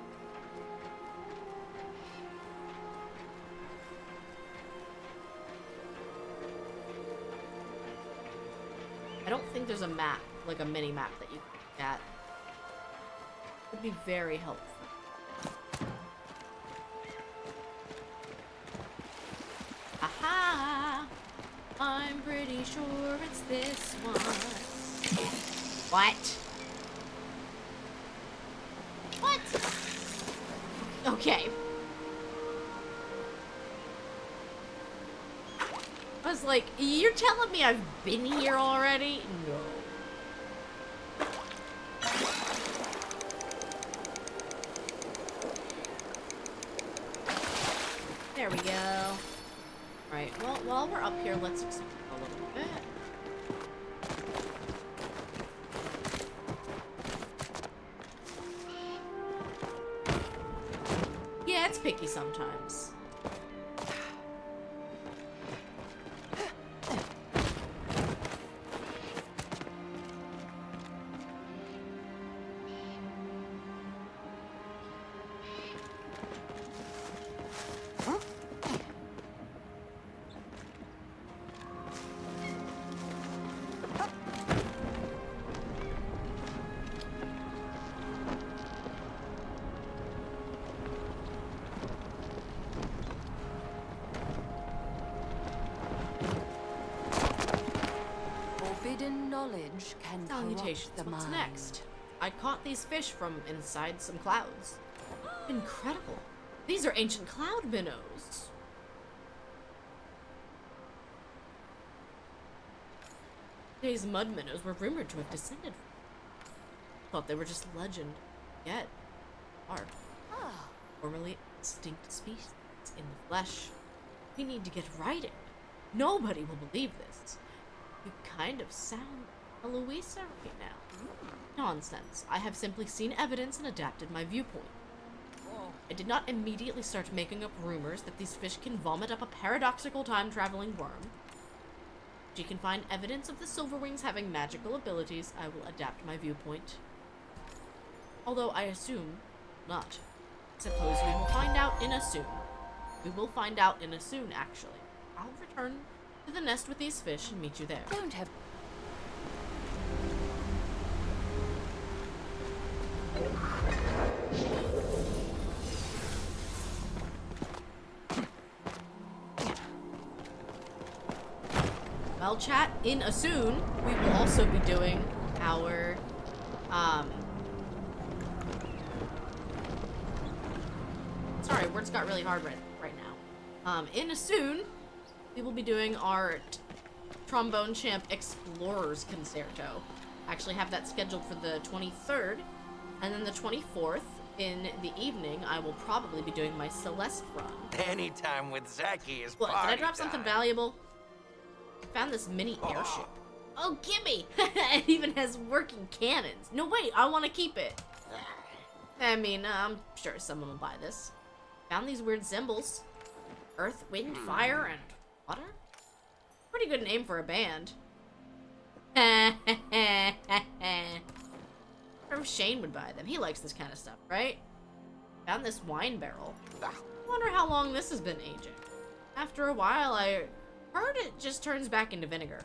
I don't think there's a map, like a mini map that you can get. Would be very helpful. Aha! I'm pretty sure it's this one. What? What? Okay. I was like, you're telling me I've been here already? No. There we go. Alright, well, while we're up here, let's explore a little bit. Yeah, it's picky sometimes. Forbidden knowledge can Salutations. corrupt the What's mind. next? I caught these fish from inside some clouds. Incredible. These are ancient cloud minnows. Today's mud minnows were rumored to have descended from. Thought they were just legend. Yet, are formerly extinct species in the flesh. We need to get writing. Nobody will believe this. You kind of sound a Louisa right now. Nonsense. I have simply seen evidence and adapted my viewpoint. I did not immediately start making up rumors that these fish can vomit up a paradoxical time-traveling worm. If you can find evidence of the Silverwings having magical abilities, I will adapt my viewpoint. Although I assume not. Suppose we will find out in a soon. We will find out in a soon, actually. I'll return to the nest with these fish and meet you there. Don't have. Well, chat, in a soon, we will also be doing our, words got really hard right now. In a soon, we will be doing our Trombone Champ Explorers Concerto. I actually have that scheduled for the 23rd, and then the 24th, in the evening, I will probably be doing my Celeste run. Anytime with Zaki is What, did I party drop something time. valuable? I found this mini airship. Oh, gimme! It even has working cannons. No, wait, I want to keep it. I mean, I'm sure someone will buy this. Found these weird symbols. Earth, wind, fire, and water? Pretty good name for a band. I wonder if Shane would buy them. He likes this kind of stuff, right? Found this wine barrel. Wonder how long this has been aging. After a while, I heard it just turns back into vinegar.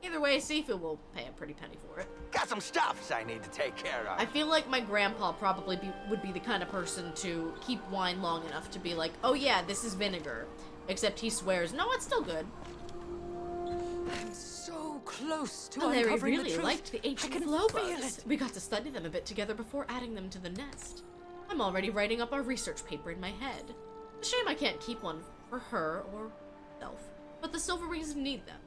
Either way, Sifu will pay a pretty penny for it. Got some stuffs I need to take care of. I feel like my grandpa probably would be the kind of person to keep wine long enough to be like, oh yeah, this is vinegar. Except he swears, no, it's still good. I'm so close to Larry uncovering really the truth. liked the I ancient can flow feel bugs. it. We got to study them a bit together before adding them to the nest. I'm already writing up our research paper in my head. A shame I can't keep one for her or self, but the silverwings need them.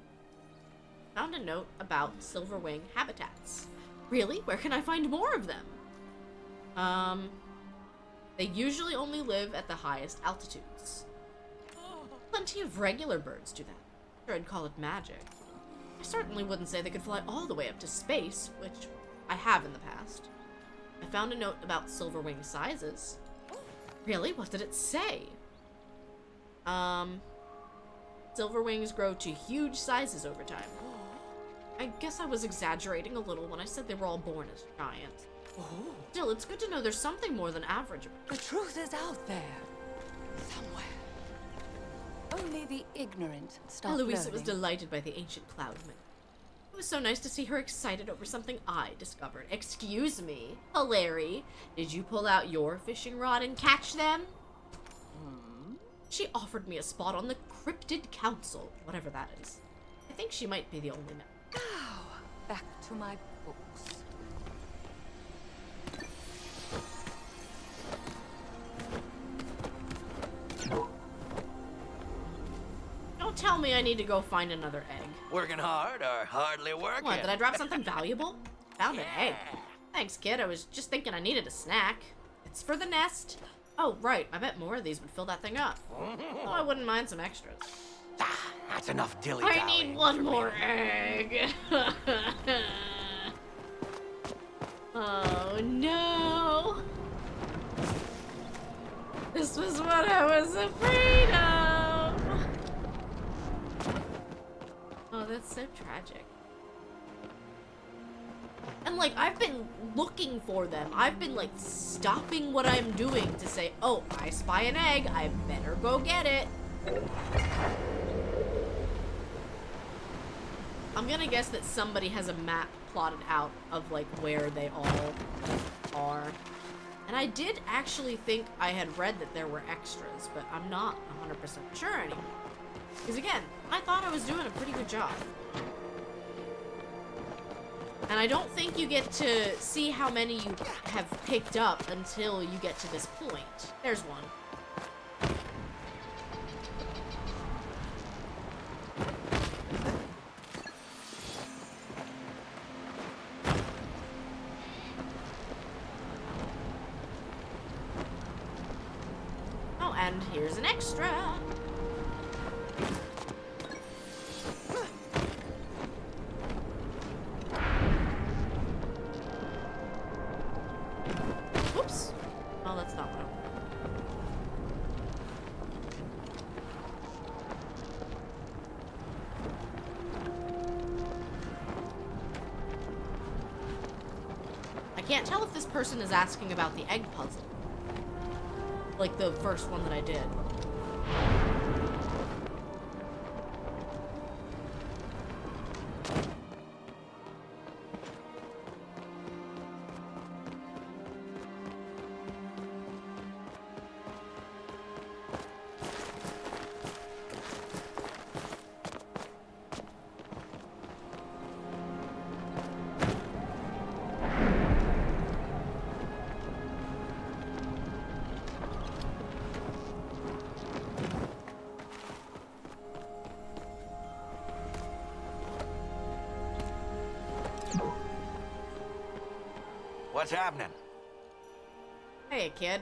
Found a note about silverwing habitats. Really? Where can I find more of them? They usually only live at the highest altitudes. Plenty of regular birds do that. Sure, I'd call it magic. I certainly wouldn't say they could fly all the way up to space, which I have in the past. I found a note about silverwing sizes. Really? What did it say? Silverwings grow to huge sizes over time. I guess I was exaggerating a little when I said they were all born as giants. Still, it's good to know there's something more than average about The truth is out there. Somewhere. Only the ignorant stop Eloisa was learning. delighted by the ancient cloudman. It was so nice to see her excited over something I discovered. Excuse me, Hilary, did you pull out your fishing rod and catch them? She offered me a spot on the Cryptid Council, whatever that is. I think she might be the only member. Now, back to my books. Don't tell me I need to go find another egg. Working hard or hardly working? What, did I drop something valuable? Found an egg. Thanks, kid. I was just thinking I needed a snack. It's for the nest. Oh, right. I bet more of these would fill that thing up. Oh, I wouldn't mind some extras. That's enough dilly I need one more egg. Oh, no. This was what I was afraid of. Oh, that's so tragic. And, like, I've been looking for them. I've been, like, stopping what I'm doing to say, oh, I spy an egg. I better go get it. I'm gonna guess that somebody has a map plotted out of, like, where they all are. And I did actually think I had read that there were extras, but I'm not 100% sure anymore. Because, again, I thought I was doing a pretty good job. And I don't think you get to see how many you have picked up until you get to this point. There's one. Oh, and here's an extra. Oops. Oh, that's not what I wanted. I can't tell if this person is asking about the egg puzzle. Like the first one that I did. What's happening? Hey, kid.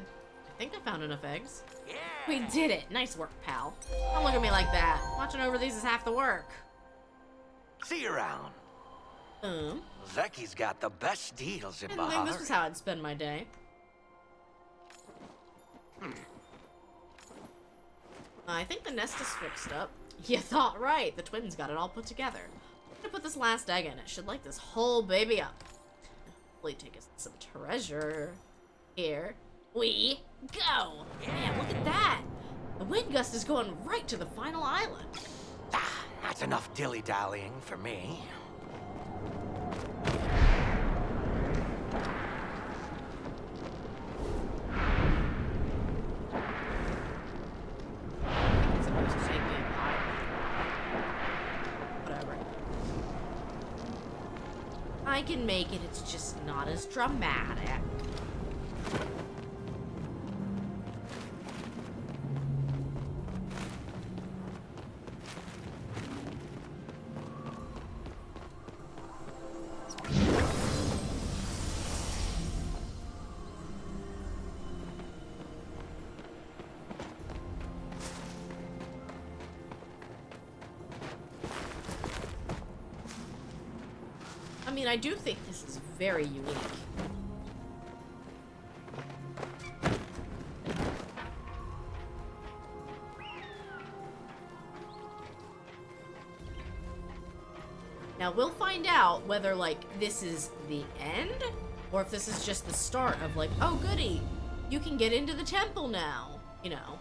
I think I found enough eggs. Yeah. We did it. Nice work, pal. Don't look at me like that. Watching over these is half the work. See you around. Zeki's got the best deals in Didn't think this was how I'd spend my day. I think the nest is fixed up. You thought right. The twins got it all put together. I'm gonna put this last egg in. It should light this whole baby up. Hopefully take us some treasure. Here we go. Man, look at that. The wind gust is going right to the final island. Ah, that's enough dilly-dallying for me. It's supposed to take me a while. Whatever. I can make it, it's just not as dramatic. I mean, I do think this is very unique. Now, we'll find out whether, like, this is the end, or if this is just the start of, like, oh, goody, you can get into the temple now, you know.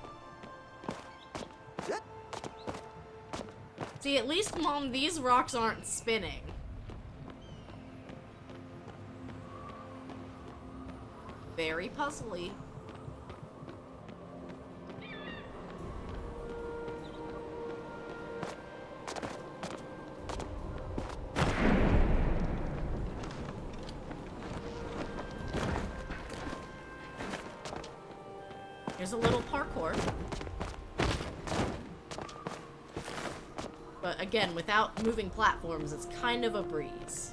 See, at least, Mom, these rocks aren't spinning. Very puzzly. Here's a little parkour. But again, without moving platforms, it's kind of a breeze.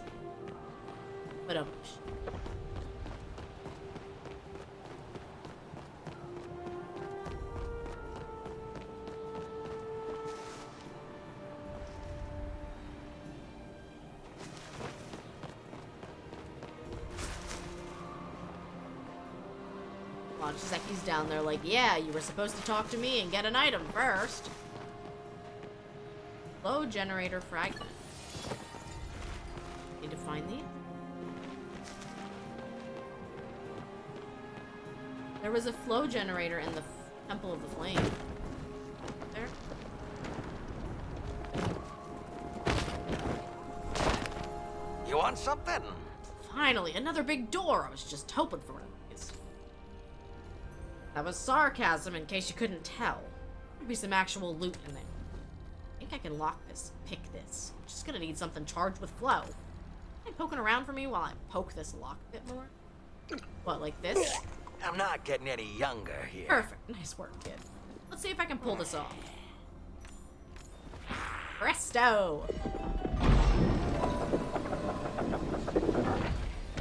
But Zeki's down there like, yeah, you were supposed to talk to me and get an item first. Flow generator fragment. Need to find these. There was a flow generator in the Temple of the Flame. There. You want something? Finally, another big door. I was just hoping for it. That was sarcasm, in case you couldn't tell. There'd be some actual loot in there. I think I can lock this, pick this. I'm just gonna need something charged with flow. Are you poking around for me while I poke this lock a bit more? What, like this? I'm not getting any younger here. Perfect. Nice work, kid. Let's see if I can pull this off. Presto!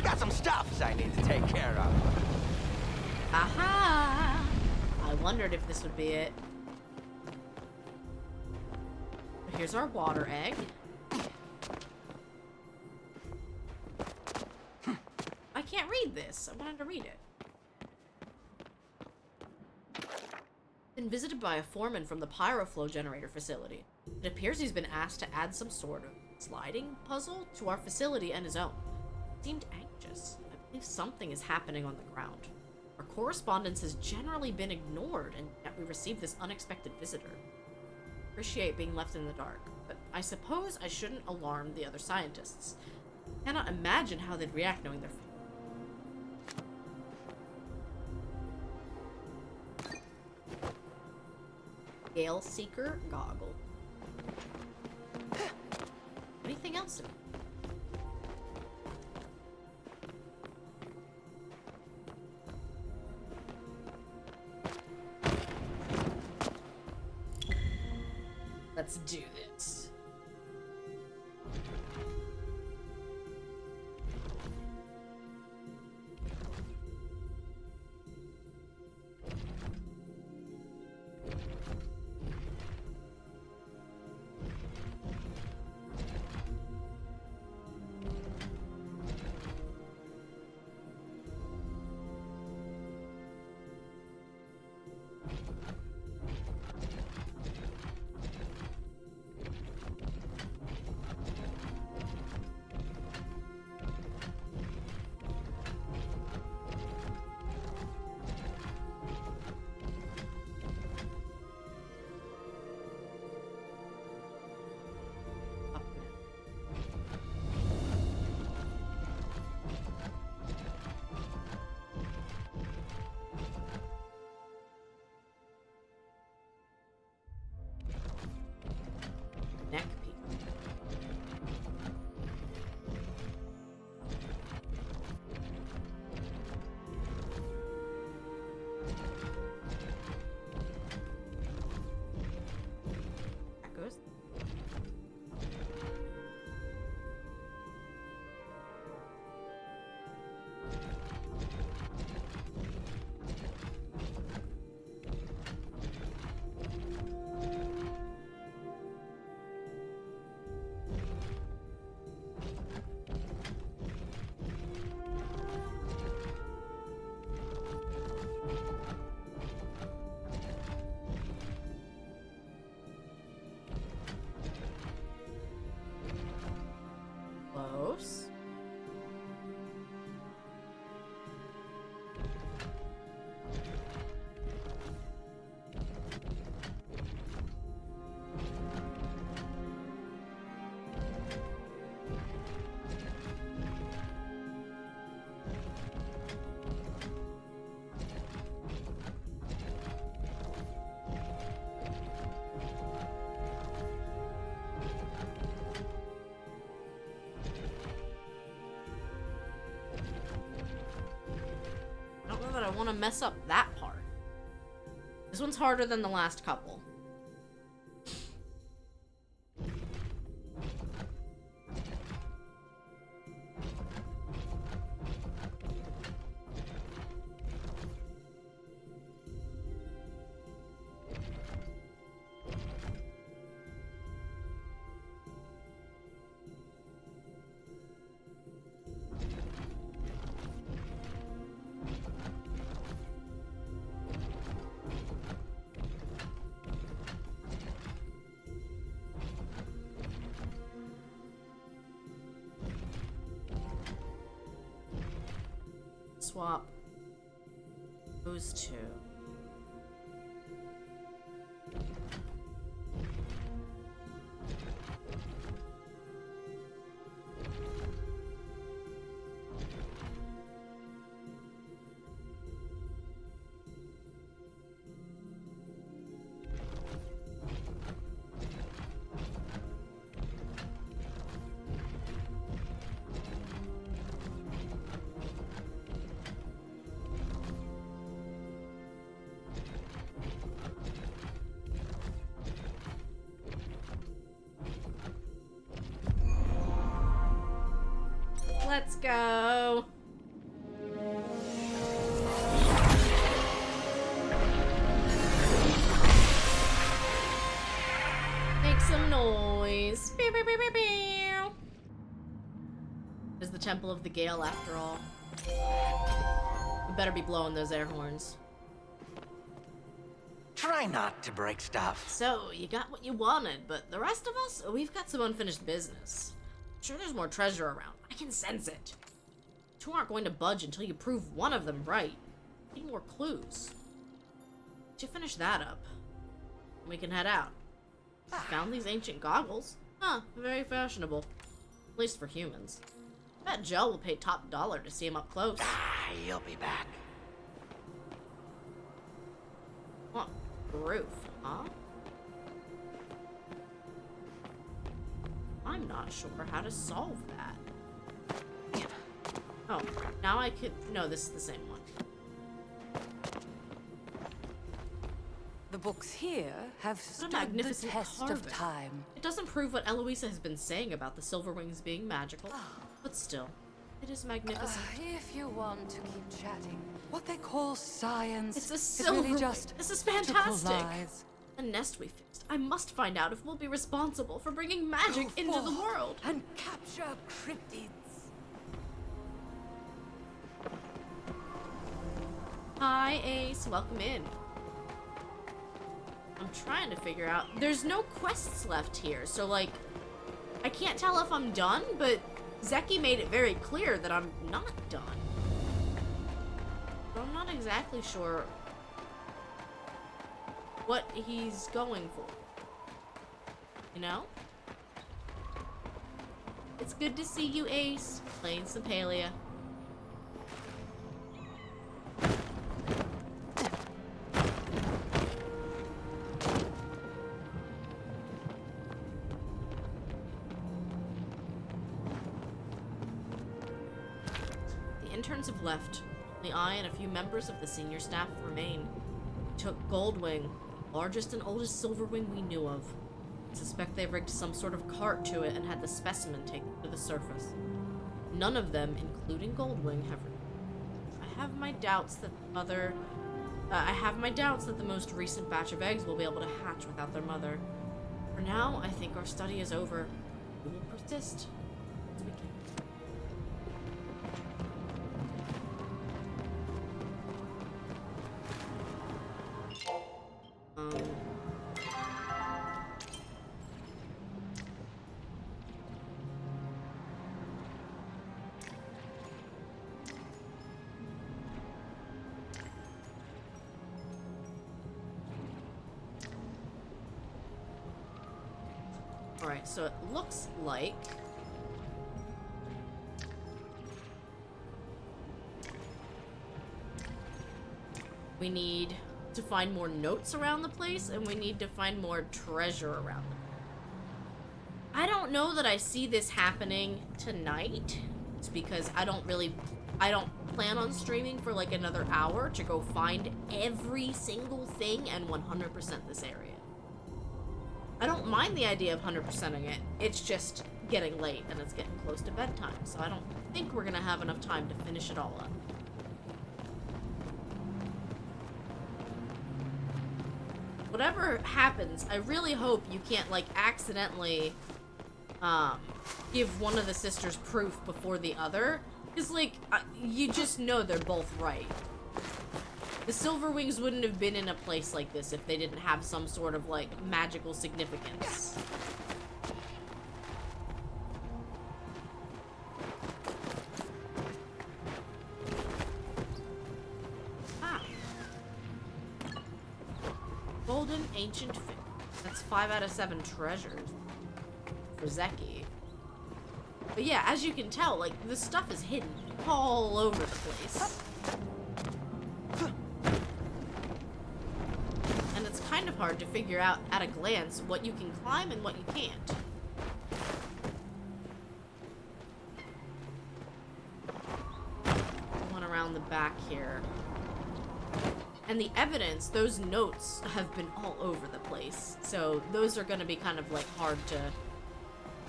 Got some stuffs I need to take care of. Aha! I wondered if this would be it. Here's our water egg. I can't read this. I wanted to read it. Been visited by a foreman from the Pyroflow generator facility. It appears he's been asked to add some sort of sliding puzzle to our facility and his own. Seemed anxious. I believe something is happening on the ground. Our correspondence has generally been ignored, and yet we received this unexpected visitor. Appreciate being left in the dark, but I suppose I shouldn't alarm the other scientists. I cannot imagine how they'd react knowing their fate. Gale Seeker Goggle. Anything else in it? Let's do this. want to mess up that part. This one's harder than the last couple. Swap those two. Let's go. Make some noise. Pew, pew, pew, pew, pew. Is the Temple of the Gale after all. We better be blowing those air horns. Try not to break stuff. So, you got what you wanted, but the rest of us, we've got some unfinished business. Sure, there's more treasure around. I can sense it. Two aren't going to budge until you prove one of them right. Need more clues. Did you finish that up? We can head out. Found these ancient goggles. Huh, very fashionable. At least for humans. I bet Joe will pay top dollar to see him up close. You'll be back. What? Roof, huh? I'm not sure how to solve that. Oh, now I could... No, this is the same one. The books here have What a stood the magnificent test of carving. time. It doesn't prove what Eloisa has been saying about the Silverwings being magical, but still, it is magnificent. If you want to keep chatting, what they call science It's a is silver. really just This is magical fantastic. lies. A nest we fixed. I must find out if we'll be responsible for bringing magic Go into the forth world. and capture cryptids. Hi, Ace. Welcome in. I'm trying to figure out. There's no quests left here, so like, I can't tell if I'm done, but Zeki made it very clear that I'm not done. So I'm not exactly sure what he's going for. You know? It's good to see you, Ace. Playing some Palia. The interns have left. Only I and a few members of the senior staff remain. We took Goldwing, largest and oldest Silverwing we knew of. I suspect they rigged some sort of cart to it and had the specimen taken to the surface. None of them, including Goldwing, have. I have my doubts that the most recent batch of eggs will be able to hatch without their mother. For now, I think our study is over. We will persist as we can. Alright, so it looks like we need to find more notes around the place, and we need to find more treasure around the place. I don't know that I see this happening tonight. It's because I I don't plan on streaming for like another hour to go find every single thing and 100% this area. I don't mind the idea of 100%ing it. It's just getting late and it's getting close to bedtime, so I don't think we're gonna have enough time to finish it all up. Whatever happens, I really hope you can't, like, accidentally, give one of the sisters proof before the other. Because, like, you just know they're both right. The Silverwings wouldn't have been in a place like this if they didn't have some sort of, like, magical significance. Golden ancient fig. That's 5 out of 7 treasures for Zeki. But yeah, as you can tell, like, this stuff is hidden all over the place. And it's kind of hard to figure out at a glance what you can climb and what you can't. One around the back here. And the evidence, those notes have been all over the place. So those are going to be kind of like hard to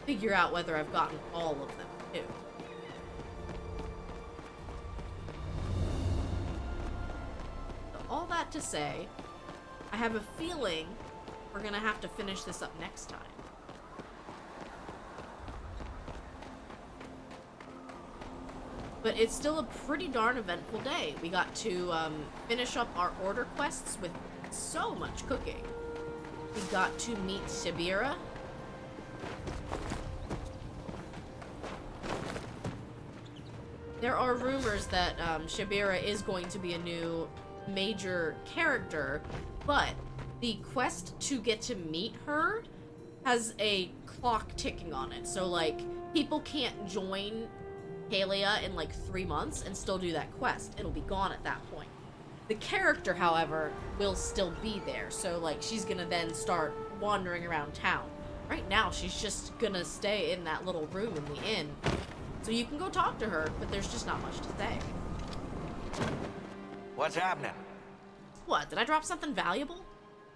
figure out whether I've gotten all of them too. So all that to say, I have a feeling we're going to have to finish this up next time. But it's still a pretty darn eventful day. We got to finish up our order quests with so much cooking. We got to meet Shabira. There are rumors that Shabira is going to be a new major character, but the quest to get to meet her has a clock ticking on it. So, like, people can't join Palia in like 3 months and still do that quest. It'll be gone at that point. The character, however, will still be there. So, like, she's gonna then start wandering around town. Right now, she's just gonna stay in that little room in the inn. So you can go talk to her, but there's just not much to say. What's happening? What, did I drop something valuable?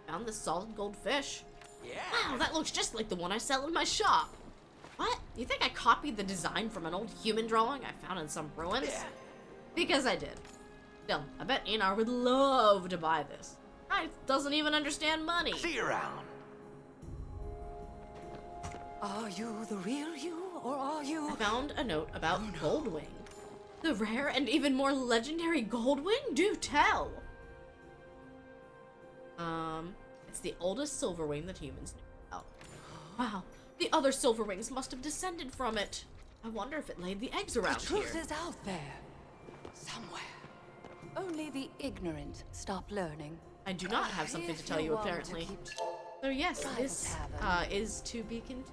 Found this solid gold fish. Yeah. Wow, that looks just like the one I sell in my shop. What? You think I copied the design from an old human drawing I found in some ruins? Yeah. Because I did. Still, I bet Einar would love to buy this. Guy doesn't even understand money. See you around. Are you the real you, or are you... I found a note about Goldwing. The rare and even more legendary Goldwing? Do tell! It's the oldest Silverwing that humans knew about. Wow. The other Silverwings must have descended from it. I wonder if it laid the eggs around The truth here. is out there. Somewhere. Only the ignorant stop learning. I do not have something to tell you, apparently. So yes, this is to be continued.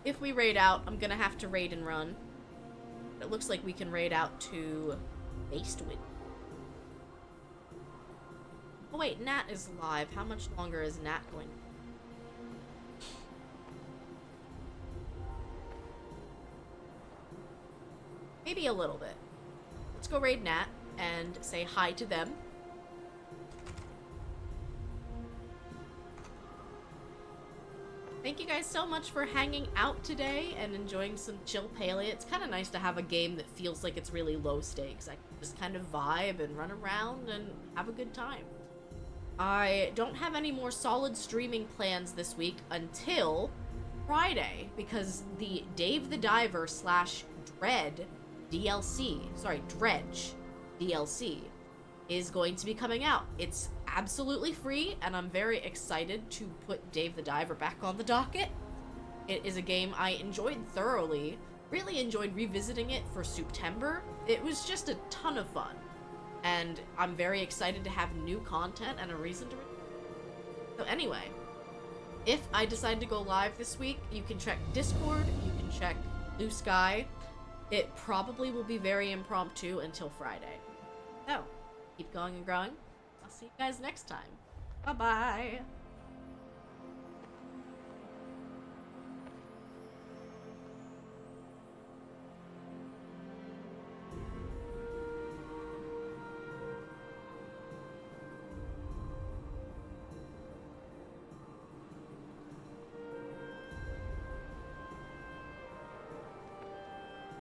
If we raid out, I'm gonna have to raid and run. It looks like we can raid out to Bastewind. Oh wait, Nat is live. How much longer is Nat going? Maybe a little bit. Let's go raid Nat and say hi to them. Thank you guys so much for hanging out today and enjoying some chill Palia. It's kind of nice to have a game that feels like it's really low stakes. I can just kind of vibe and run around and have a good time. I don't have any more solid streaming plans this week until Friday, because the Dave the Diver / Dread DLC, Dredge DLC is going to be coming out. It's absolutely free, and I'm very excited to put Dave the Diver back on the docket. It is a game I enjoyed thoroughly, really enjoyed revisiting it for September. It was just a ton of fun, and I'm very excited to have new content and a reason to So anyway, if I decide to go live this week, you can check Discord, you can check Blue Sky. It probably will be very impromptu until Friday. So, keep going and growing. I'll see you guys next time. Bye-bye.